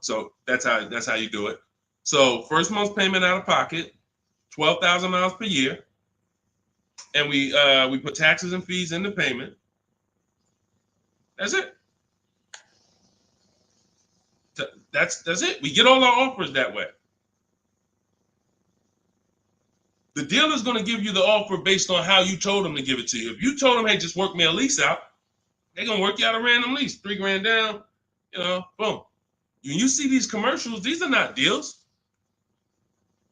so that's how you do it. So first month's payment out of pocket, 12,000 miles per year. And we put taxes and fees in the payment. That's it. That's it. We get all our offers that way. The dealer's going to give you the offer based on how you told them to give it to you. If you told them, hey, just work me a lease out, They're gonna work you out a random lease, $3 grand down, boom. When you see these commercials, these are not deals.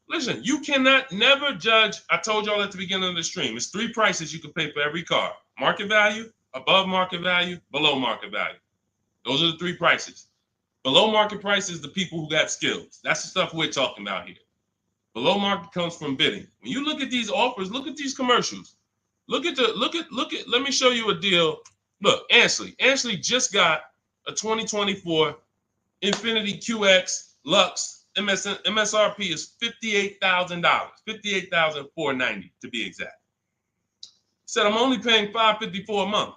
Listen, you cannot never judge. I told y'all at the beginning of the stream, it's 3 prices you can pay for every car: market value, above market value, below market value. Those are the 3 prices. Below market price is the people who got skills. That's the stuff we're talking about here. Below market comes from bidding. When you look at these offers, look at these commercials. Look at, let me show you a deal. Look, Ansley just got a 2024 Infiniti QX Lux. MSRP is $58,000, $58,490 to be exact. Said I'm only paying $554 a month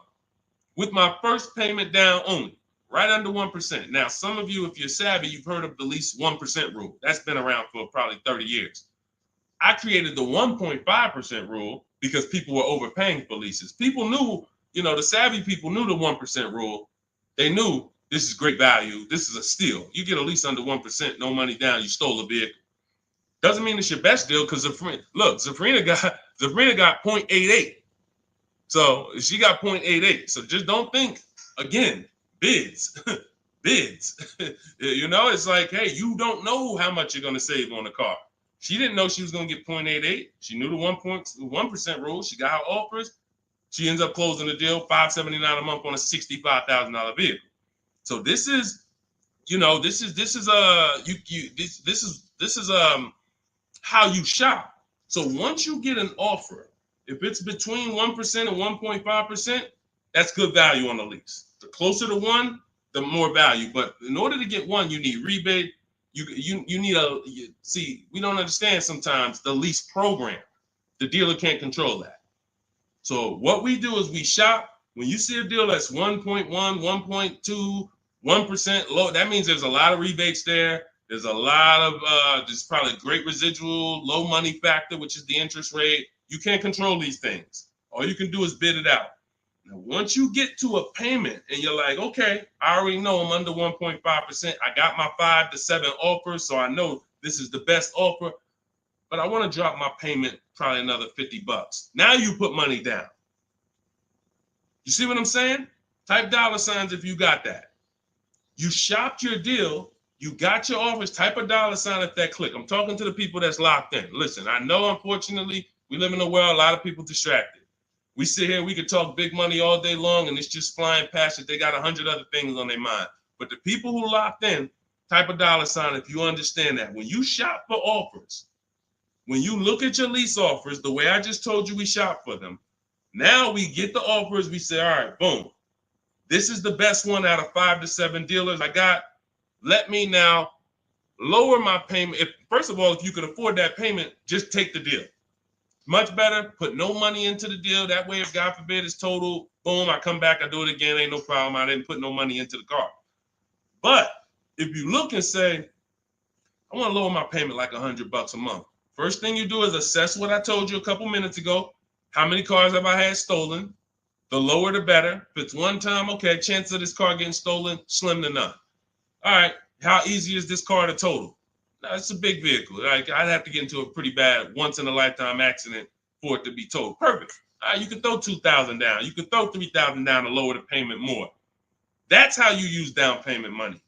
with my first payment down only, right under 1%. Now, some of you, if you're savvy, you've heard of the lease 1% rule. That's been around for probably 30 years. I created the 1.5% rule because people were overpaying for leases. People knew, the savvy people knew the 1% rule. They knew this is great value. This is a steal. You get a lease under 1%, no money down, you stole a vehicle. Doesn't mean it's your best deal because Zafrina got 0.88. So she got 0.88. So just don't think, again, bids. Bids. It's like, hey, you don't know how much you're going to save on the car. She didn't know she was going to get 0.88. She knew the 1% rule. She got her offers. She ends up closing the deal, $579 a month on a $65,000 vehicle. So this is how you shop. So once you get an offer, if it's between 1% and 1.5%, that's good value on the lease. The closer to 1, the more value. But in order to get 1, you need rebate. You need we don't understand sometimes the lease program. The dealer can't control that. So what we do is we shop. When you see a deal that's 1.1, 1.2, 1% low, that means there's a lot of rebates there. There's a lot of there's probably great residual, low money factor, which is the interest rate. You can't control these things. All you can do is bid it out. Now, once you get to a payment and you're like, okay, I already know I'm under 1.5%. I got my 5 to 7 offers, so I know this is the best offer. But I want to drop my payment probably another $50. Now you put money down. You see what I'm saying? Type $signs if you got that. You shopped your deal. You got your offers. Type a $sign at that click. I'm talking to the people that's locked in. Listen, I know, unfortunately, we live in a world, a lot of people distracted. We sit here, we could talk big money all day long, and it's just flying past it. They got 100 other things on their mind. But the people who locked in, type a $sign if you understand that. When you shop for offers, when you look at your lease offers, the way I just told you we shop for them, now we get the offers, we say, all right, boom. This is the best one out of 5 to 7 dealers I got. Let me now lower my payment. First of all, if you can afford that payment, just take the deal. Much better, put no money into the deal. That way, if God forbid it's total, boom, I come back, I do it again, ain't no problem. I didn't put no money into the car. But if you look and say, I want to lower my payment like $100 a month. First thing you do is assess what I told you a couple minutes ago. How many cars have I had stolen? The lower, the better. If it's one time, okay, chance of this car getting stolen, slim to none. All right, how easy is this car to total? Now, it's a big vehicle. Like, I'd have to get into a pretty bad once-in-a-lifetime accident for it to be totaled. Perfect. All right, you can throw $2,000 down. You can throw $3,000 down to lower the payment more. That's how you use down payment money.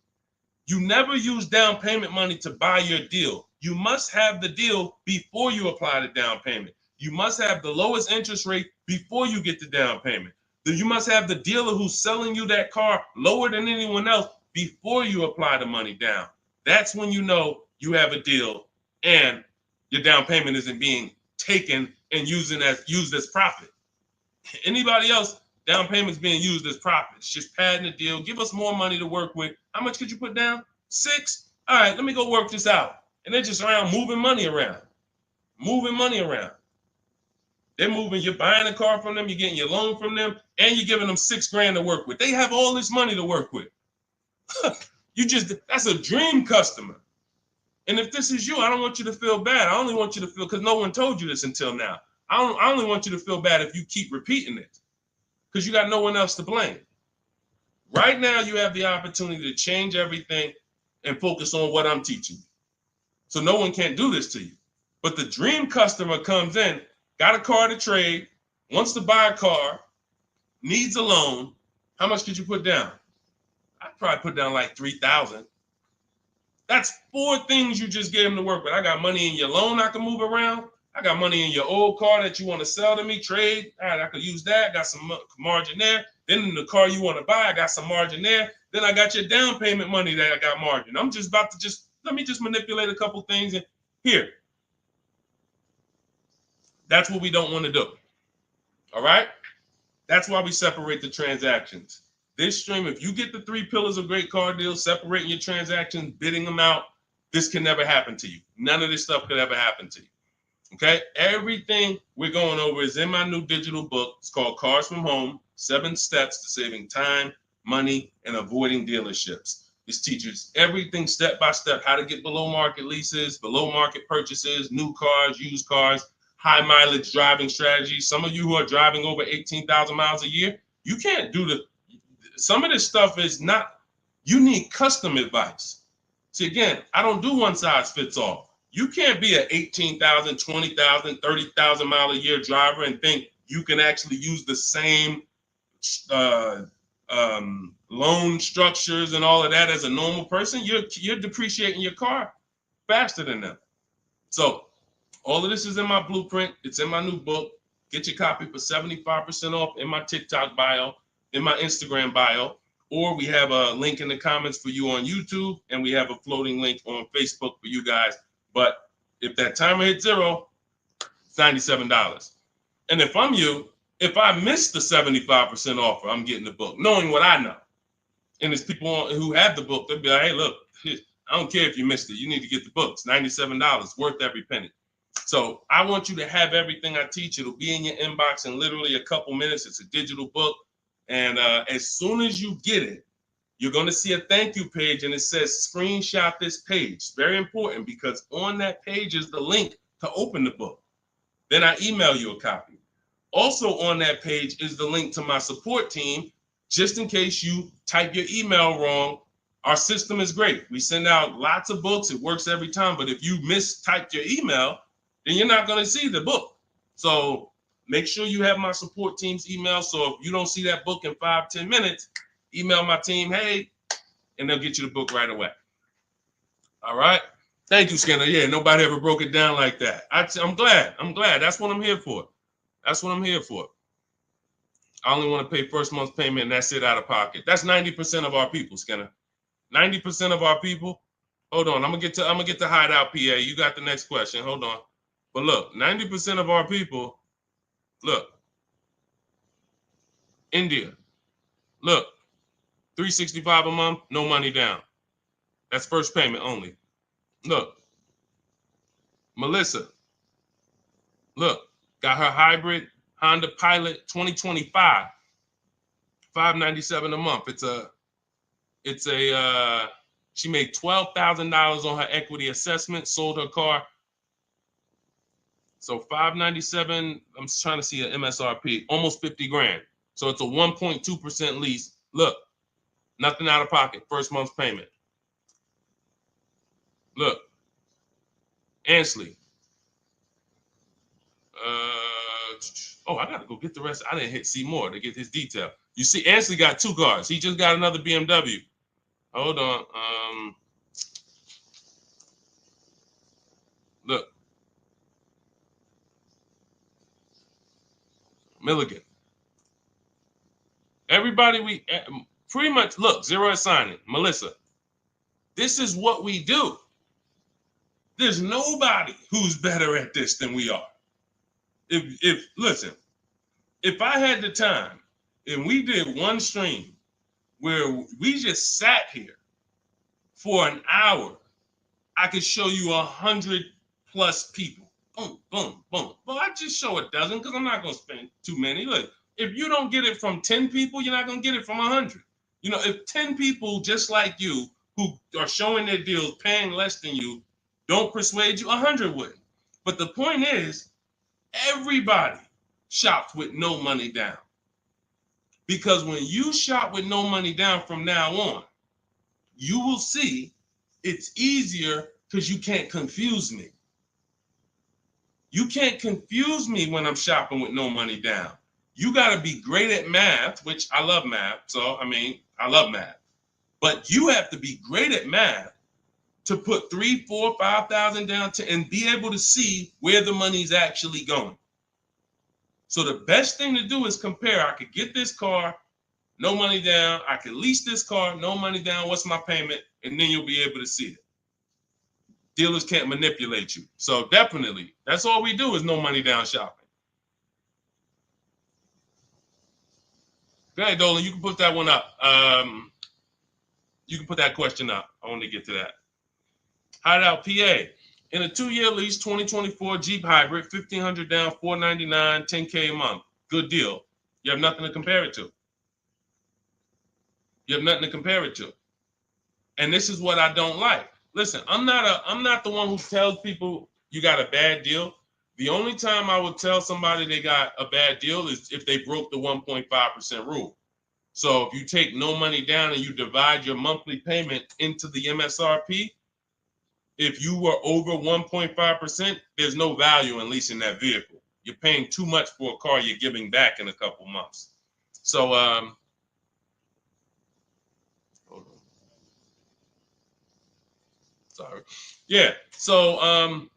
You never use down payment money to buy your deal. You must have the deal before you apply the down payment. You must have the lowest interest rate before you get the down payment. You must have the dealer who's selling you that car lower than anyone else before you apply the money down. That's when you know you have a deal and your down payment isn't being taken and used as profit. Anybody else, down payment's being used as profit. It's just padding the deal. Give us more money to work with. How much could you put down? 6? All right, let me go work this out. And they're just around moving money around. They're moving, you're buying a car from them, you're getting your loan from them, and you're giving them $6,000 to work with. They have all this money to work with. That's a dream customer. And if this is you, I don't want you to feel bad. I only want you to feel, because no one told you this until now. I only want you to feel bad if you keep repeating it, because you got no one else to blame. Right now, you have the opportunity to change everything and focus on what I'm teaching you. So no one can do this to you. But the dream customer comes in, got a car to trade, wants to buy a car, needs a loan, How much could you put down? I'd probably put down like 3,000. That's 4 things you just gave them to work with. I got money in your loan I can move around. I got money in your old car that you want to sell to me, trade. All right, I could use that. Got some margin there. Then in the car you want to buy, I got some margin there. Then I got your down payment money that I got margin. I'm just about to let me manipulate a couple things and here. That's what we don't want to do. All right? That's why we separate the transactions. This stream, if you get the 3 pillars of great car deals, separating your transactions, bidding them out, this can never happen to you. None of this stuff could ever happen to you. Okay? Everything we're going over is in my new digital book. It's called Cars from Home, 7 Steps to Saving Time, Money, and Avoiding Dealerships. This teaches everything step by step, how to get below market leases, below market purchases, new cars, used cars, high mileage driving strategies. Some of you who are driving over 18,000 miles a year, you can't do some of this stuff is not, you need custom advice. See, again, I don't do one size fits all. You can't be an 18,000, 20,000, 30,000 mile a year driver and think you can actually use the same loan structures and all of that as a normal person. You're depreciating your car faster than them. So all of this is in my blueprint. It's in my new book. Get your copy for 75% off in my TikTok bio, in my Instagram bio, or we have a link in the comments for you on YouTube, and we have a floating link on Facebook for you guys. But if that timer hits 0, it's $97. And if I'm you, if I miss the 75% offer, I'm getting the book, knowing what I know. And there's people who have the book, they'll be like, hey, look, I don't care if you missed it. You need to get the book. It's $97, worth every penny. So I want you to have everything I teach. It'll be in your inbox in literally a couple minutes. It's a digital book. And as soon as you get it, you're going to see a thank you page, and it says screenshot this page. Very important, because on that page is the link to open the book. Then I email you a copy. Also on that page is the link to my support team, just in case you type your email wrong. Our system is great. We send out lots of books. It works every time. But if you mistyped your email, then you're not going to see the book. So make sure you have my support team's email. So if you don't see that book in 5-10 minutes, email my team, hey, and they'll get you the book right away. All right. Thank you, Skinner. Yeah, nobody ever broke it down like that. I'm glad. That's what I'm here for. That's what I'm here for. I only want to pay first month's payment, and that's it out of pocket. That's 90% of our people, Skinner. 90% of our people. Hold on, I'm gonna get to Hideout PA. You got the next question. Hold on. But look, 90% of our people, look, India, look, $365 a month, no money down. That's first payment only. Look, Melissa, look, got her hybrid Honda Pilot 2025, $597 a month. She made $12,000 on her equity assessment, sold her car. So $597, I'm trying to see an MSRP, almost 50 grand. So it's a 1.2% lease. Look, nothing out of pocket, first month's payment. Look, Ansley. I got to go get the rest. I didn't hit see more to get his detail. You see, Ansley got 2 cars. He just got another BMW. Hold on. Look. Milligan. Everybody, we pretty much, look, zero is signing. Melissa. This is what we do. There's nobody who's better at this than we are. Listen, if I had the time and we did one stream where we just sat here for an hour, I could show you 100+ people. Boom, boom, boom. Well, I just show a dozen because I'm not going to spend too many. Look, if you don't get it from 10 people, you're not going to get it from 100. You know, if 10 people just like you who are showing their deals, paying less than you, don't persuade you, 100 wouldn't. But the point is, everybody shops with no money down. Because when you shop with no money down from now on, you will see it's easier because you can't confuse me. You can't confuse me when I'm shopping with no money down. You got to be great at math, which I love math. So, I mean, I love math. But you have to be great at math to put 3, 4, 5,000 down and be able to see where the money's actually going. So the best thing to do is compare. I could get this car, no money down. I could lease this car, no money down. What's my payment? And then you'll be able to see it. Dealers can't manipulate you. So definitely, that's all we do is no money down shopping. Go ahead, Dolan. You can put that one up. You can put that question up. I want to get to that. Hideout PA. In a 2-year lease, 2024 Jeep Hybrid, 1,500 down, 499, 10K a month. Good deal. You have nothing to compare it to. You have nothing to compare it to. And this is what I don't like. Listen, I'm not the one who tells people you got a bad deal. The only time I would tell somebody they got a bad deal is if they broke the 1.5% rule. So if you take no money down and you divide your monthly payment into the MSRP, if you were over 1.5%, there's no value in leasing that vehicle. You're paying too much for a car you're giving back in a couple months. So, hold on. Sorry. Yeah. So,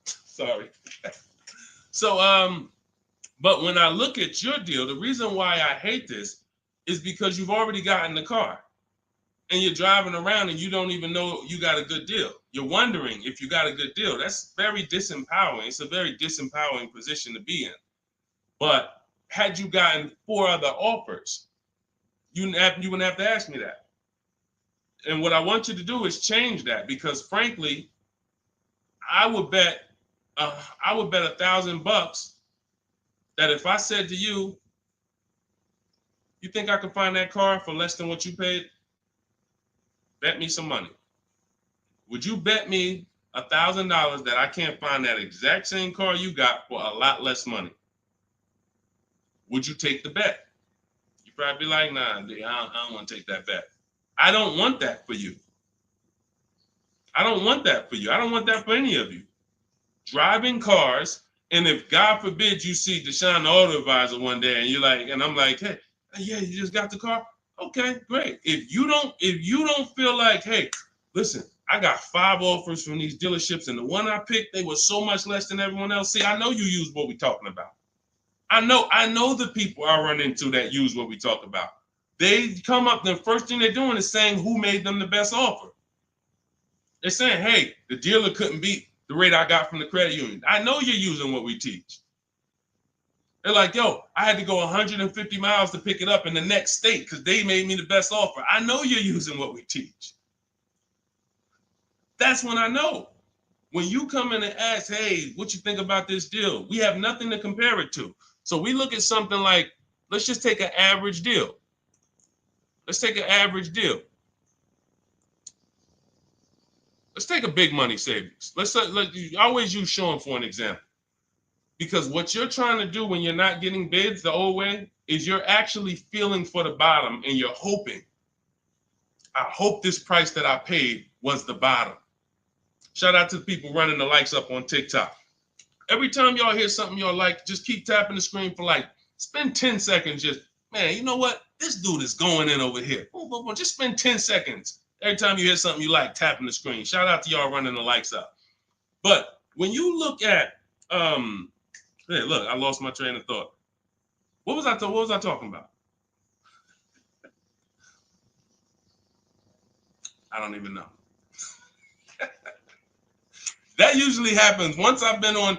sorry. So, but when I look at your deal, the reason why I hate this is because you've already gotten the car and you're driving around and you don't even know you got a good deal. You're wondering if you got a good deal. That's very disempowering. It's a very disempowering position to be in. But had you gotten 4 other offers, you wouldn't have to ask me that. And what I want you to do is change that, because frankly, I would bet $1,000 that if I said to you, you think I can find that car for less than what you paid? Bet me some money. Would you bet me $1,000 that I can't find that exact same car you got for a lot less money? Would you take the bet? You'd probably be like, nah, I don't want to take that bet. I don't want that for you. I don't want that for you. I don't want that for any of you. Driving cars, and if God forbid you see Deshone the Auto Advisor one day and you're like, and I'm like, hey, yeah, you just got the car? Okay, great. If you don't feel like, hey, listen, I got 5 offers from these dealerships, and the one I picked, they were so much less than everyone else. See, I know you use what we're talking about. I know the people I run into that use what we talk about. They come up, the first thing they're doing is saying who made them the best offer. They're saying, hey, the dealer couldn't beat the rate I got from the credit union. I know you're using what we teach. They're like, yo, I had to go 150 miles to pick it up in the next state because they made me the best offer. I know you're using what we teach. That's when I know. When you come in and ask, hey, what you think about this deal? We have nothing to compare it to. So we look at something like, let's just take an average deal. Let's take an average deal. Let's take a big money savings. Let's always use Sean for an example. Because what you're trying to do when you're not getting bids the old way is you're actually feeling for the bottom, and you're hoping, I hope this price that I paid was the bottom. Shout out to the people running the likes up on TikTok. Every time y'all hear something y'all like, just keep tapping the screen for like, spend 10 seconds just, man, you know what? This dude is going in over here. Just spend 10 seconds. Every time you hear something you like, tapping the screen. Shout out to y'all running the likes up. But when you look at, hey, look, I lost my train of thought. What was I talking about? I don't even know. That usually happens once I've been on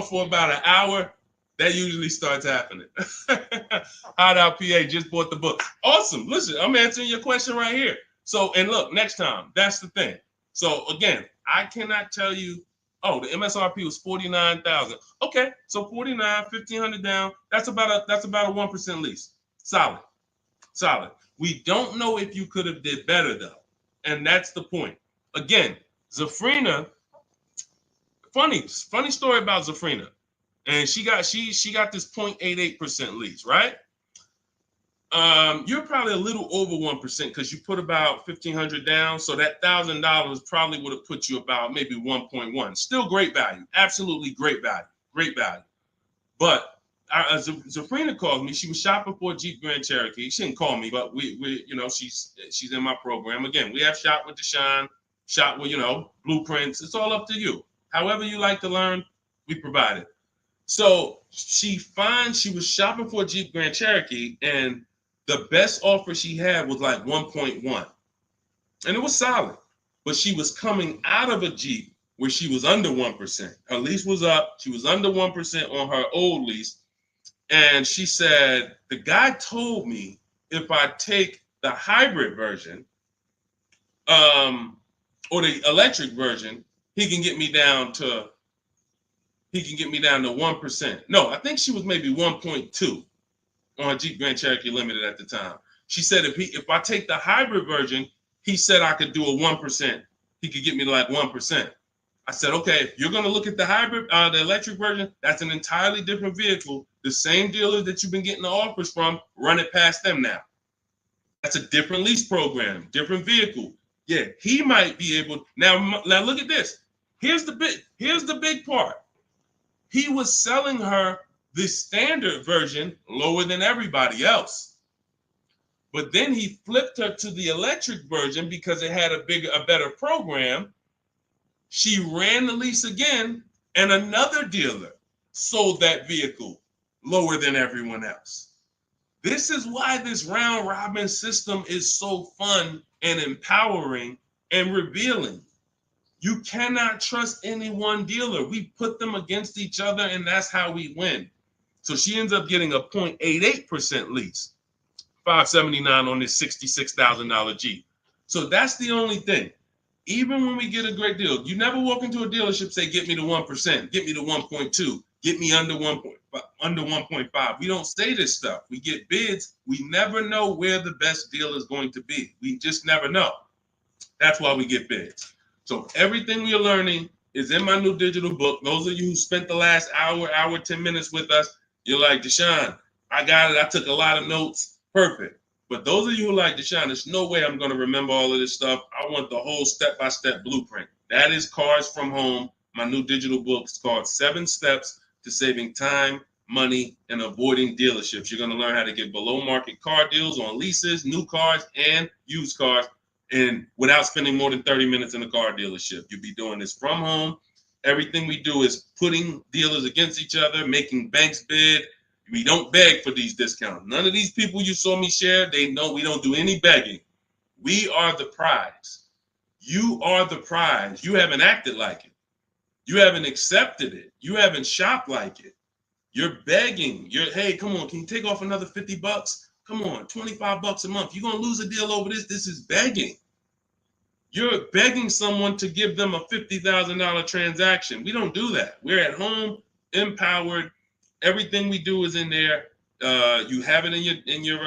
for about an hour. That usually starts happening. Hideout PA just bought the book. Awesome. Listen, I'm answering your question right here. So, and look, next time, that's the thing. So again, I cannot tell you, oh, the MSRP was 49,000. Okay, so 49, 1,500 down. That's about a 1% lease. Solid. We don't know if you could have did better though, and that's the point. Again, Zafrina. Funny story about Zafrina, and she got this 0.88% lease, right? You're probably a little over 1% because you put about 1,500 down, so that $1,000 probably would have put you about maybe 1.1. Still great value, absolutely great value. great value. But Zafrina called me. She was shopping for a Jeep Grand Cherokee. She didn't call me, but we you know, she's in my program. Again, we have Shop with Deshone, Shop with, you know, blueprints. It's all up to you. However you like to learn, we provide it. So she was shopping for a Jeep Grand Cherokee, and the best offer she had was like 1.1, and it was solid. But she was coming out of a Jeep where she was under 1%. Her lease was up. She was under 1% on her old lease. And she said, the guy told me if I take the hybrid version or the electric version, he can get me down to 1%. No, I think she was maybe 1.2 on a Jeep Grand Cherokee Limited at the time. She said if I take the hybrid version, he said I could do a 1%. He could get me to like 1%. I said, okay, if you're going to look at the hybrid, the electric version, that's an entirely different vehicle. The same dealers that you've been getting the offers from, run it past them now. That's a different lease program, different vehicle. Yeah, he might be able. Now look at this. Here's the big part. He was selling her the standard version lower than everybody else. But then he flipped her to the electric version because it had a better program. She ran the lease again, and another dealer sold that vehicle lower than everyone else. This is why this round robin system is so fun and empowering and revealing. You cannot trust any one dealer. We put them against each other, and that's how we win. So she ends up getting a 0.88% lease, $579 on this $66,000 Jeep. So that's the only thing. Even when we get a great deal, you never walk into a dealership say, get me to 1%, get me to 1.2, get me under 1.5. We don't say this stuff. We get bids. We never know where the best deal is going to be. We just never know. That's why we get bids. So everything we are learning is in my new digital book. Those of you who spent the last hour, 10 minutes with us, you're like, Deshone, I got it. I took a lot of notes. Perfect. But those of you who like Deshone, there's no way I'm going to remember all of this stuff. I want the whole step-by-step blueprint. That is Cars from Home. My new digital book is called 7 Steps to Saving Time, Money, and Avoiding Dealerships. You're going to learn how to get below-market car deals on leases, new cars, and used cars, and without spending more than 30 minutes in a car dealership. You'll be doing this from home. Everything we do is putting dealers against each other, making banks bid. We don't beg for these discounts. None of these people you saw me share, they know we don't do any begging. We are the prize. You are the prize. You haven't acted like it. You haven't accepted it. You haven't shopped like it. You're begging. Hey, come on, can you take off another $50? Come on, $25 a month. You're going to lose a deal over this. This is begging. You're begging someone to give them a $50,000 transaction. We don't do that. We're at home, empowered. Everything we do is in there. You have it in your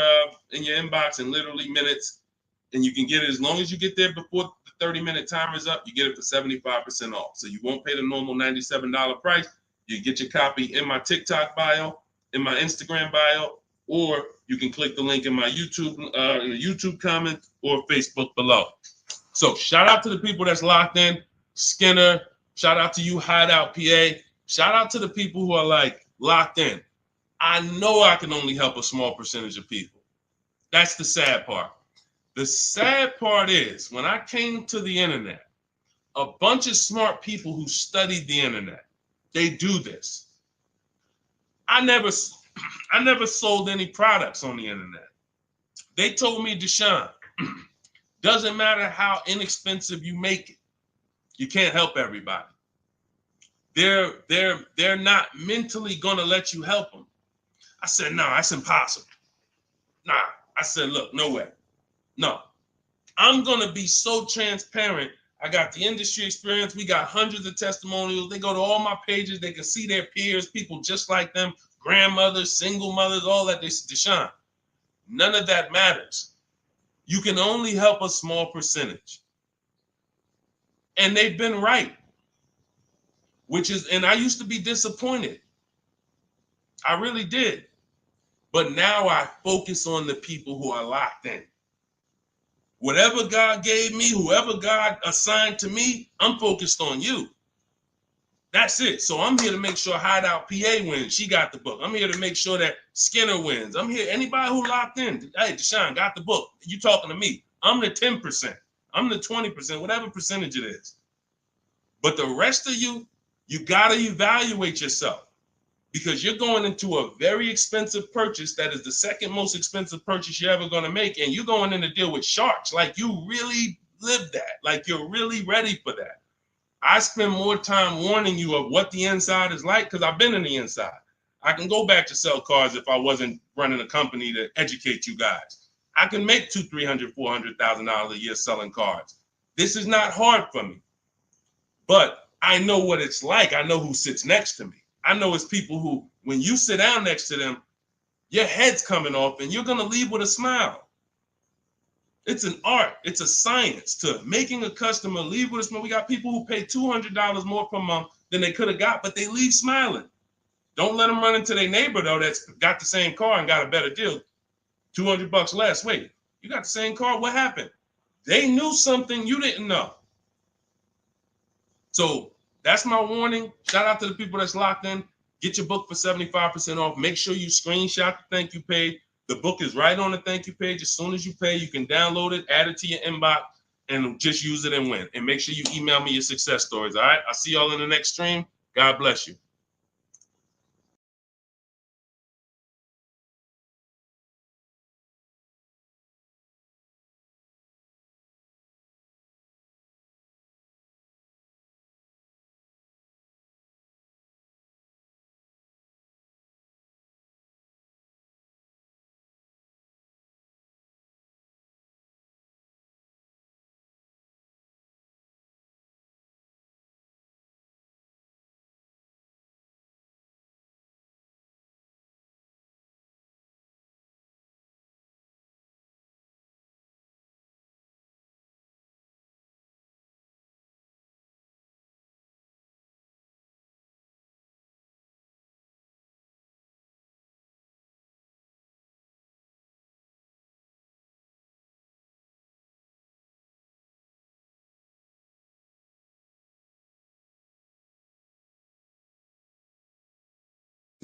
inbox in literally minutes, and you can get it as long as you get there before the 30-minute timer is up. You get it for 75% off. So you won't pay the normal $97 price. You get your copy in my TikTok bio, in my Instagram bio, or you can click the link in my YouTube comment or Facebook below. So shout out to the people that's locked in. Skinner, shout out to you, Hideout PA. Shout out to the people who are like locked in. I know I can only help a small percentage of people. That's the sad part. The sad part is when I came to the internet, a bunch of smart people who studied the internet, they do this. I never sold any products on the internet. They told me, Deshone, doesn't matter how inexpensive you make it, you can't help everybody. They're not mentally gonna let you help them. I said, no, that's impossible. Nah, I said, look, no way. No, I'm gonna be so transparent. I got the industry experience. We got hundreds of testimonials. They go to all my pages. They can see their peers, people just like them, grandmothers, single mothers, all that. They said, Deshone, none of that matters. You can only help a small percentage. And they've been right. And I used to be disappointed. I really did. But now I focus on the people who are locked in. Whatever God gave me, whoever God assigned to me, I'm focused on you. That's it. So I'm here to make sure Hideout PA wins. She got the book. I'm here to make sure that Skinner wins. I'm here. Anybody who locked in, hey, Deshone got the book. You talking to me. I'm the 10%. I'm the 20%, whatever percentage it is. But the rest of you, you got to evaluate yourself because you're going into a very expensive purchase that is the second most expensive purchase you're ever going to make. And you're going in to deal with sharks. Like you really live that. Like you're really ready for that. I spend more time warning you of what the inside is like because I've been in the inside. I can go back to sell cars if I wasn't running a company to educate you guys. I can make $200,000, $300,000, $400,000 a year selling cars. This is not hard for me, but I know what it's like. I know who sits next to me. I know it's people who, when you sit down next to them, your head's coming off and you're going to leave with a smile. It's an art. It's a science to making a customer leave with a smile. We got people who pay $200 more per month than they could have got, but they leave smiling. Don't let them run into their neighbor, though, that's got the same car and got a better deal. $200 less. Wait, you got the same car? What happened? They knew something you didn't know. So that's my warning. Shout out to the people that's locked in. Get your book for 75% off. Make sure you screenshot the thank you page. The book is right on the thank you page. As soon as you pay, you can download it, add it to your inbox, and just use it and win. And make sure you email me your success stories. All right. I'll see y'all in the next stream. God bless you.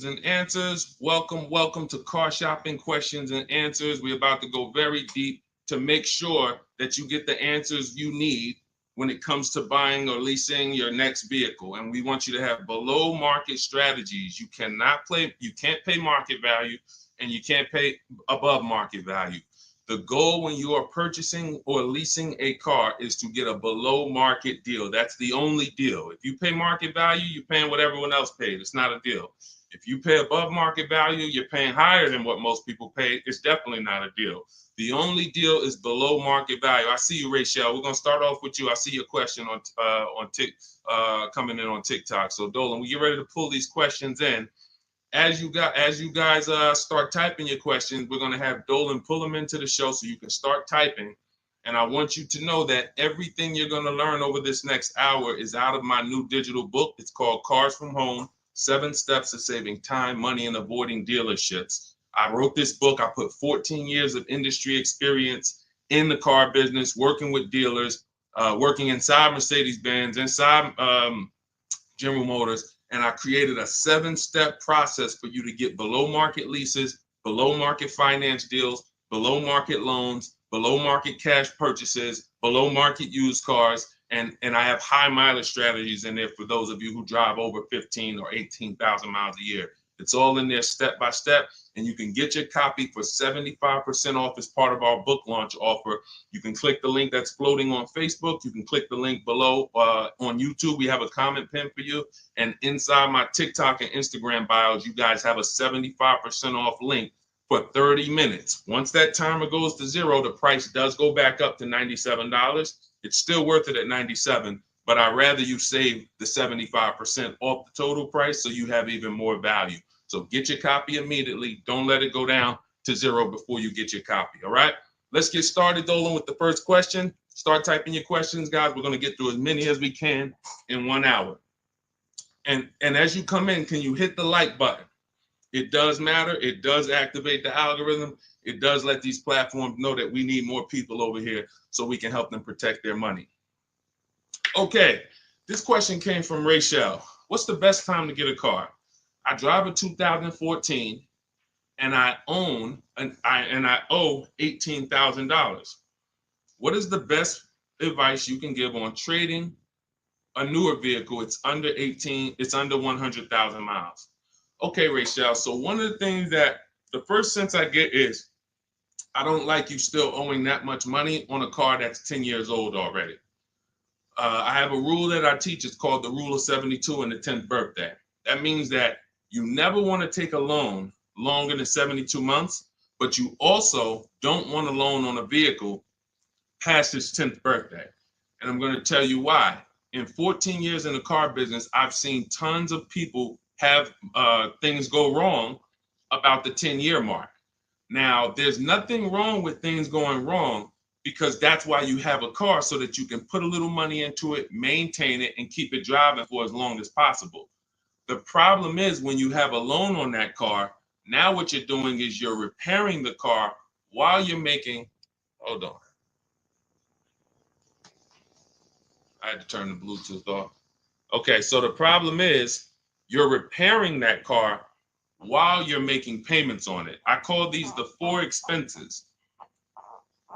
And answers. Welcome to Car Shopping Questions and Answers. We're about to go very deep to make sure that you get the answers you need when it comes to buying or leasing your next vehicle. And we want you to have below market strategies. You can't pay market value and you can't pay above market value. The goal when you are purchasing or leasing a car is to get a below market deal. That's the only deal. If you pay market value, you're paying what everyone else paid. It's not a deal. If you pay above market value, you're paying higher than what most people pay. It's definitely not a deal. The only deal is below market value. I see you, Rachel. We're gonna start off with you. I see your question coming in on TikTok. So Dolan, we get ready to pull these questions in. As you guys start typing your questions, we're gonna have Dolan pull them into the show so you can start typing. And I want you to know that everything you're gonna learn over this next hour is out of my new digital book. It's called Cars from Home. 7 Steps to Saving Time, Money, and Avoiding Dealerships. I wrote this book. I put 14 years of industry experience in the car business, working with dealers, working inside Mercedes-Benz, inside General Motors, and I created a 7-step process for you to get below market leases, below market finance deals, below market loans, below market cash purchases, below market used cars, and I have high mileage strategies in there for those of you who drive over 15 or 18,000 miles a year. It's all in there step by step, and you can get your copy for 75% off as part of our book launch offer. You can click the link that's floating on Facebook. You can click the link below on YouTube. We have a comment pin for you, and inside my TikTok and Instagram bios, you guys have a 75% off link for 30 minutes. Once that timer goes to 0, the price does go back up to $97. It's still worth it at $97, but I'd rather you save the 75% off the total price so you have even more value. So get your copy immediately. Don't let it go down to 0 before you get your copy, all right? Let's get started, Dolan, with the first question. Start typing your questions, guys. We're going to get through as many as we can in 1 hour. And as you come in, can you hit the like button? It does matter. It does activate the algorithm. It does let these platforms know that we need more people over here so we can help them protect their money. Okay, this question came from Rachel. what's the best time to get a car? I drive a 2014 and I own and I owe $18,000. What is the best advice you can give on trading a newer vehicle? It's under 18, it's under 100,000 miles. Okay, Rachel. So one of the things that the first sense I get is I don't like you still owing that much money on a car that's 10 years old already. I have a rule that I teach. It's called the rule of 72 and the 10th birthday. That means that you never want to take a loan longer than 72 months, but you also don't want a loan on a vehicle past its 10th birthday. And I'm going to tell you why. In 14 years in the car business, I've seen tons of people have things go wrong about the 10-year mark. Now, there's nothing wrong with things going wrong because that's why you have a car, so that you can put a little money into it, maintain it, and keep it driving for as long as possible. The problem is when you have a loan on that car, now what you're doing is you're repairing the car while you're making, hold on. I had to turn the Bluetooth off. Okay, so the problem is you're repairing that car while you're making payments on it. I call these the four expenses.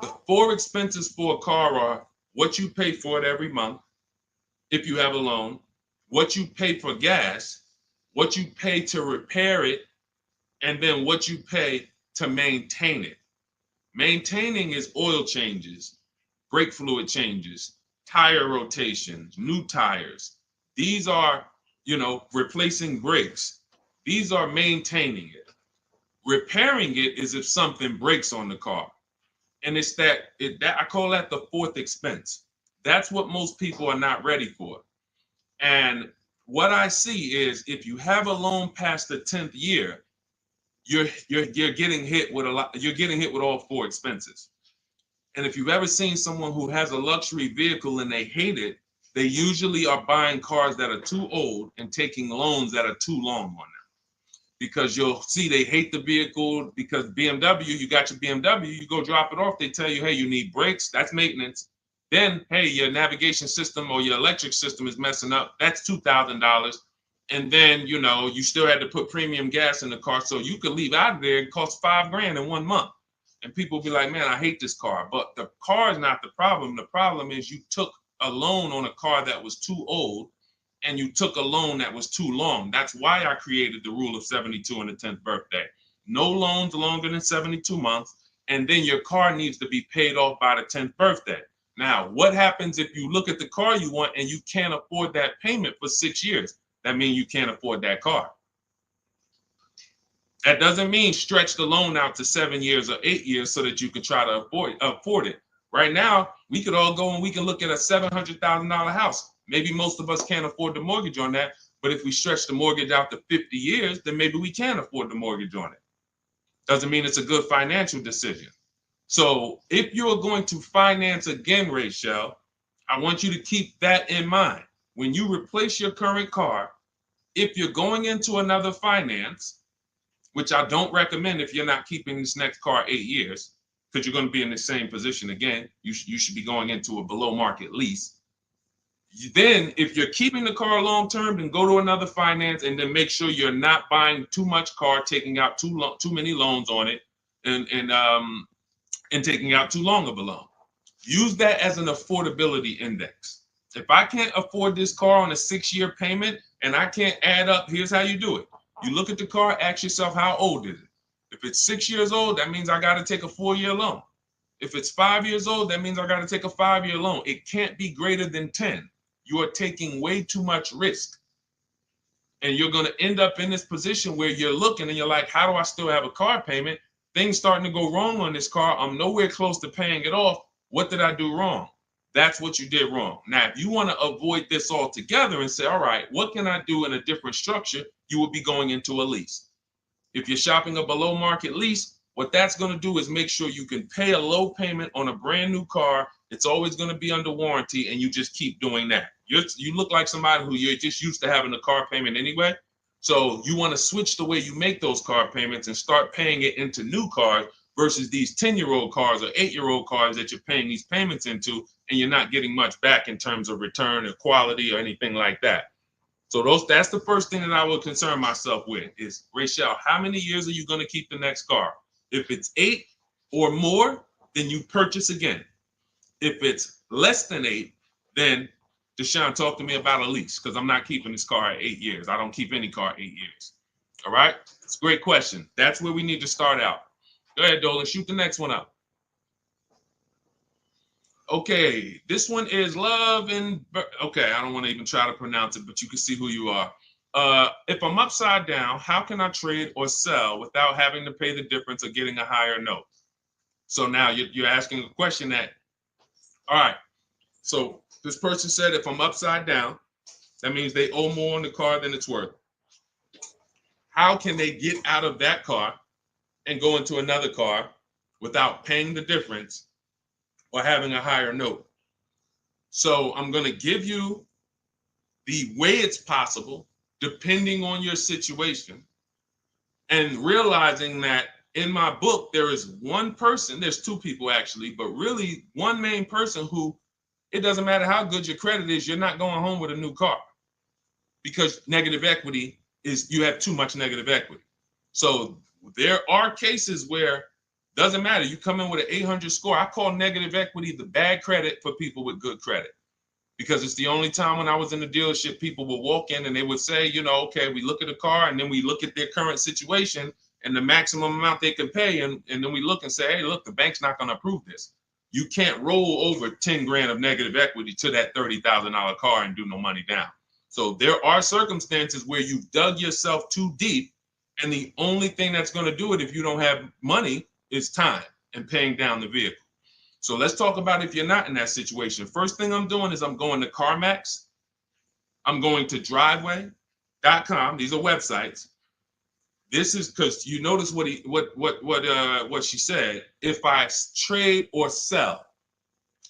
The four expenses for a car are what you pay for it every month, if you have a loan, what you pay for gas, what you pay to repair it, and then what you pay to maintain it. Maintaining is oil changes, brake fluid changes, tire rotations, new tires. These are, replacing brakes. These are maintaining it. Repairing it is if something breaks on the car. And it's that I call that the fourth expense. That's what most people are not ready for. And what I see is if you have a loan past the 10th year, you're getting hit with a lot. You're getting hit with all four expenses. And if you've ever seen someone who has a luxury vehicle and they hate it, they usually are buying cars that are too old and taking loans that are too long on them. Because you'll see they hate the vehicle because BMW, you got your BMW, you go drop it off, they tell you, hey, you need brakes, that's maintenance. Then, hey, your navigation system or your electric system is messing up, that's $2,000. And then, you still had to put premium gas in the car, so you could leave out of there, it costs $5,000 in 1 month. And people be like, man, I hate this car. But the car is not the problem. The problem is you took a loan on a car that was too old, and you took a loan that was too long. That's why I created the rule of 72 and the 10th birthday. No loans longer than 72 months, and then your car needs to be paid off by the 10th birthday. Now, what happens if you look at the car you want and you can't afford that payment for 6 years? That means you can't afford that car. That doesn't mean stretch the loan out to 7 years or 8 years so that you can try to afford it. Right now, we could all go and we can look at a $700,000 house. Maybe most of us can't afford the mortgage on that, but if we stretch the mortgage out to 50 years, then maybe we can afford the mortgage on it. Doesn't mean it's a good financial decision. So if you're going to finance again, Rachel, I want you to keep that in mind. When you replace your current car, if you're going into another finance, which I don't recommend if you're not keeping this next car 8 years, because you're going to be in the same position again, you should be going into a below market lease. Then if you're keeping the car long term, then go to another finance and then make sure you're not buying too much car, taking out too many loans on it, and taking out too long of a loan. Use that as an affordability index. If I can't afford this car on a 6-year payment and I can't add up, here's how you do it. You look at the car, ask yourself, how old is it? If it's 6 years old, that means I got to take a 4-year loan. If it's 5 years old, that means I got to take a 5-year loan. It can't be greater than 10. You are taking way too much risk. And you're going to end up in this position where you're looking and you're like, how do I still have a car payment? Things starting to go wrong on this car. I'm nowhere close to paying it off. What did I do wrong? That's what you did wrong. Now, if you want to avoid this altogether and say, all right, what can I do in a different structure? You will be going into a lease. If you're shopping a below market lease, what that's going to do is make sure you can pay a low payment on a brand new car. It's always going to be under warranty, and you just keep doing that. You look like somebody who you're just used to having a car payment anyway. So you want to switch the way you make those car payments and start paying it into new cars versus these 10-year-old cars or 8-year-old cars that you're paying these payments into, and you're not getting much back in terms of return or quality or anything like that. So that's the first thing that I would concern myself with is, Rachel, how many years are you going to keep the next car? If it's 8 or more, then you purchase again. If it's less than 8, then Deshone, talk to me about a lease, because I'm not keeping this car at 8 years. I don't keep any car 8 years. All right? It's a great question. That's where we need to start out. Go ahead, Dolan. Shoot the next one up. Okay, this one is Love and okay, I don't want to even try to pronounce it, but you can see who you are. If I'm upside down, how can I trade or sell without having to pay the difference or getting a higher note? So now you're asking a question that, all right, so this person said if I'm upside down, that means they owe more on the car than it's worth. How can they get out of that car and go into another car without paying the difference or having a higher note? So I'm going to give you the way it's possible, depending on your situation, and realizing that in my book, there is one person, there's two people actually, but really one main person who, it doesn't matter how good your credit is, you're not going home with a new car, because negative equity is, you have too much negative equity. So there are cases where doesn't matter. You come in with an 800 score. I call negative equity the bad credit for people with good credit, because it's the only time when I was in the dealership, people would walk in and they would say, you know, okay, we look at a car and then we look at their current situation and the maximum amount they can pay. And then we look and say, hey, look, the bank's not going to approve this. You can't roll over 10 grand of negative equity to that $30,000 car and do no money down. So there are circumstances where you've dug yourself too deep, and the only thing that's going to do it if you don't have money is time and paying down the vehicle. So let's talk about if you're not in that situation. First thing I'm doing is I'm going to CarMax. I'm going to driveway.com. These are websites. This is because you notice what she said. If I trade or sell,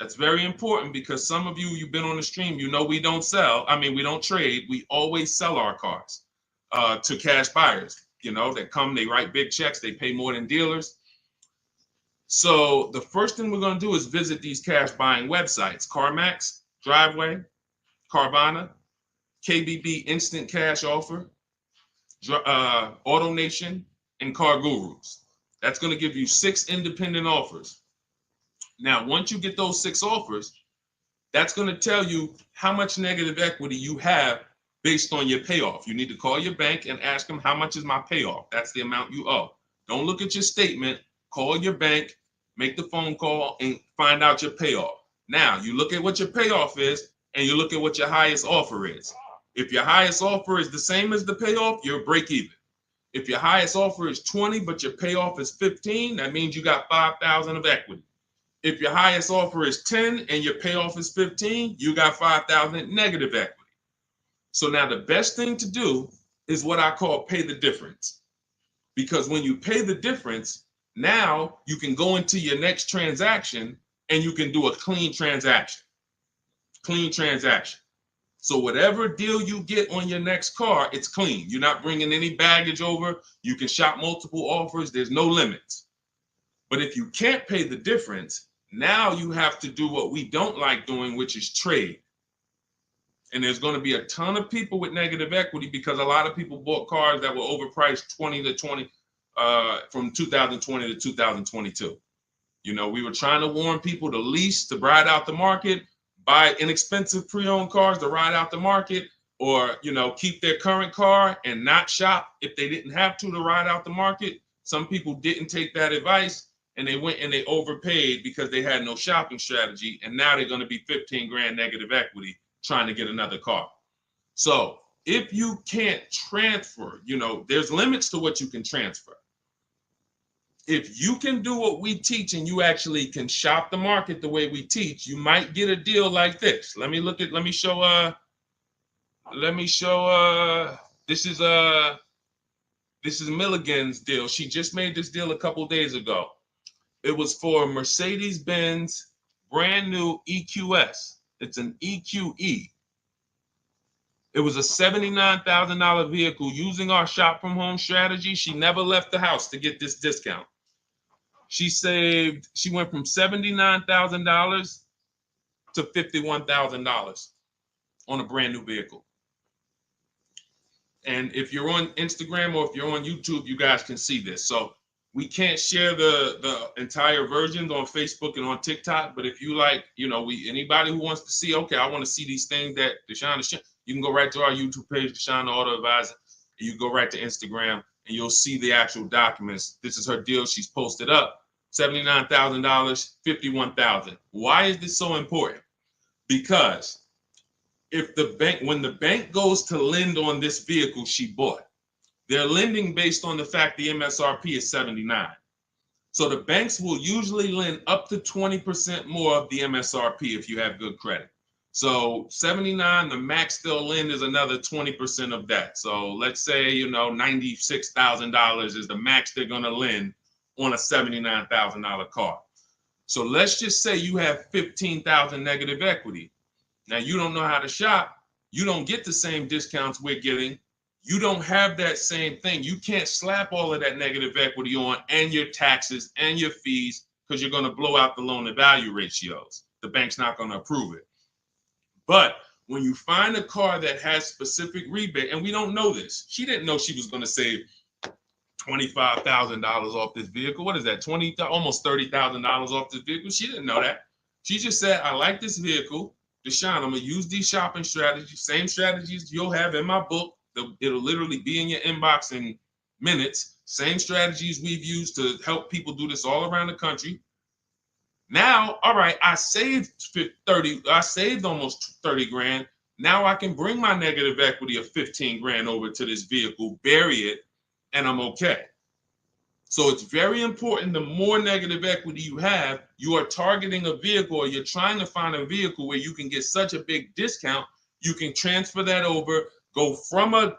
that's very important, because some of you've been on the stream, you know we don't sell. I mean, we don't trade. We always sell our cars to cash buyers. You know, that come, they write big checks, they pay more than dealers. So the first thing we're going to do is visit these cash buying websites: CarMax, Driveway, Carvana, KBB Instant Cash Offer, AutoNation, and Car Gurus. That's going to give you 6 independent offers. Now, once you get those 6 offers, that's going to tell you how much negative equity you have based on your payoff. You need to call your bank and ask them, how much is my payoff? That's the amount you owe. Don't look at your statement. Call your bank, make the phone call, and find out your payoff. Now, you look at what your payoff is, and you look at what your highest offer is. If your highest offer is the same as the payoff, you're break even. If your highest offer is 20, but your payoff is 15, that means you got 5,000 of equity. If your highest offer is 10 and your payoff is 15, you got 5,000 negative equity. So now the best thing to do is what I call pay the difference. Because when you pay the difference, now you can go into your next transaction and you can do a clean transaction. Clean transaction. So whatever deal you get on your next car, it's clean. You're not bringing any baggage over. You can shop multiple offers. There's no limits. But if you can't pay the difference, now you have to do what we don't like doing, which is trade. And there's going to be a ton of people with negative equity, because a lot of people bought cars that were overpriced from 2020 to 2022. You know, we were trying to warn people to lease, to ride out the market, buy inexpensive pre-owned cars to ride out the market, or, you know, keep their current car and not shop if they didn't have to ride out the market. Some people didn't take that advice, and they went and they overpaid because they had no shopping strategy. And now they're going to be 15 grand negative equity trying to get another car. So if you can't transfer, you know, there's limits to what you can transfer. If you can do what we teach and you actually can shop the market the way we teach, you might get a deal like this. Let me show, this is Milligan's deal. She just made this deal a couple days ago. It was for Mercedes-Benz brand new EQS. It's an EQE. It was a $79,000 vehicle. Using our shop from home strategy, she never left the house to get this discount. She went from$79,000 to $51,000 on a brand new vehicle. And if you're on Instagram or if you're on YouTube, you guys can see this. So we can't share the entire versions on Facebook and on TikTok. But if you like, anybody who wants to see, okay, I want to see these things that Deshone is sharing, you can go right to our YouTube page, Deshone the Auto Advisor. And you go right to Instagram and you'll see the actual documents. This is her deal. She's posted up $79,000, $51,000. Why is this so important? Because when the bank goes to lend on this vehicle she bought, they're lending based on the fact the MSRP is 79. So the banks will usually lend up to 20% more of the MSRP if you have good credit. So 79, the max they'll lend is another 20% of that. So let's say, $96,000 is the max they're going to lend on a $79,000 car. So let's just say you have 15,000 negative equity. Now, you don't know how to shop. You don't get the same discounts we're getting. You don't have that same thing. You can't slap all of that negative equity on and your taxes and your fees because you're going to blow out the loan to value ratios. The bank's not going to approve it. But when you find a car that has specific rebate, and we don't know this, she didn't know she was going to save $25,000 off this vehicle. What is that? Almost $30,000 off this vehicle. She didn't know that. She just said, I like this vehicle. Deshone, I'm going to use these shopping strategies, same strategies you'll have in my book. It'll literally be in your inbox in minutes. Same strategies we've used to help people do this all around the country. Now, all right, I saved almost 30 grand. Now I can bring my negative equity of 15 grand over to this vehicle, bury it, and I'm okay. So it's very important. The more negative equity you have, you are targeting a vehicle, or you're trying to find a vehicle where you can get such a big discount, you can transfer that over, go from a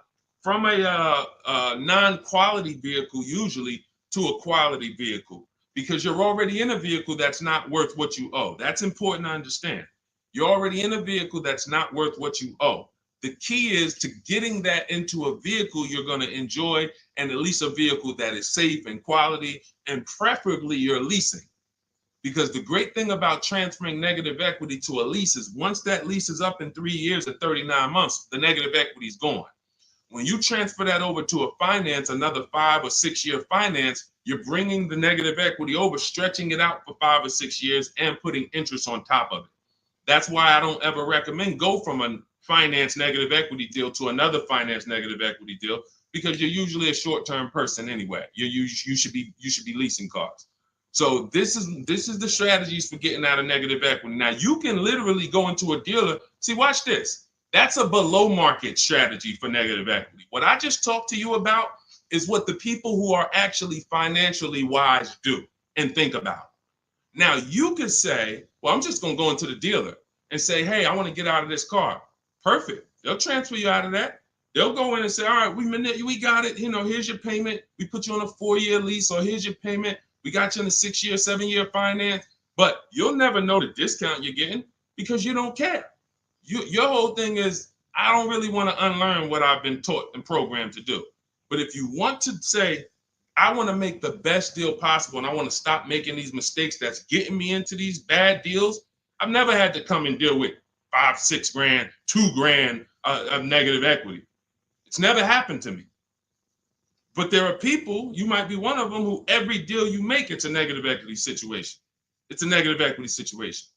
non-quality vehicle usually to a quality vehicle, because you're already in a vehicle that's not worth what you owe. That's important to understand. You're already in a vehicle that's not worth what you owe. The key is to getting that into a vehicle you're going to enjoy, and at least a vehicle that is safe and quality, and preferably you're leasing. Because the great thing about transferring negative equity to a lease is once that lease is up in 3 years or 39 months, the negative equity is gone. When you transfer that over to a finance, another 5 or 6 year finance, you're bringing the negative equity over, stretching it out for 5 or 6 years and putting interest on top of it. That's why I don't ever recommend go from a finance negative equity deal to another finance negative equity deal, because you're usually a short-term person anyway. You should be leasing cars. So this is the strategies for getting out of negative equity. Now you can literally go into a dealer. See, watch this. That's a below market strategy for negative equity. What I just talked to you about is what the people who are actually financially wise do and think about. Now you could say, well, I'm just going to go into the dealer and say, hey, I want to get out of this car. Perfect. They'll transfer you out of that. They'll go in and say, all right, we got it. Here's your payment. We put you on a 4-year lease, or here's your payment. We got you in a 6-year, 7-year finance. But you'll never know the discount you're getting because you don't care. Your whole thing is, I don't really want to unlearn what I've been taught and programmed to do. But if you want to say, I want to make the best deal possible and I want to stop making these mistakes that's getting me into these bad deals, I've never had to come and deal with 5, 6 grand, 2 grand of negative equity. It's never happened to me. But there are people, you might be one of them, who every deal you make, it's a negative equity situation. It's a negative equity situation.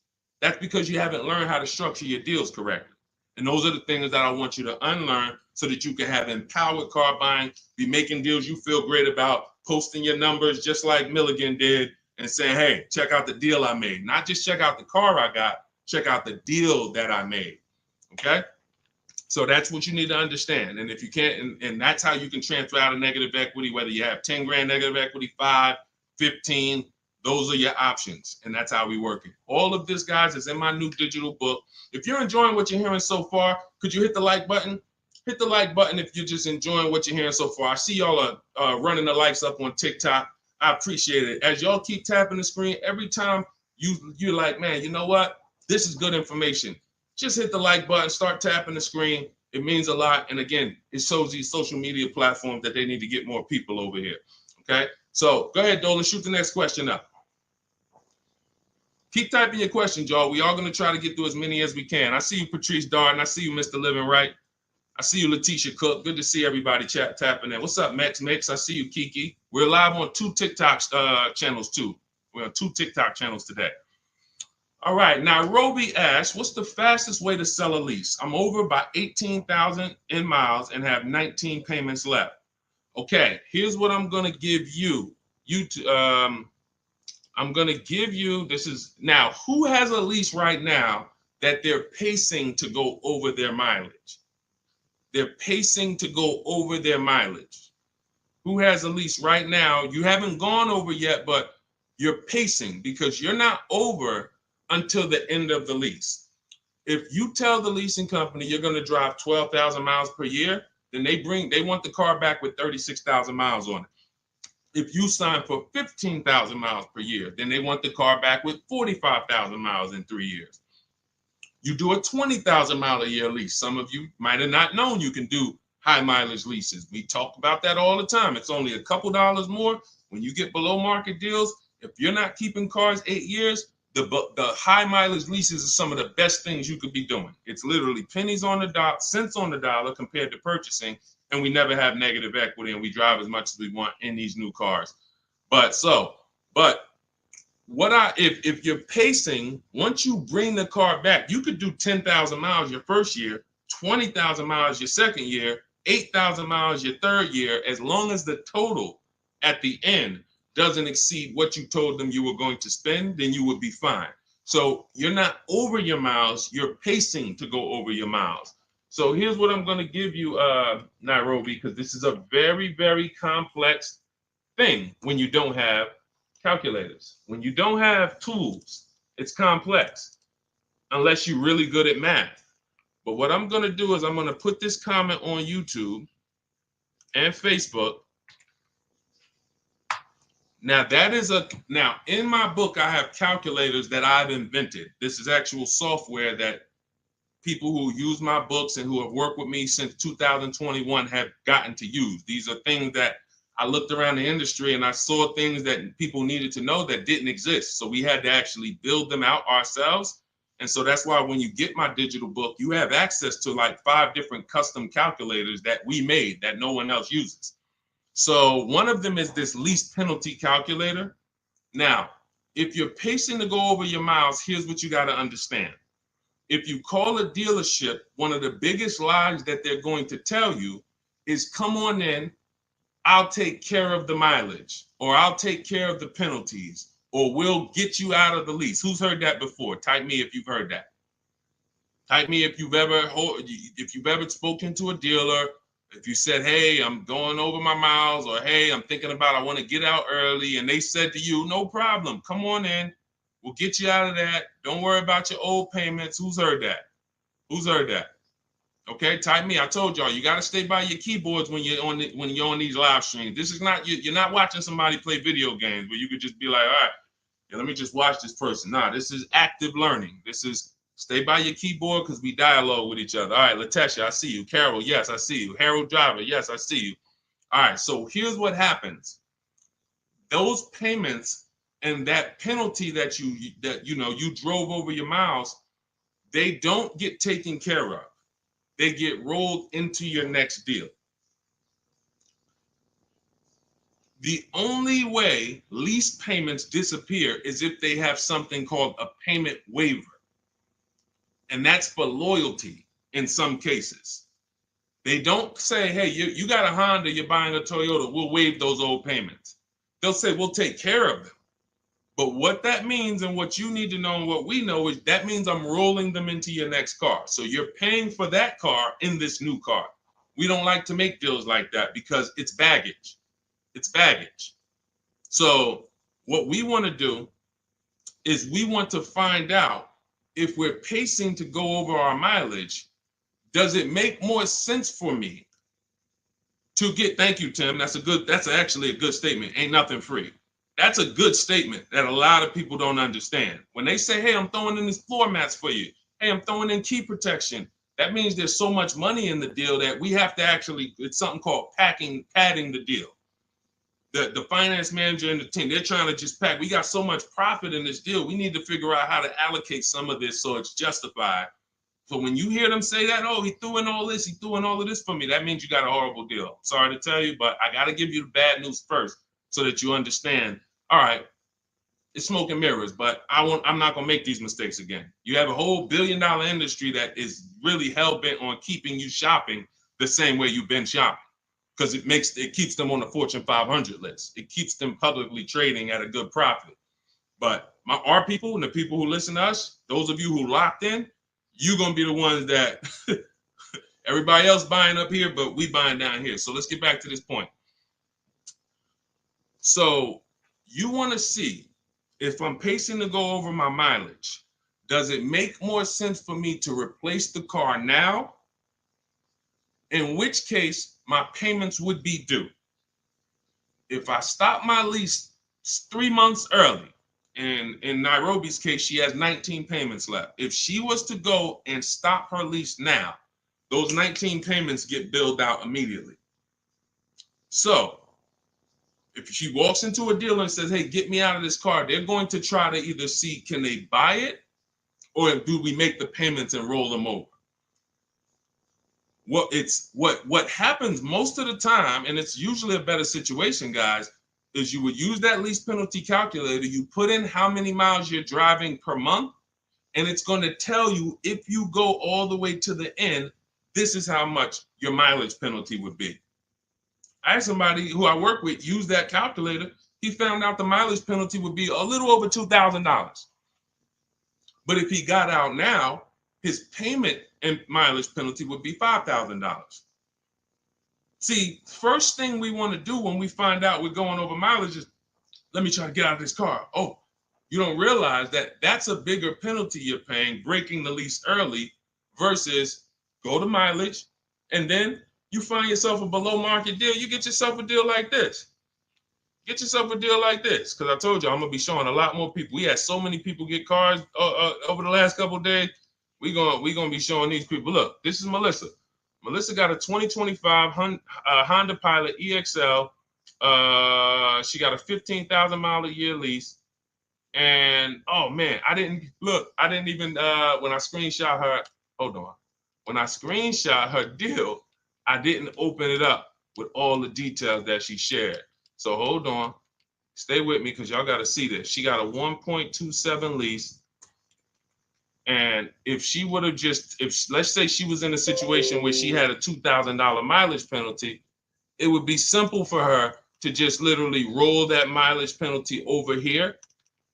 That's because you haven't learned how to structure your deals correctly. And those are the things that I want you to unlearn so that you can have empowered car buying, be making deals you feel great about, posting your numbers just like Milligan did, and saying, hey, check out the deal I made. Not just check out the car I got, check out the deal that I made. Okay? So that's what you need to understand. And if you can't, and that's how you can transfer out of negative equity, whether you have 10 grand negative equity, 5, 15, those are your options. And that's how we work it. All of this, guys, is in my new digital book. If you're enjoying what you're hearing so far, could you hit the like button? Hit the like button if you're just enjoying what you're hearing so far. I see y'all are running the likes up on TikTok. I appreciate it. As y'all keep tapping the screen, every time you're like, man, you know what? This is good information. Just hit the like button, start tapping the screen. It means a lot. And again, it shows these social media platforms that they need to get more people over here. Okay? So go ahead, Dolan, shoot the next question up. Keep typing your questions, y'all. We are going to try to get through as many as we can. I see you, Patrice Darden. I see you, Mr. Living Right. I see you, Letitia Cook. Good to see everybody tapping in. What's up, Mex? I see you, Kiki. We're live on 2 TikTok channels too. We're on 2 TikTok channels today. All right, now Roby asks, what's the fastest way to sell a lease? I'm over by 18,000 in miles and have 19 payments left. Okay, here's what I'm gonna give you. I'm gonna give you, this is, now, who has a lease right now that they're pacing to go over their mileage? They're pacing to go over their mileage. Who has a lease right now? You haven't gone over yet, but you're pacing because you're not over until the end of the lease. If you tell the leasing company you're going to drive 12,000 miles per year, then they want the car back with 36,000 miles on it. If you sign for 15,000 miles per year, then they want the car back with 45,000 miles in 3 years. You do a 20,000 mile a year lease. Some of you might have not known you can do high mileage leases. We talk about that all the time. It's only a couple dollars more when you get below market deals. If you're not keeping cars 8 years, the high mileage leases are some of the best things you could be doing. It's literally pennies on the dot, cents on the dollar compared to purchasing, and we never have negative equity, and we drive as much as we want in these new cars. If you're pacing, once you bring the car back, you could do 10,000 miles your first year, 20,000 miles your second year, 8,000 miles your third year, as long as the total at the end doesn't exceed what you told them you were going to spend, then you would be fine. So you're not over your miles, you're pacing to go over your miles. So here's what I'm going to give you, Nairobi, because this is a very, very complex thing when you don't have calculators. When you don't have tools, it's complex unless you're really good at math. But what I'm going to do is I'm going to put this comment on YouTube and Facebook. Now now in my book, I have calculators that I've invented. This is actual software that people who use my books and who have worked with me since 2021 have gotten to use. These are things that I looked around the industry and I saw things that people needed to know that didn't exist. So we had to actually build them out ourselves. And so that's why when you get my digital book, you have access to like 5 different custom calculators that we made that no one else uses. So one of them is this lease penalty calculator. Now, if you're pacing to go over your miles, here's what you got to understand. If you call a dealership, one of the biggest lies that they're going to tell you is, come on in, I'll take care of the mileage, or I'll take care of the penalties, or we'll get you out of the lease. Who's heard that before? Type me if you've heard that. Type me if you've ever spoken to a dealer, if you said, hey, I'm going over my miles, or hey, I'm thinking about, I want to get out early, and they said to you, no problem, come on in, we'll get you out of that. Don't worry about your old payments. Who's heard that? Who's heard that? Okay, type me. I told y'all, you got to stay by your keyboards when you're on these live streams. This is not, you're not watching somebody play video games where you could just be like, all right, yeah, let me just watch this person. Nah, this is active learning. This is stay by your keyboard because we dialogue with each other. All right, Latesha, I see you. Carol, yes, I see you. Harold Driver, yes, I see you. All right, so here's what happens. Those payments and that penalty that you drove over your miles, they don't get taken care of. They get rolled into your next deal. The only way lease payments disappear is if they have something called a payment waiver. And that's for loyalty in some cases. They don't say, hey, you got a Honda, you're buying a Toyota, we'll waive those old payments. They'll say, we'll take care of them. But what that means, and what you need to know and what we know, is that means I'm rolling them into your next car. So you're paying for that car in this new car. We don't like to make deals like that because it's baggage. It's baggage. So what we want to do is we want to find out if we're pacing to go over our mileage, does it make more sense for me to get, thank you, Tim. That's actually a good statement. Ain't nothing free. That's a good statement that a lot of people don't understand. When they say, hey, I'm throwing in these floor mats for you. Hey, I'm throwing in key protection. That means there's so much money in the deal that we have to actually, it's something called padding the deal. The finance manager and the team, they're trying to just pack. We got so much profit in this deal. We need to figure out how to allocate some of this so it's justified So when you hear them say that, oh, he threw in all this, he threw in all of this for me, that means you got a horrible deal. Sorry to tell you, but I got to give you the bad news first so that you understand. All right, it's smoke and mirrors, but I'm not gonna make these mistakes again. You have a whole billion-dollar industry that is really hell-bent on keeping you shopping the same way you've been shopping, because it keeps them on the Fortune 500 list. It keeps them publicly trading at a good profit. But our people and the people who listen to us, those of you who locked in, you're gonna be the ones that everybody else buying up here, but we buying down here. So let's get back to this point. So you want to see if I'm pacing to go over my mileage, does it make more sense for me to replace the car now? In which case, my payments would be due. If I stop my lease 3 months early, and in Nairobi's case, she has 19 payments left. If she was to go and stop her lease now, those 19 payments get billed out immediately. So if she walks into a dealer and says, hey, get me out of this car, they're going to try to either see, can they buy it, or do we make the payments and roll them over? What happens most of the time, and it's usually a better situation, guys, is you would use that lease penalty calculator, you put in how many miles you're driving per month, and it's going to tell you, if you go all the way to the end, this is how much your mileage penalty would be. I had somebody who I work with use that calculator. He found out the mileage penalty would be a little over $2,000. But if he got out now, his payment and mileage penalty would be $5,000. See, first thing we want to do when we find out we're going over mileage is, let me try to get out of this car. Oh, you don't realize that that's a bigger penalty you're paying, breaking the lease early, versus go to mileage, and then you find yourself a below market deal. You get yourself a deal like this. Get yourself a deal like this, because I told you I'm gonna be showing a lot more people. We had so many people get cars over the last couple of days. We gonna be showing these people. Look, this is Melissa. Melissa got a 2025 Honda Pilot EXL. She got a 15,000 mile a year lease. And oh man, I didn't even when I screenshot her, hold on. When I screenshot her deal, I didn't open it up with all the details that she shared. So hold on, stay with me, because y'all got to see this. She got a 1.27 lease. And if she would have let's say she was in a situation where she had a $2,000 mileage penalty, it would be simple for her to just literally roll that mileage penalty over here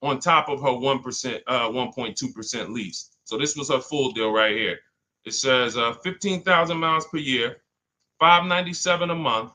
on top of her 1.2% lease. So this was her full deal right here. It says 15,000 miles per year, $597 a month.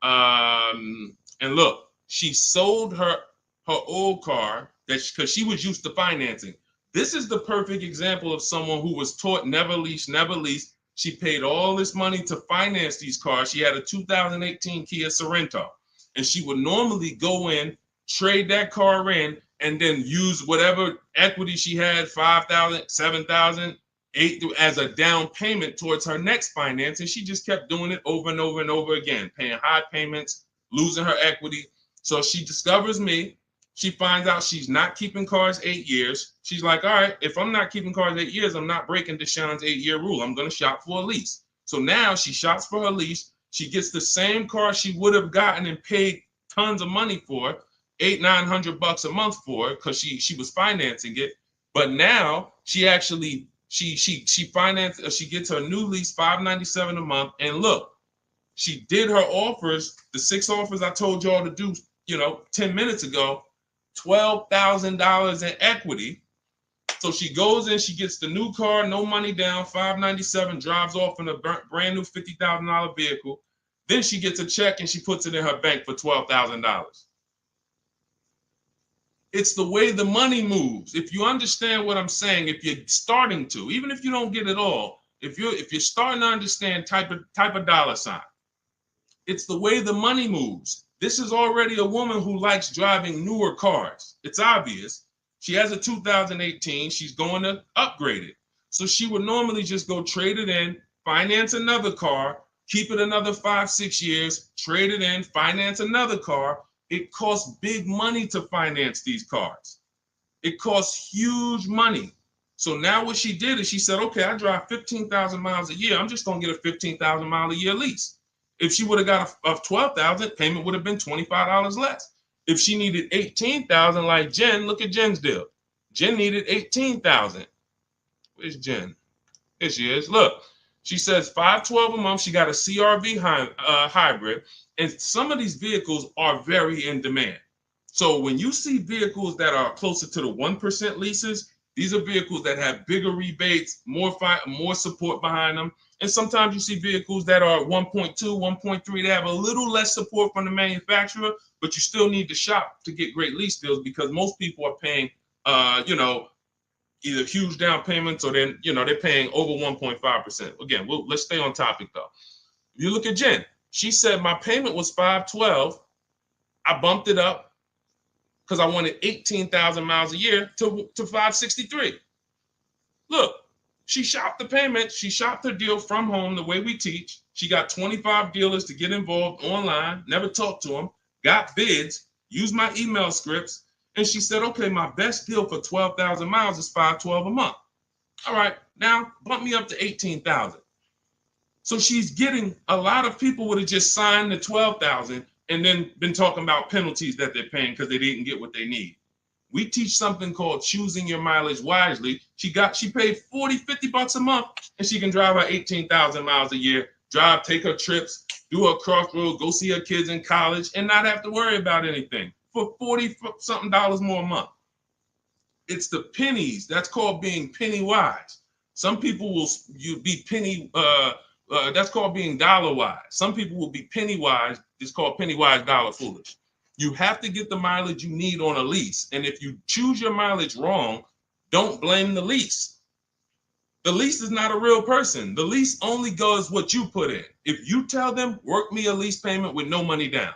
And look, she sold her old car because she was used to financing. This is the perfect example of someone who was taught never lease, never lease. She paid all this money to finance these cars. She had a 2018 Kia Sorento, and she would normally go in, trade that car in, and then use whatever equity she had, 5,000, 7,000, 8,000, as a down payment towards her next finance. And she just kept doing it over and over and over again, paying high payments, losing her equity. So she discovers me. She finds out she's not keeping cars 8 years. She's like, all right, if I'm not keeping cars 8 years, I'm not breaking Deshone's 8-year rule. I'm going to shop for a lease. So now she shops for her lease. She gets the same car she would have gotten and paid tons of money for, $800-900 a month for, because she was financing it. But now she actually she financed, she gets her new lease, $597 a month. And look, she did her offers, the 6 offers I told y'all to do, 10 minutes ago, $12,000 in equity. So she goes in, she gets the new car, no money down, $597, drives off in a brand new $50,000 vehicle. Then she gets a check and she puts it in her bank for $12,000. It's the way the money moves. If you understand what I'm saying, if you're starting to, even if you don't get it all, if you're starting to understand type of dollar sign, it's the way the money moves. This is already a woman who likes driving newer cars. It's obvious. She has a 2018. She's going to upgrade it. So she would normally just go trade it in, finance another car, keep it another 5-6 years, trade it in, finance another car. It costs big money to finance these cars. It costs huge money. So now what she did is she said, okay, I drive 15,000 miles a year. I'm just going to get a 15,000 mile a year lease. If she would have got a 12,000, payment would have been $25 less. If she needed 18,000 like Jen, look at Jen's deal. Jen needed 18,000. Where's Jen? Here she is. Look, she says $512 a month. She got a CRV hybrid, and some of these vehicles are very in demand. So when you see vehicles that are closer to the 1% leases, these are vehicles that have bigger rebates, more support behind them. And sometimes you see vehicles that are 1.2, 1.3. They have a little less support from the manufacturer, but you still need to shop to get great lease deals because most people are paying, either huge down payments or then, they're paying over 1.5%. Again, let's stay on topic though. If you look at Jen, she said my payment was $512. I bumped it up because I wanted 18,000 miles a year to $563. Look, she shopped the payment. She shopped her deal from home the way we teach. She got 25 dealers to get involved online, never talked to them, got bids, used my email scripts, and she said, okay, my best deal for 12,000 miles is $512 a month. All right, now bump me up to 18,000. So she's getting, a lot of people would have just signed the 12,000 and then been talking about penalties that they're paying because they didn't get what they need. We teach something called choosing your mileage wisely. She paid $40-50 a month and she can drive her 18,000 miles a year, take her trips, do her crossroads, go see her kids in college and not have to worry about anything for $40-something more a month. It's the pennies. That's called being penny wise. Some people will be penny, that's called being dollar wise. Some people will be penny wise. It's called penny wise, dollar foolish. You have to get the mileage you need on a lease. And if you choose your mileage wrong, don't blame the lease. The lease is not a real person. The lease only goes what you put in. If you tell them, work me a lease payment with no money down,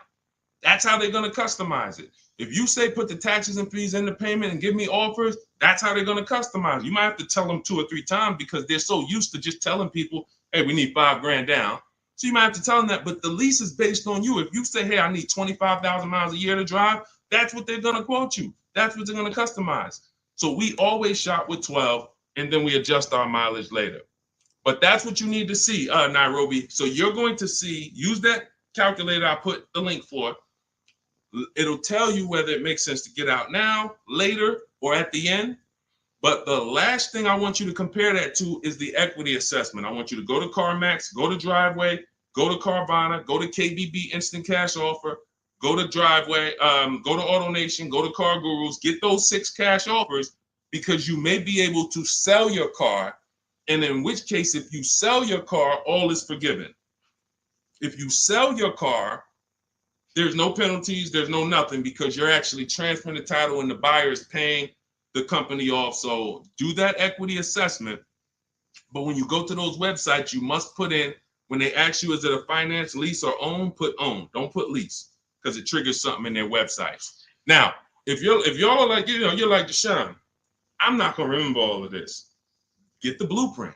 that's how they're going to customize it. If you say put the taxes and fees in the payment and give me offers, that's how they're going to customize it. You might have to tell them 2 or 3 times because they're so used to just telling people, hey, we need $5,000 down. So you might have to tell them that, but the lease is based on you. If you say, hey, I need 25,000 miles a year to drive, that's what they're going to quote you. That's what they're going to customize. So we always shop with 12 and then we adjust our mileage later. But that's what you need to see, Nairobi. So you're going to see, use that calculator I put the link for. It'll tell you whether it makes sense to get out now, later, or at the end. But the last thing I want you to compare that to is the equity assessment. I want you to go to CarMax, go to Driveway, go to Carvana, go to KBB Instant Cash Offer, go to Driveway, go to AutoNation, go to Car Gurus, get those 6 cash offers because you may be able to sell your car. And in which case, if you sell your car, all is forgiven. If you sell your car, there's no penalties, there's no nothing because you're actually transferring the title and the buyer is paying the company off. So do that equity assessment. But when you go to those websites, you must put in, when they ask you, is it a finance, lease, or own, put own. Don't put lease because it triggers something in their websites. Now, if y'all are like, you're like Deshone, I'm not going to remember all of this. Get the blueprint.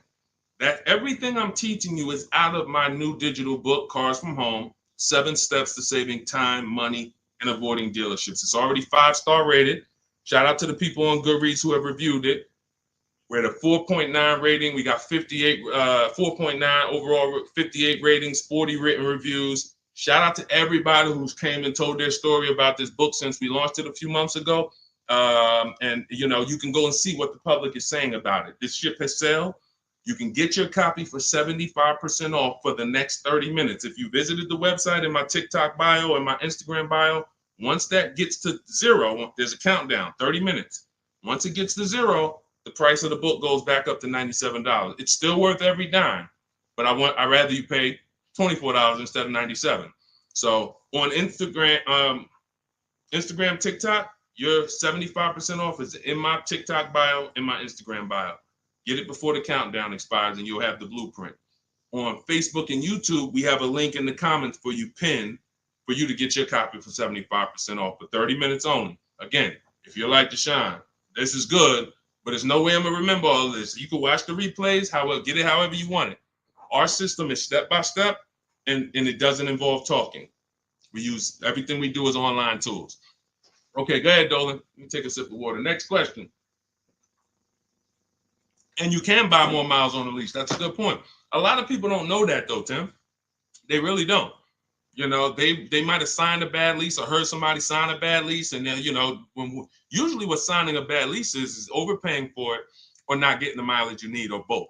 That everything I'm teaching you is out of my new digital book, Cars from Home, 7 Steps to Saving Time, Money, and Avoiding Dealerships. It's already 5-star rated. Shout out to the people on Goodreads who have reviewed it. We're at a 4.9 rating. We got 4.9 overall, 58 ratings, 40 written reviews. Shout out to everybody who's came and told their story about this book since we launched it a few months ago. And you can go and see what the public is saying about it. This ship has sailed. You can get your copy for 75% off for the next 30 minutes. If you visited the website in my TikTok bio and my Instagram bio, once that gets to 0, there's a countdown, 30 minutes. Once it gets to 0, the price of the book goes back up to $97. It's still worth every dime, but I'd rather you pay $24 instead of $97. So on Instagram, TikTok, your 75% off is in my TikTok bio, in my Instagram bio. Get it before the countdown expires and you'll have the blueprint. On Facebook and YouTube, we have a link in the comments for you pinned for you to get your copy for 75% off for 30 minutes only. Again, if you're like Deshone, this is good, but there's no way I'm going to remember all of this. You can watch the replays, get it however you want it. Our system is step-by-step, and it doesn't involve talking. Everything we do is online tools. Okay, go ahead, Dolan. Let me take a sip of water. Next question. And you can buy more miles on the lease. That's a good point. A lot of people don't know that though, Tim. They really don't. You know, they might have signed a bad lease or heard somebody sign a bad lease, and then, you know, usually what signing a bad lease is overpaying for it or not getting the mileage you need, or both.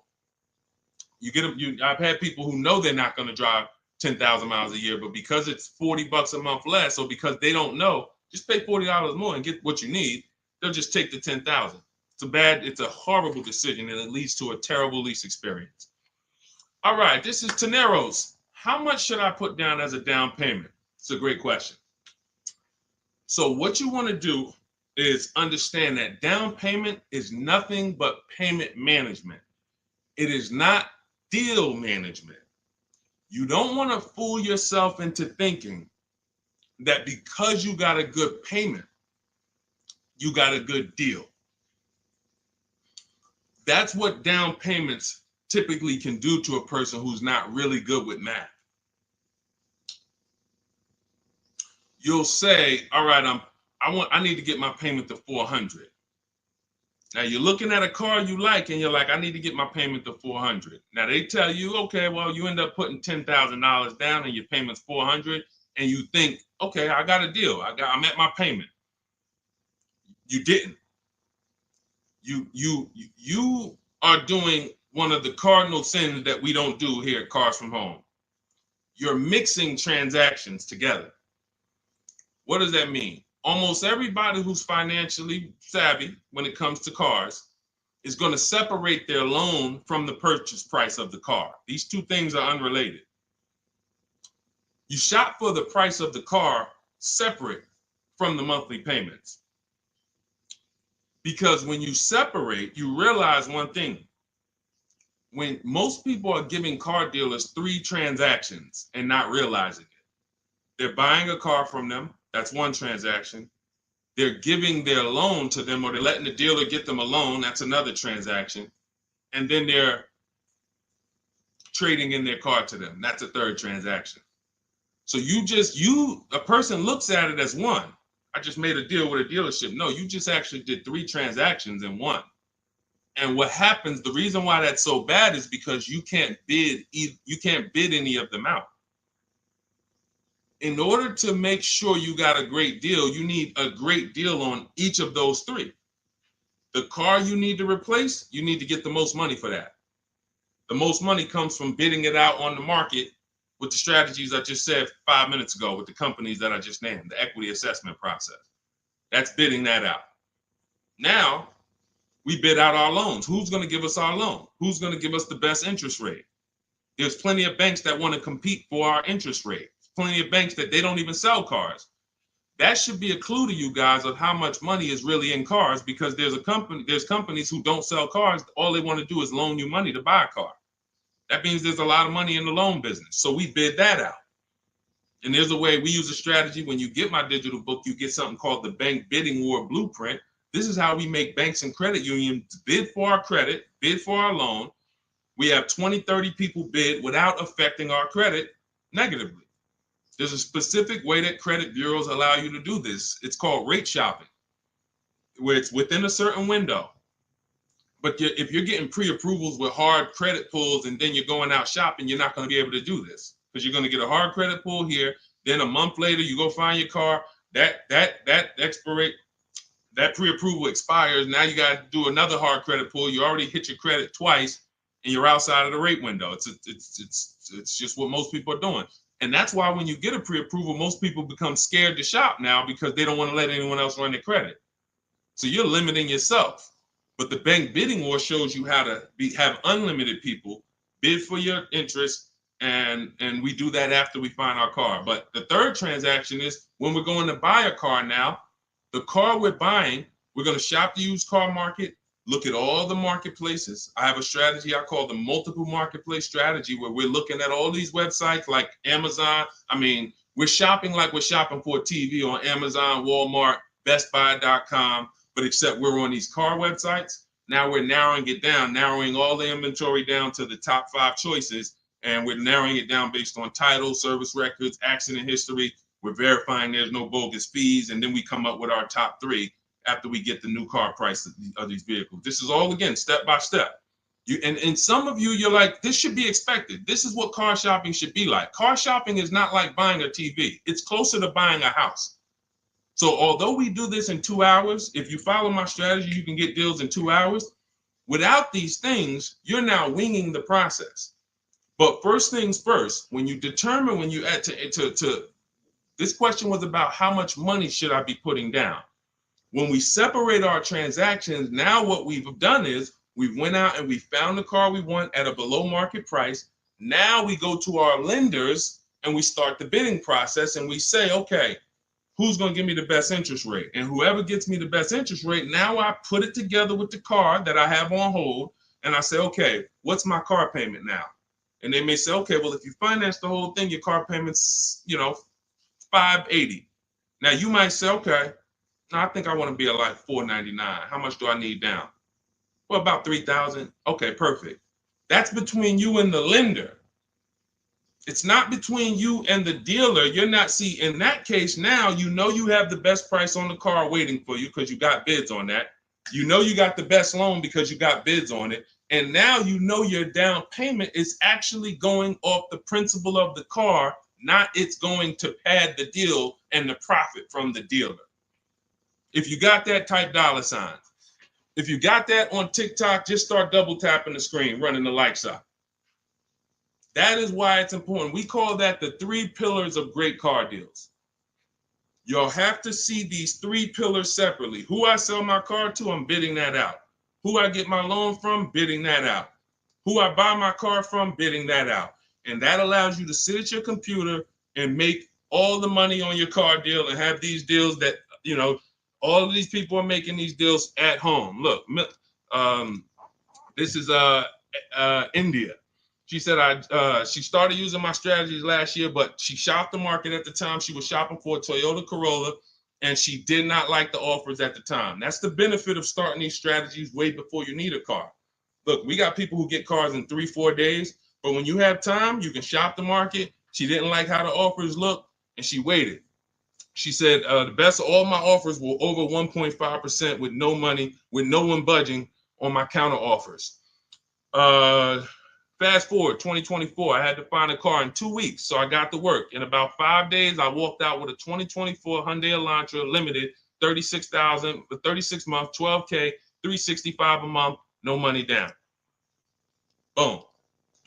You get them. I've had people who know they're not going to drive 10,000 miles a year, but because it's $40 a month less, or because they don't know, just pay $40 more and get what you need. They'll just take the 10,000. It's a horrible decision, and it leads to a terrible lease experience. All right, this is Teneros. How much should I put down as a down payment? It's a great question. So what you want to do is understand that down payment is nothing but payment management. It is not deal management. You don't want to fool yourself into thinking that because you got a good payment, you got a good deal. That's what down payments typically can do to a person who's not really good with math. You'll say, all right, I need to get my payment to 400. Now you're looking at a car you like, and you're like, I need to get my payment to 400. Now they tell you, okay, well, you end up putting $10,000 down and your payment's 400, and you think, okay, I got a deal. I'm at my payment. You didn't. You are doing one of the cardinal sins that we don't do here at Cars from Home. You're mixing transactions together. What does that mean? Almost everybody who's financially savvy when it comes to cars is going to separate their loan from the purchase price of the car. These two things are unrelated. You shop for the price of the car separate from the monthly payments. Because when you separate, you realize one thing. When most people are giving car dealers 3 transactions and not realizing it, they're buying a car from them. That's one transaction. They're giving their loan to them, or they're letting the dealer get them a loan. That's another transaction. And then they're trading in their car to them. That's a third transaction. So a person looks at it as one. I just made a deal with a dealership. No, you just actually did 3 transactions in one. And what happens, the reason why that's so bad is because you can't bid any of them out. In order to make sure you got a great deal, you need a great deal on each of those 3. The car you need to replace, you need to get the most money for that. The most money comes from bidding it out on the market with the strategies I just said 5 minutes ago with the companies that I just named, the equity assessment process. That's bidding that out. Now, we bid out our loans. Who's going to give us our loan? Who's going to give us the best interest rate? There's plenty of banks that want to compete for our interest rate. Plenty of banks that they don't even sell cars. That should be a clue to you guys of how much money is really in cars, because there's companies who don't sell cars. All they want to do is loan you money to buy a car. That means there's a lot of money in the loan business. So we bid that out. And there's a way we use a strategy. When you get my digital book, you get something called the Bank Bidding War Blueprint. This is how we make banks and credit unions bid for our credit, bid for our loan. We have 20, 30 people bid without affecting our credit negatively. There's a specific way that credit bureaus allow you to do this. It's called rate shopping, where it's within a certain window. But if you're getting pre-approvals with hard credit pulls and then you're going out shopping, you're not going to be able to do this, because you're going to get a hard credit pull here. Then a month later, you go find your car. That pre-approval expires. Now you got to do another hard credit pull. You already hit your credit twice, and you're outside of the rate window. It's just what most people are doing. And that's why when you get a pre-approval, most people become scared to shop now, because they don't want to let anyone else run their credit. So you're limiting yourself. But the Bank Bidding War shows you how to have unlimited people bid for your interest, and we do that after we find our car. But the third transaction is when we're going to buy a car now. The car we're buying, we're going to shop the used car market, look at all the marketplaces. I have a strategy I call the multiple marketplace strategy, where we're looking at all these websites like Amazon. I mean, we're shopping like we're shopping for a TV on Amazon, Walmart, BestBuy.com, but except we're on these car websites. Now we're narrowing it down, narrowing all the inventory down to the top 5 choices, and we're narrowing it down based on title, service records, accident history. We're verifying there's no bogus fees, and then we come up with our top 3 after we get the new car price of these vehicles. This is all, again, step by step. And some of you, you're like, this should be expected. This is what car shopping should be like. Car shopping is not like buying a TV. It's closer to buying a house. So although we do this in 2 hours, if you follow my strategy, you can get deals in 2 hours. Without these things, you're now winging the process. But first things first, when you determine, when you add to this question was about how much money should I be putting down? When we separate our transactions, now what we've done is we went out and we found the car we want at a below market price. Now we go to our lenders and we start the bidding process and we say, okay, who's going to give me the best interest rate? And whoever gets me the best interest rate, now I put it together with the car that I have on hold. And I say, okay, what's my car payment now? And they may say, okay, well, if you finance the whole thing, your car payment's, $580. Now you might say, okay, no, I think I want to be at like $499. How much do I need down? Well, about $3,000. Okay, perfect. That's between you and the lender. It's not between you and the dealer. You're not, see, in that case, now you have the best price on the car waiting for you because you got bids on that. You got the best loan because you got bids on it. And now your down payment is actually going off the principal of the car, not it's going to pad the deal and the profit from the dealer. If you got that, type $sign. If you got that on TikTok, just start double tapping the screen, running the like sign. That is why it's important. We call that the 3 pillars of great car deals. You'll have to see these 3 pillars separately. Who I sell my car to, I'm bidding that out. Who I get my loan from, bidding that out. Who I buy my car from, bidding that out. And that allows you to sit at your computer and make all the money on your car deal and have these deals that, all of these people are making these deals at home. Look, this is India. She said she started using my strategies last year, but she shopped the market at the time. She was shopping for a Toyota Corolla, and she did not like the offers at the time. That's the benefit of starting these strategies way before you need a car. Look, we got people who get cars in 3-4 days, but when you have time, you can shop the market. She didn't like how the offers looked, and she waited. She said the best of all my offers were over 1.5% with no money, with no one budging on my counter offers. Fast forward 2024, I had to find a car in 2 weeks, so I got to work. In about 5 days, I walked out with a 2024 Hyundai Elantra Limited, $36,000 for 36 months, $12K, $365 a month, no money down. Boom,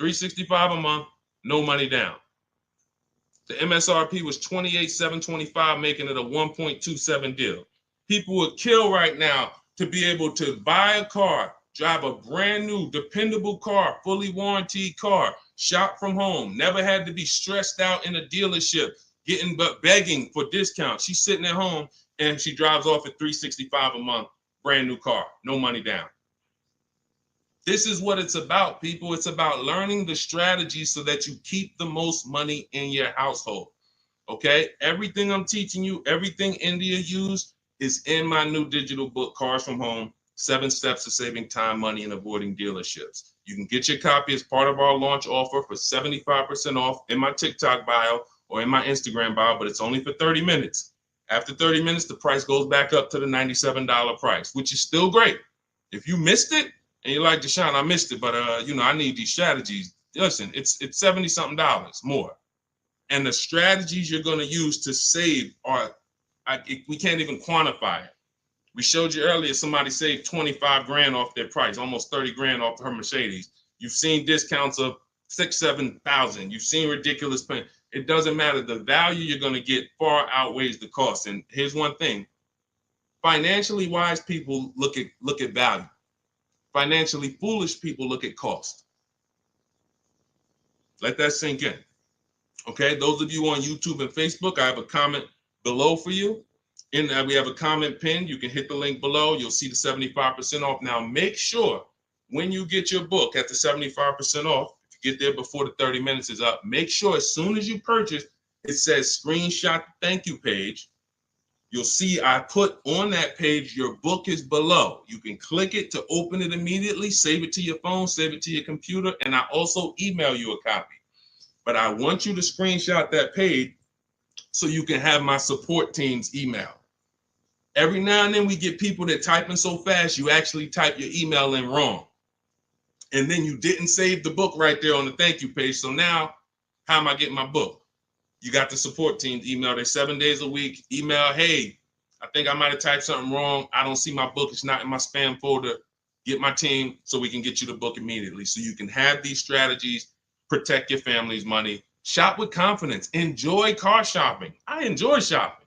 $365 a month, no money down. The MSRP was $28,725, making it a 1.27 deal. People would kill right now to be able to buy a car, drive a brand new, dependable car, fully warranted car, shop from home, never had to be stressed out in a dealership, begging for discounts. She's sitting at home and she drives off at $365 a month, brand new car, no money down. This is what it's about, people. It's about learning the strategy so that you keep the most money in your household. Okay? Everything I'm teaching you, everything India used is in my new digital book, Cars from Home, 7 Steps to Saving Time, Money, and Avoiding Dealerships. You can get your copy as part of our launch offer for 75% off in my TikTok bio or in my Instagram bio, but it's only for 30 minutes. After 30 minutes, the price goes back up to the $97 price, which is still great. If you missed it, and you're like, Deshone, I missed it, but I need these strategies. Listen, it's $70-something more. And the strategies you're going to use to save we can't even quantify it. We showed you earlier, somebody saved 25 grand off their price, almost 30 grand off her Mercedes. You've seen discounts of 6,000-7,000. You've seen ridiculous pay. It doesn't matter. The value you're going to get far outweighs the cost. And here's one thing. Financially wise people look at value. Financially foolish people look at cost. Let that sink in. Okay, those of you on YouTube and Facebook, I have a comment below for you. We have a comment pinned. You can hit the link below. You'll see the 75% off. Now, make sure when you get your book at the 75% off, if you get there before the 30 minutes is up, make sure as soon as you purchase, it says screenshot the thank you page. You'll see I put on that page, your book is below. You can click it to open it immediately, save it to your phone, save it to your computer, and I also email you a copy. But I want you to screenshot that page so you can have my support team's email. Every now and then we get people that typing so fast, you actually type your email in wrong. and then you didn't save the book right there on the thank you page. So now, how am I getting my book? You got the support team email. They're 7 days a week. Email, hey, I think I might have typed something wrong. I don't see my book. It's not in my spam folder. Get my team so we can get you the book immediately. So you can have these strategies, protect your family's money, shop with confidence, enjoy car shopping. I enjoy shopping.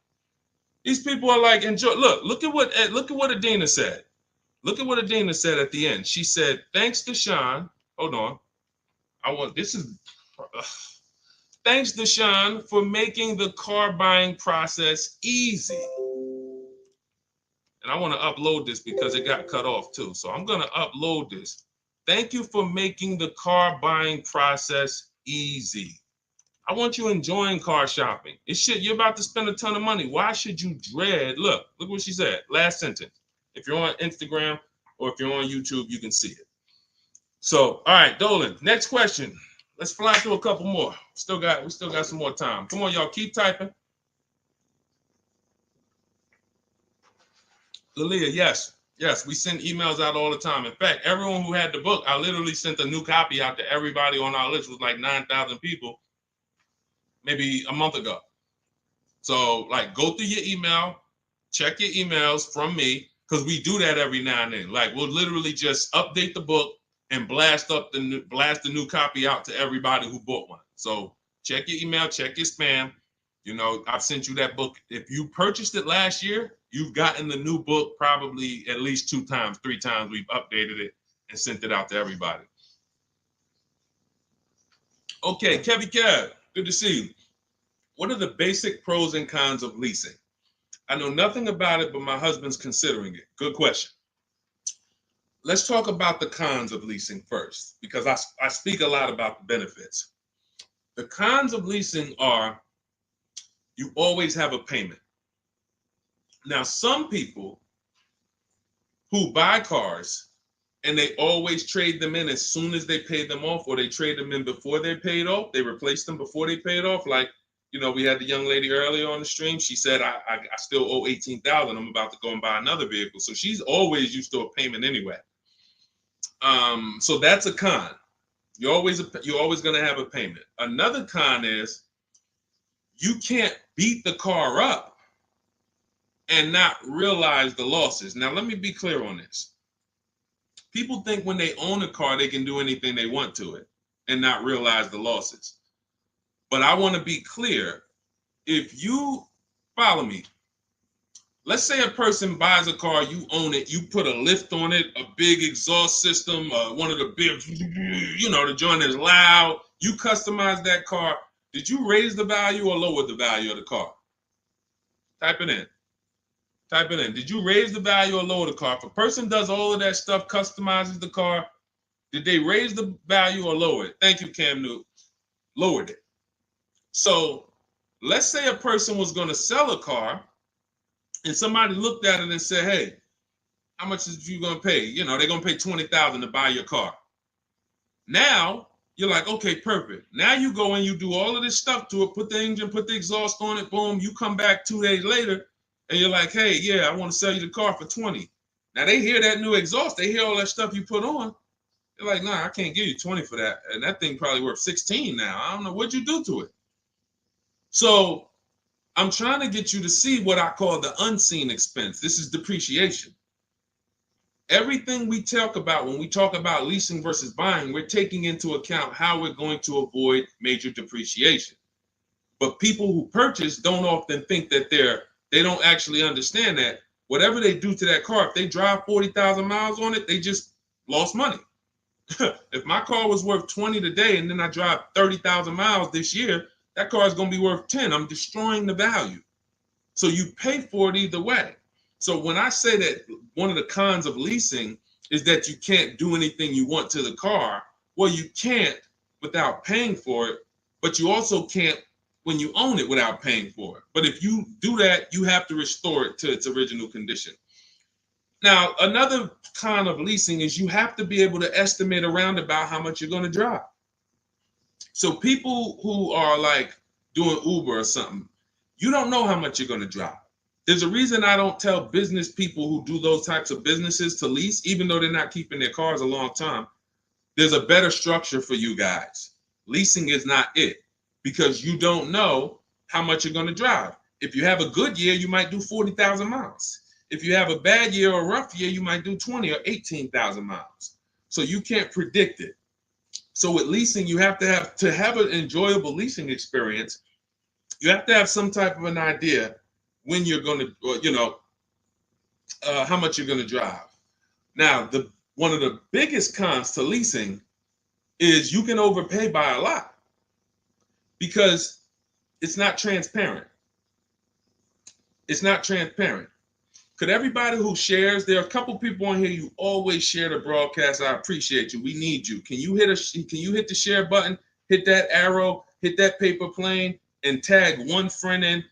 These people are like, enjoy. Look at what Adina said. Look at what Adina said at the end. She said, thanks to Sean. Hold on. Thanks to Sean for making the car buying process easy. And I want to upload this because it got cut off too. So I'm going to upload this. Thank you for making the car buying process easy. I want you enjoying car shopping. You're about to spend a ton of money. Why should you dread? Look what she said. Last sentence. If you're on Instagram or if you're on YouTube, you can see it. So, all right, Dolan, next question. Let's fly through a couple more. We still got some more time. Come on, y'all, keep typing. Lalia, yes, we send emails out all the time. In fact, everyone who had the book, I literally sent a new copy out to everybody on our list. It was like 9,000 people, maybe a month ago. So, like, go through your email, check your emails from me, because we do that every now and then. Like, we'll literally just update the book and blast the new copy out to everybody who bought one. So check your email, check your spam. You know, I've sent you that book. If you purchased it last year, you've gotten the new book probably at least 2 times, 3 times. We've updated it and sent it out to everybody. Okay, Kevy Kev, good to see you. What are the basic pros and cons of leasing? I know nothing about it, but my husband's considering it. Good question. Let's talk about the cons of leasing first, because I speak a lot about the benefits. The cons of leasing are you always have a payment. Now, some people who buy cars and they always trade them in as soon as they pay them off, or they trade them in before they paid off, they replace them before they paid off. Like, you know, we had the young lady earlier on the stream. She said, I still owe $18,000. I'm about to go and buy another vehicle. So she's always used to a payment anyway. So that's a con. You're always going to have a payment. Another con is you can't beat the car up and not realize the losses. Now, let me be clear on this. People think when they own a car, they can do anything they want to it and not realize the losses. But I want to be clear. If you follow me, let's say a person buys a car, you own it, you put a lift on it, a big exhaust system, one of the big, the joint is loud. You customize that car. Did you raise the value or lower the value of the car? Type it in. Did you raise the value or lower the car? If a person does all of that stuff, customizes the car, did they raise the value or lower it? Thank you, Cam Newton. Lowered it. So let's say a person was going to sell a car, and somebody looked at it and said, hey, how much is you going to pay? You know, they're going to pay $20,000 to buy your car. Now, you're like, okay, perfect. Now you go and you do all of this stuff to it, put the engine, put the exhaust on it, boom. You come back 2 days later, and you're like, hey, yeah, I want to sell you the car for $20,000. Now, they hear that new exhaust. They hear all that stuff you put on. They're like, nah, I can't give you $20,000 for that. And that thing probably worth $16,000 now. I don't know. What'd you do to it? So I'm trying to get you to see what I call the unseen expense. This is depreciation. Everything we talk about when we talk about leasing versus buying, we're taking into account how we're going to avoid major depreciation. But people who purchase don't often think that they don't actually understand that whatever they do to that car, if they drive 40,000 miles on it, they just lost money. If my car was worth 20 today and then I drive 30,000 miles this year, that car is going to be worth 10. I'm destroying the value. So you pay for it either way. So when I say that one of the cons of leasing is that you can't do anything you want to the car, well, you can't without paying for it, but you also can't when you own it without paying for it. But if you do that, you have to restore it to its original condition. Now, another con of leasing is you have to be able to estimate around about how much you're going to drive. So people who are like doing Uber or something, you don't know how much you're going to drive. There's a reason I don't tell business people who do those types of businesses to lease, even though they're not keeping their cars a long time. there's a better structure for you guys. Leasing is not it, because you don't know how much you're going to drive. If you have a good year, you might do 40,000 miles. If you have a bad year or a rough year, you might do 20 or 18,000 miles. So you can't predict it. So with leasing, you have to have an enjoyable leasing experience. You have to have some type of an idea when you're going to, how much you're going to drive. Now, one of the biggest cons to leasing is you can overpay by a lot because it's not transparent. It's not transparent. Could everybody who shares, there are a couple people on here, you always share the broadcast. I appreciate you. We need you. Can you hit the share button, hit that arrow, hit that paper plane, and tag one friend in,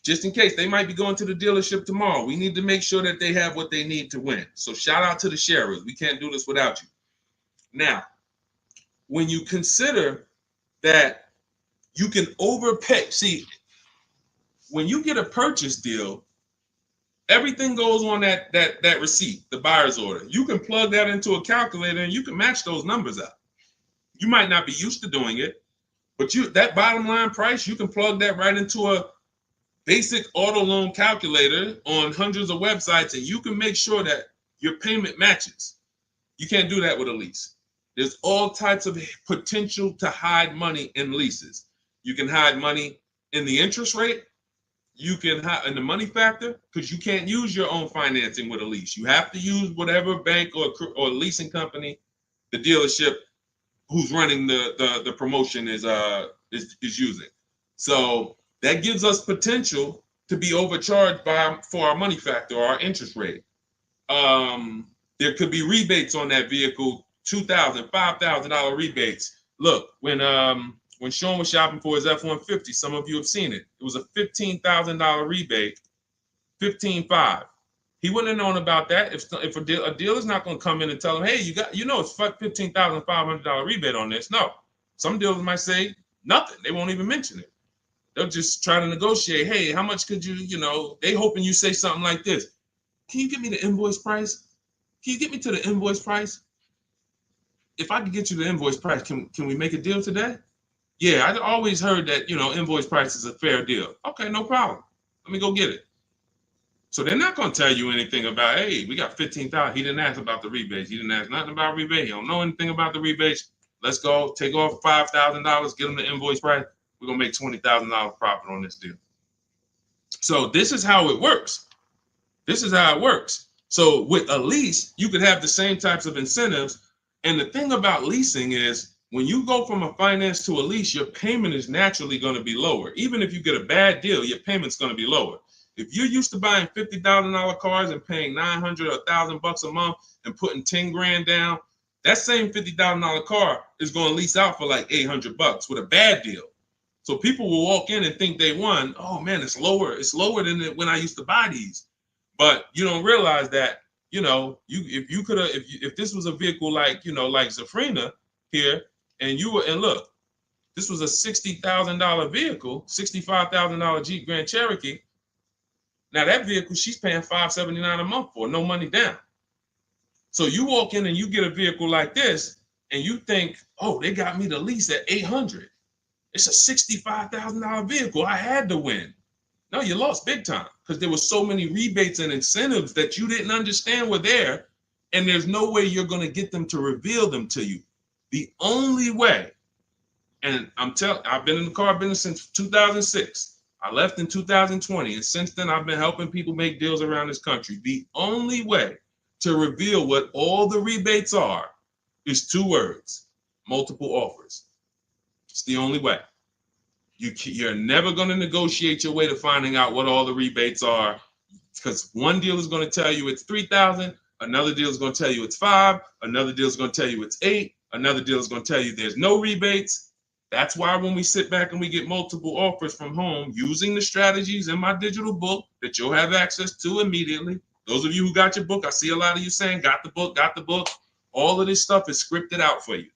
just in case they might be going to the dealership tomorrow. We need to make sure that they have what they need to win. So shout out to the sharers. We can't do this without you. Now, when you consider that you can overpay, see, when you get a purchase deal, everything goes on that receipt, the buyer's order. You can plug that into a calculator and you can match those numbers up. You might not be used to doing it, but that bottom line price, you can plug that right into a basic auto loan calculator on hundreds of websites, and you can make sure that your payment matches. You can't do that with a lease. There's all types of potential to hide money in leases. You can hide money in the interest rate. You can hide in the money factor, because you can't use your own financing with a lease. You have to use whatever bank or leasing company the dealership who's running the promotion is using. So that gives us potential to be overcharged for our money factor or our interest rate. There could be rebates on that vehicle, $2,000, $5,000 rebates. Look, when Sean was shopping for his F-150, some of you have seen it. It was a $15,000 rebate, $15,500. He wouldn't have known about that if a dealer's not going to come in and tell him, hey, it's $15,500 rebate on this. No, some dealers might say nothing. They won't even mention it. They'll just try to negotiate. Hey, how much could you, they hoping you say something like this. Can you get me the invoice price? Can you get me to the invoice price? If I could get you the invoice price, can we make a deal today? Yeah, I always heard that, invoice price is a fair deal. Okay, no problem. Let me go get it. So they're not going to tell you anything about, hey, we got $15,000. He didn't ask about the rebates. He didn't ask nothing about rebate. He don't know anything about the rebates. Let's go take off $5,000, get him the invoice price. We're going to make $20,000 profit on this deal. So this is how it works. This is how it works. So with a lease, you could have the same types of incentives. And the thing about leasing is, when you go from a finance to a lease, your payment is naturally going to be lower. Even if you get a bad deal, your payment's going to be lower. If you're used to buying $50,000 cars and paying $900 or $1,000 a month and putting 10 grand down, that same $50,000 car is going to lease out for like $800 with a bad deal. So people will walk in and think they won. Oh man, it's lower. It's lower than when I used to buy these. But you don't realize that, if this was a vehicle like Zafrina here, and look, this was a $60,000 vehicle, $65,000 Jeep Grand Cherokee. Now that vehicle, she's paying $579 a month for, no money down. So you walk in and you get a vehicle like this, and you think, oh, they got me the lease at $800. It's a $65,000 vehicle. I had to win. No, you lost big time, because there were so many rebates and incentives that you didn't understand were there, and there's no way you're going to get them to reveal them to you. The only way, and I've been in the car business since 2006. I left in 2020, and since then I've been helping people make deals around this country. The only way to reveal what all the rebates are is 2 words: multiple offers. It's the only way. You're never going to negotiate your way to finding out what all the rebates are, because one deal is going to tell you it's $3,000, another deal is going to tell you it's $5,000, another deal is going to tell you it's $8,000, another deal is going to tell you there's no rebates. That's why when we sit back and we get multiple offers from home, using the strategies in my digital book that you'll have access to immediately. Those of you who got your book, I see a lot of you saying, got the book. All of this stuff is scripted out for you.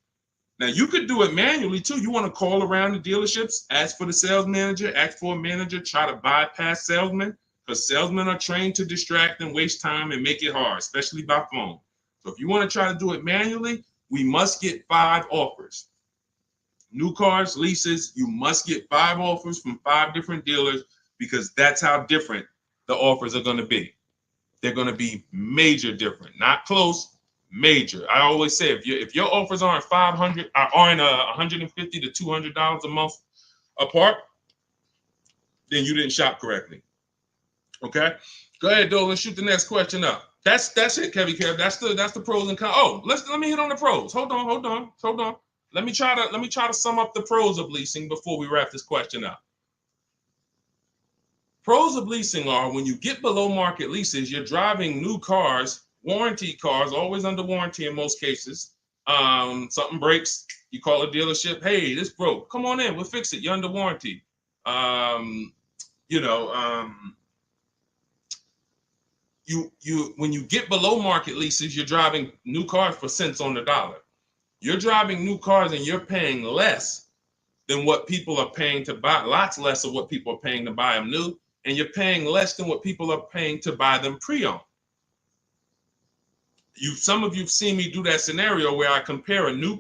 Now, you could do it manually too. You want to call around the dealerships, ask for the sales manager, ask for a manager, try to bypass salesmen, because salesmen are trained to distract and waste time and make it hard, especially by phone. So if you want to try to do it manually, we must get 5 offers. New cars, leases, you must get 5 offers from 5 different dealers because that's how different the offers are going to be. They're going to be major different, not close, major. I always say if your offers aren't $150 to $200 a month apart, then you didn't shop correctly. Okay, go ahead, Doe. Let's shoot the next question up. That's it, Kevy Kev. That's the pros and cons. Oh, let me hit on the pros. Hold on. Let me try to sum up the pros of leasing before we wrap this question up. Pros of leasing are when you get below market leases, you're driving new cars, warranty cars, always under warranty in most cases. Something breaks, you call a dealership. Hey, this broke. Come on in, we'll fix it. You're under warranty. When you get below market leases, you're driving new cars for cents on the dollar. You're driving new cars and you're paying less than what people are paying to buy, lots less of what people are paying to buy them new, and you're paying less than what people are paying to buy them pre-owned. Some of you've seen me do that scenario where I compare a new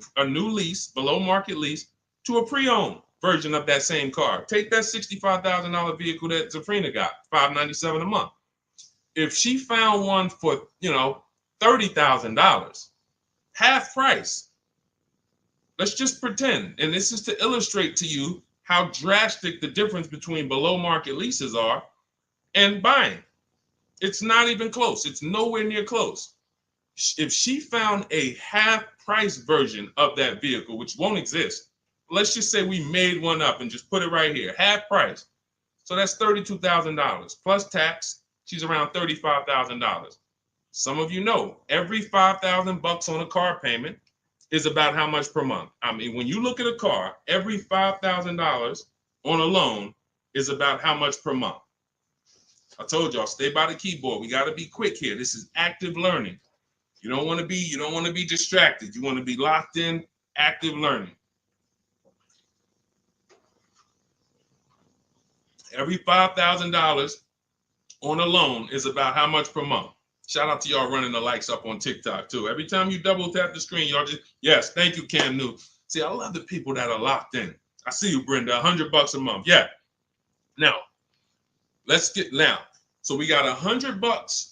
lease, below market lease, to a pre-owned version of that same car. Take that $65,000 vehicle that Zafrina got, $597 a month. If she found one for, $30,000, half price, let's just pretend, and this is to illustrate to you how drastic the difference between below market leases are and buying. It's not even close. It's nowhere near close. If she found a half price version of that vehicle, which won't exist, let's just say we made one up and just put it right here, half price. So that's $32,000 plus tax. She's around $35,000. Some of you know every $5,000 on a car payment is about how much per month. I mean, when you look at a car, every $5,000 on a loan is about how much per month. I told y'all, stay by the keyboard. We got to be quick here. This is active learning. You don't want to be distracted. You want to be locked in, active learning. Every $5,000 on a loan is about how much per month. Shout out to y'all running the likes up on TikTok too. Every time you double tap the screen, y'all just, yes, thank you, Cam New. See, I love the people that are locked in. I see you, Brenda, $100 a month. Yeah. Now, so we got $100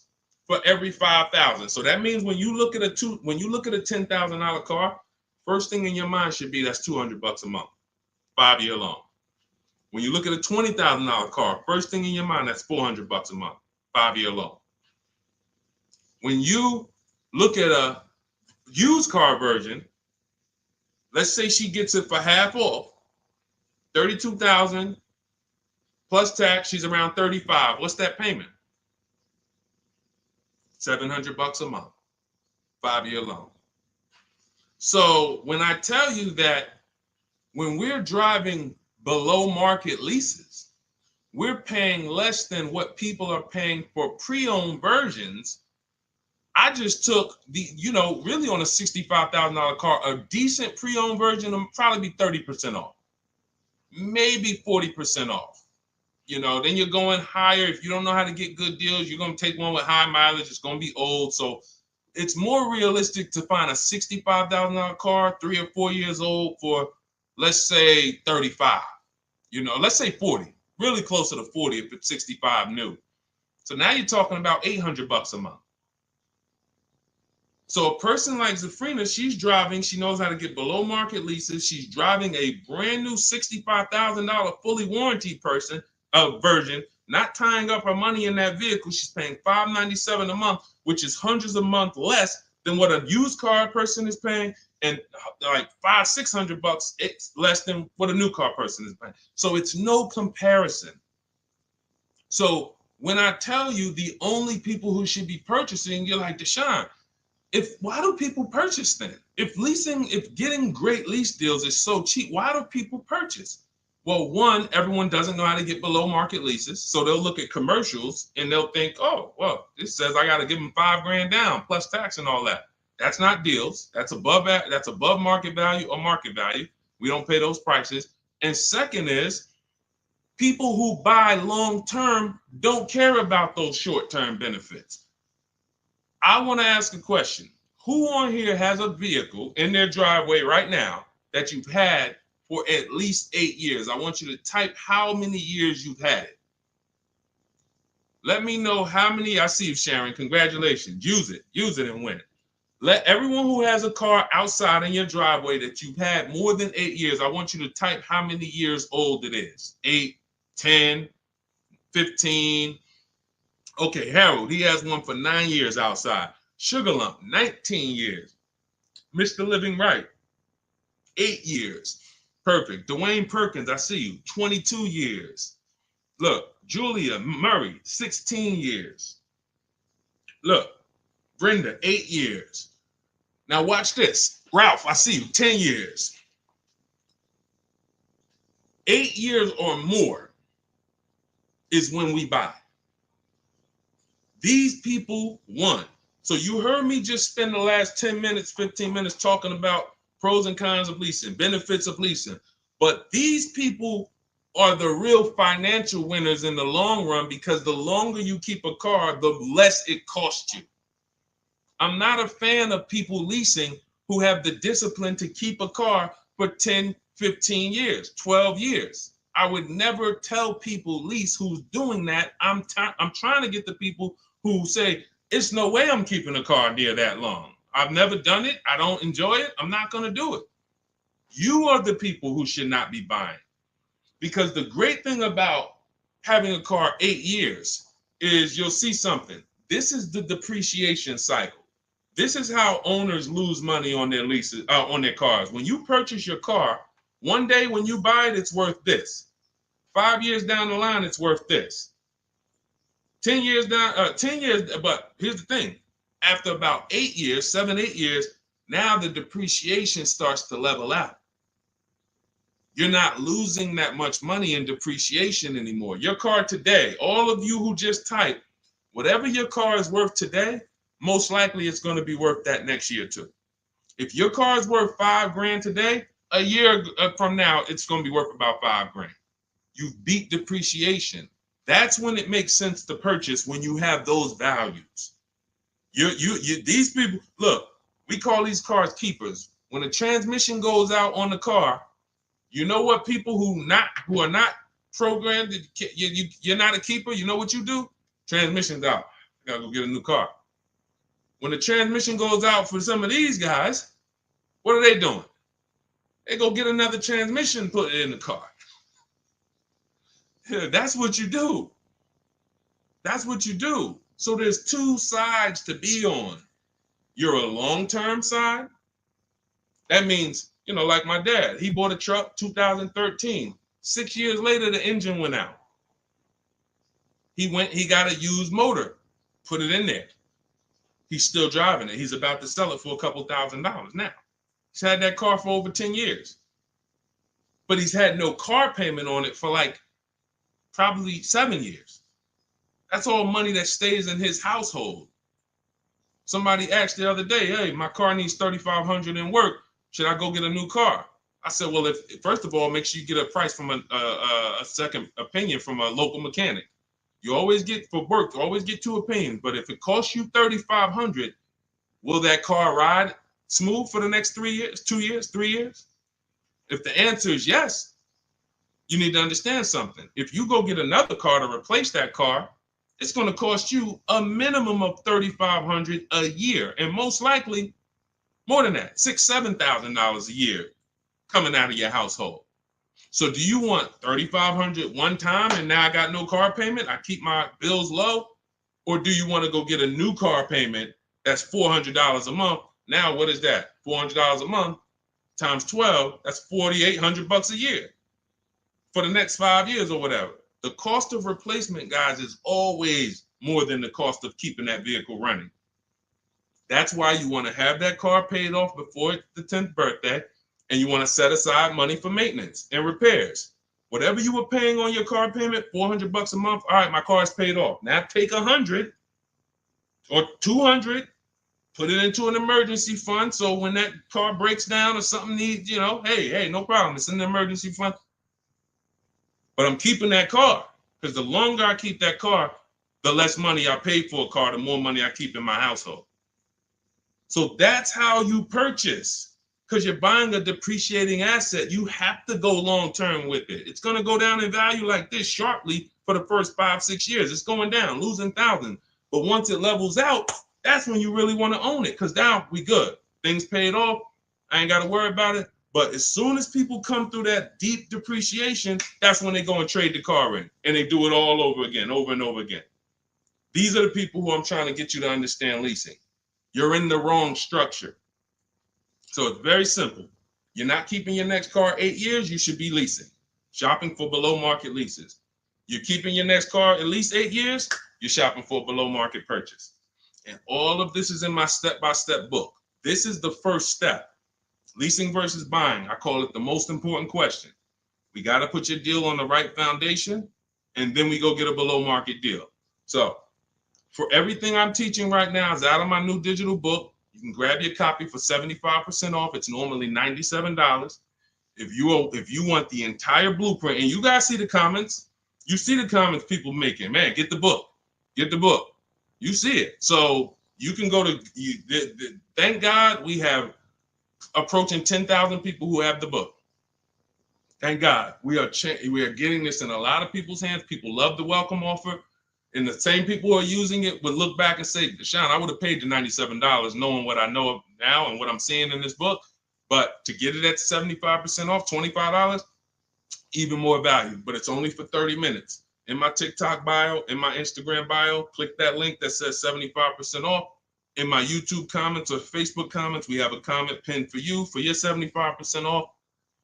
for every 5,000. So that means when you look at a $10,000 car, first thing in your mind should be that's $200 a month, 5-year loan. When you look at a $20,000 car, first thing in your mind, that's $400 a month, 5-year loan. When you look at a used car version, let's say she gets it for half off, $32,000 plus tax, she's around $35,000. What's that payment? $700 a month, 5-year loan. So when I tell you that when we're driving below market leases, we're paying less than what people are paying for pre-owned versions. I just took really on a $65,000 car, a decent pre-owned version will probably be 30% off, maybe 40% off. Then you're going higher. If you don't know how to get good deals, you're going to take one with high mileage. It's going to be old. So it's more realistic to find a $65,000 car, 3 or 4 years old for, let's say 35, let's say 40, really closer to 40 if it's 65 new. So now you're talking about $800 a month. So a person like Zafrina, she's driving, she knows how to get below market leases. She's driving a brand new $65,000 fully warranted version, not tying up her money in that vehicle. She's paying $597 a month, which is hundreds a month less than what a used car person is paying, and like $500-$600 it's less than what a new car person is paying. So it's no comparison. So when I tell you the only people who should be purchasing, you're like, Deshone, why do people purchase then? If getting great lease deals is so cheap, why do people purchase? Well, one, everyone doesn't know how to get below market leases. So they'll look at commercials and they'll think, oh, well, this says I got to give them $5,000 down plus tax and all that. That's not deals. That's above market value or market value. We don't pay those prices. And second is, people who buy long-term don't care about those short-term benefits. I want to ask a question. Who on here has a vehicle in their driveway right now that you've had for at least 8 years? I want you to type how many years you've had it. Let me know how many. I see you, Sharon. Congratulations. Use it and win. Let everyone who has a car outside in your driveway that you've had more than 8 years, I want you to type how many years old it is. 8, 10, 15. Okay, Harold, he has one for 9 years outside. Sugar Lump, 19 years. Mr. Living Right, 8 years. Perfect. Dwayne Perkins, I see you, 22 years. Look, Julia Murray, 16 years. Look, Brenda, 8 years. Now watch this. Ralph, I see you, 10 years. 8 years or more is when we buy. These people won. So you heard me just spend the last 10 minutes, 15 minutes talking about pros and cons of leasing, benefits of leasing. But these people are the real financial winners in the long run, because the longer you keep a car, the less it costs you. I'm not a fan of people leasing who have the discipline to keep a car for 10, 15 years, 12 years. I would never tell people lease who's doing that. I'm trying to get the people who say, it's no way I'm keeping a car near that long. I've never done it. I don't enjoy it. I'm not going to do it. You are the people who should not be buying. Because the great thing about having a car 8 years is you'll see something. This is the depreciation cycle. This is how owners lose money on their leases, on their cars. When you purchase your car, one day when you buy it, it's worth this. 5 years down the line, it's worth this. 10 years down, 10 years, but here's the thing. After about 8 years, 7, 8 years, now the depreciation starts to level out. You're not losing that much money in depreciation anymore. Your car today, all of you who just typed, whatever your car is worth today, most likely it's going to be worth that next year too. If your car is worth $5,000 today, a year from now, it's going to be worth about $5,000. You beat depreciation. That's when it makes sense to purchase, when you have those values. These people, look, we call these cars keepers. When a transmission goes out on the car, you know what people who are not programmed, you're not a keeper, you know what you do? Transmission's out. You gotta go get a new car. When the transmission goes out for some of these guys, what are they doing? They go get another transmission and put it in the car. That's what you do. That's what you do. So there's two sides to be on. You're a long-term side. That means, like my dad, he bought a truck 2013. 6 years later, the engine went out. He got a used motor, put it in there. He's still driving it. He's about to sell it for a couple $1,000s now. He's had that car for over 10 years. But he's had no car payment on it for probably 7 years. That's all money that stays in his household. Somebody asked the other day, hey, my car needs $3,500 in work. Should I go get a new car? I said, well, first of all, make sure you get a price from a second opinion from a local mechanic. You always get, for work, you always get 2 opinions. But if it costs you $3,500, will that car ride smooth for the next 3 years, 2 years, 3 years? If the answer is yes, you need to understand something. If you go get another car to replace that car, it's going to cost you a minimum of $3,500 a year, and most likely more than that, $6,000, $7,000 a year coming out of your household. So do you want $3,500 one time and now I got no car payment, I keep my bills low? Or do you want to go get a new car payment that's $400 a month? Now what is that? $400 a month times 12, that's $4,800 a year for the next 5 years or whatever. The cost of replacement, guys, is always more than the cost of keeping that vehicle running. That's why you want to have that car paid off before the 10th birthday, and you want to set aside money for maintenance and repairs. Whatever you were paying on your car payment, $400 a month. All right, my car is paid off. Now take $100 or $200, put it into an emergency fund. So when that car breaks down or something needs, hey, no problem. It's in the emergency fund. But I'm keeping that car, because the longer I keep that car, the less money I pay for a car, the more money I keep in my household. So that's how you purchase, because you're buying a depreciating asset. You have to go long term with it. It's going to go down in value like this sharply for the first 5-6 years. It's going down, losing thousands. But once it levels out, that's when you really want to own it, because now we good. Things paid off. I ain't got to worry about it. But as soon as people come through that deep depreciation, that's when they go and trade the car in, and they do it all over again, over and over again. These are the people who I'm trying to get you to understand leasing. You're in the wrong structure. So it's very simple. You're not keeping your next car 8 years, you should be leasing, shopping for below market leases. You're keeping your next car at least 8 years, you're shopping for a below market purchase. And all of this is in my step-by-step book. This is the first step. Leasing versus buying. I call it the most important question. We got to put your deal on the right foundation, and then we go get a below market deal. So for everything I'm teaching right now is out of my new digital book. You can grab your copy for 75% off. It's normally $97. If you want the entire blueprint, and you guys see the comments, you see the comments people making, man, get the book. Get the book. You see it. So you can go to, thank God we have approaching 10,000 people who have the book. Thank God. We are getting this in a lot of people's hands. People love the welcome offer. And the same people who are using it would look back and say, Deshone, I would have paid the $97 knowing what I know now and what I'm seeing in this book. But to get it at 75% off, $25, even more value. But it's only for 30 minutes. In my TikTok bio, in my Instagram bio, click that link that says 75% off. In my YouTube comments or Facebook comments, we have a comment pinned for you for your 75% off.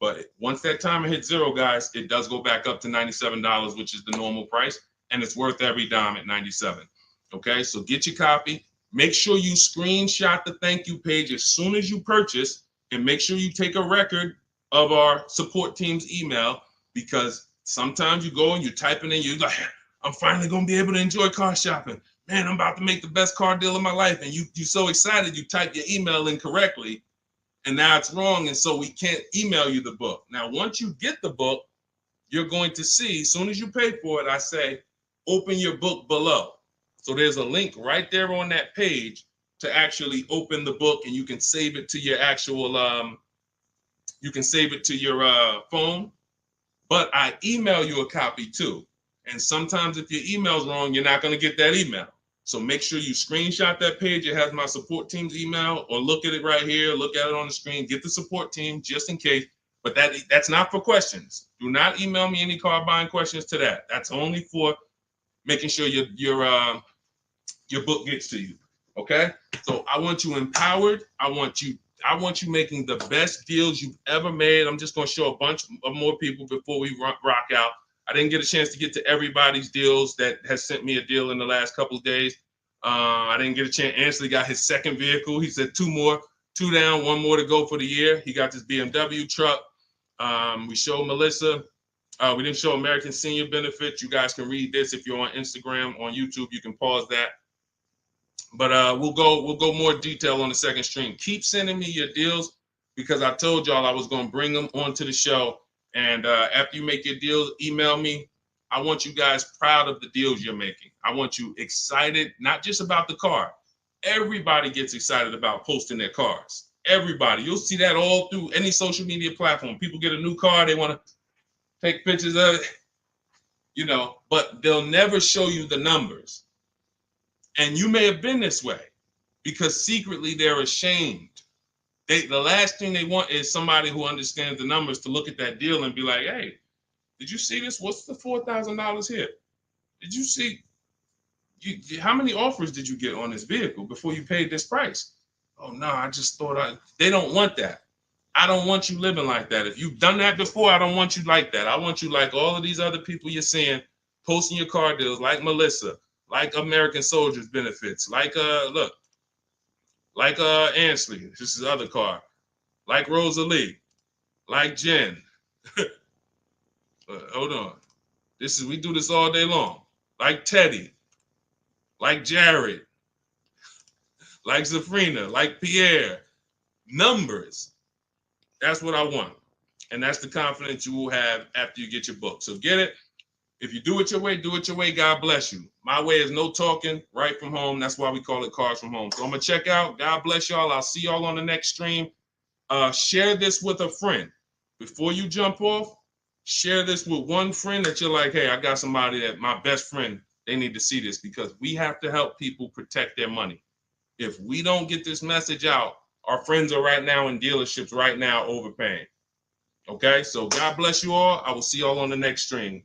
But once that timer hits zero, guys, it does go back up to $97, which is the normal price. And it's worth every dime at $97. Okay, so get your copy. Make sure you screenshot the thank you page as soon as you purchase, and make sure you take a record of our support team's email, because sometimes you go and you type it in, you're like, I'm finally going to be able to enjoy car shopping. Man, I'm about to make the best car deal of my life. And you're so excited, you type your email in correctly, and now it's wrong. And so we can't email you the book. Now, once you get the book, you're going to see, as soon as you pay for it, I say, open your book below. So there's a link right there on that page to actually open the book, and you can save it to your actual, you can save it to your phone. But I email you a copy too. And sometimes if your email's wrong, you're not going to get that email. So make sure you screenshot that page. It has my support team's email, or look at it right here. Look at it on the screen. Get the support team just in case. But that's not for questions. Do not email me any car buying questions to that. That's only for making sure your book gets to you. Okay? So I want you empowered. I want you making the best deals you've ever made. I'm just going to show a bunch of more people before we rock out. I didn't get a chance to get to everybody's deals that has sent me a deal in the last couple of days. I didn't get a chance. Ansley got his second vehicle. He said 2 down, 1 more to go for the year. He got this BMW truck. We showed Melissa. We didn't show American Senior Benefits. You guys can read this if you're on Instagram, on YouTube. You can pause that. But we'll go more detail on the second stream. Keep sending me your deals, because I told y'all I was going to bring them onto the show. And after you make your deals, email me. I want you guys proud of the deals you're making. I want you excited, not just about the car. Everybody gets excited about posting their cars. Everybody. You'll see that all through any social media platform. People get a new car, they want to take pictures of it, but they'll never show you the numbers. And you may have been this way, because secretly they're ashamed. The last thing they want is somebody who understands the numbers to look at that deal and be like, hey, did you see this? What's the $4,000 here? Did you see? How many offers did you get on this vehicle before you paid this price? Oh, no, I just thought they don't want that. I don't want you living like that. If you've done that before, I don't want you like that. I want you like all of these other people you're seeing posting your car deals, like Melissa, like American Soldiers Benefits, like Ansley, this is his other car, like Rosalie, like Jen. Hold on. We do this all day long. Like Teddy, like Jared, like Zafrina, like Pierre. Numbers. That's what I want. And that's the confidence you will have after you get your book. So get it. If you do it your way, do it your way. God bless you. My way is no talking, right from home. That's why we call it Cars from Home. So I'm going to check out. God bless y'all. I'll see y'all on the next stream. Share this with a friend. Before you jump off, share this with one friend that you're like, hey, I got somebody that my best friend, they need to see this, because we have to help people protect their money. If we don't get this message out, our friends are right now in dealerships right now overpaying. Okay, so God bless you all. I will see y'all on the next stream.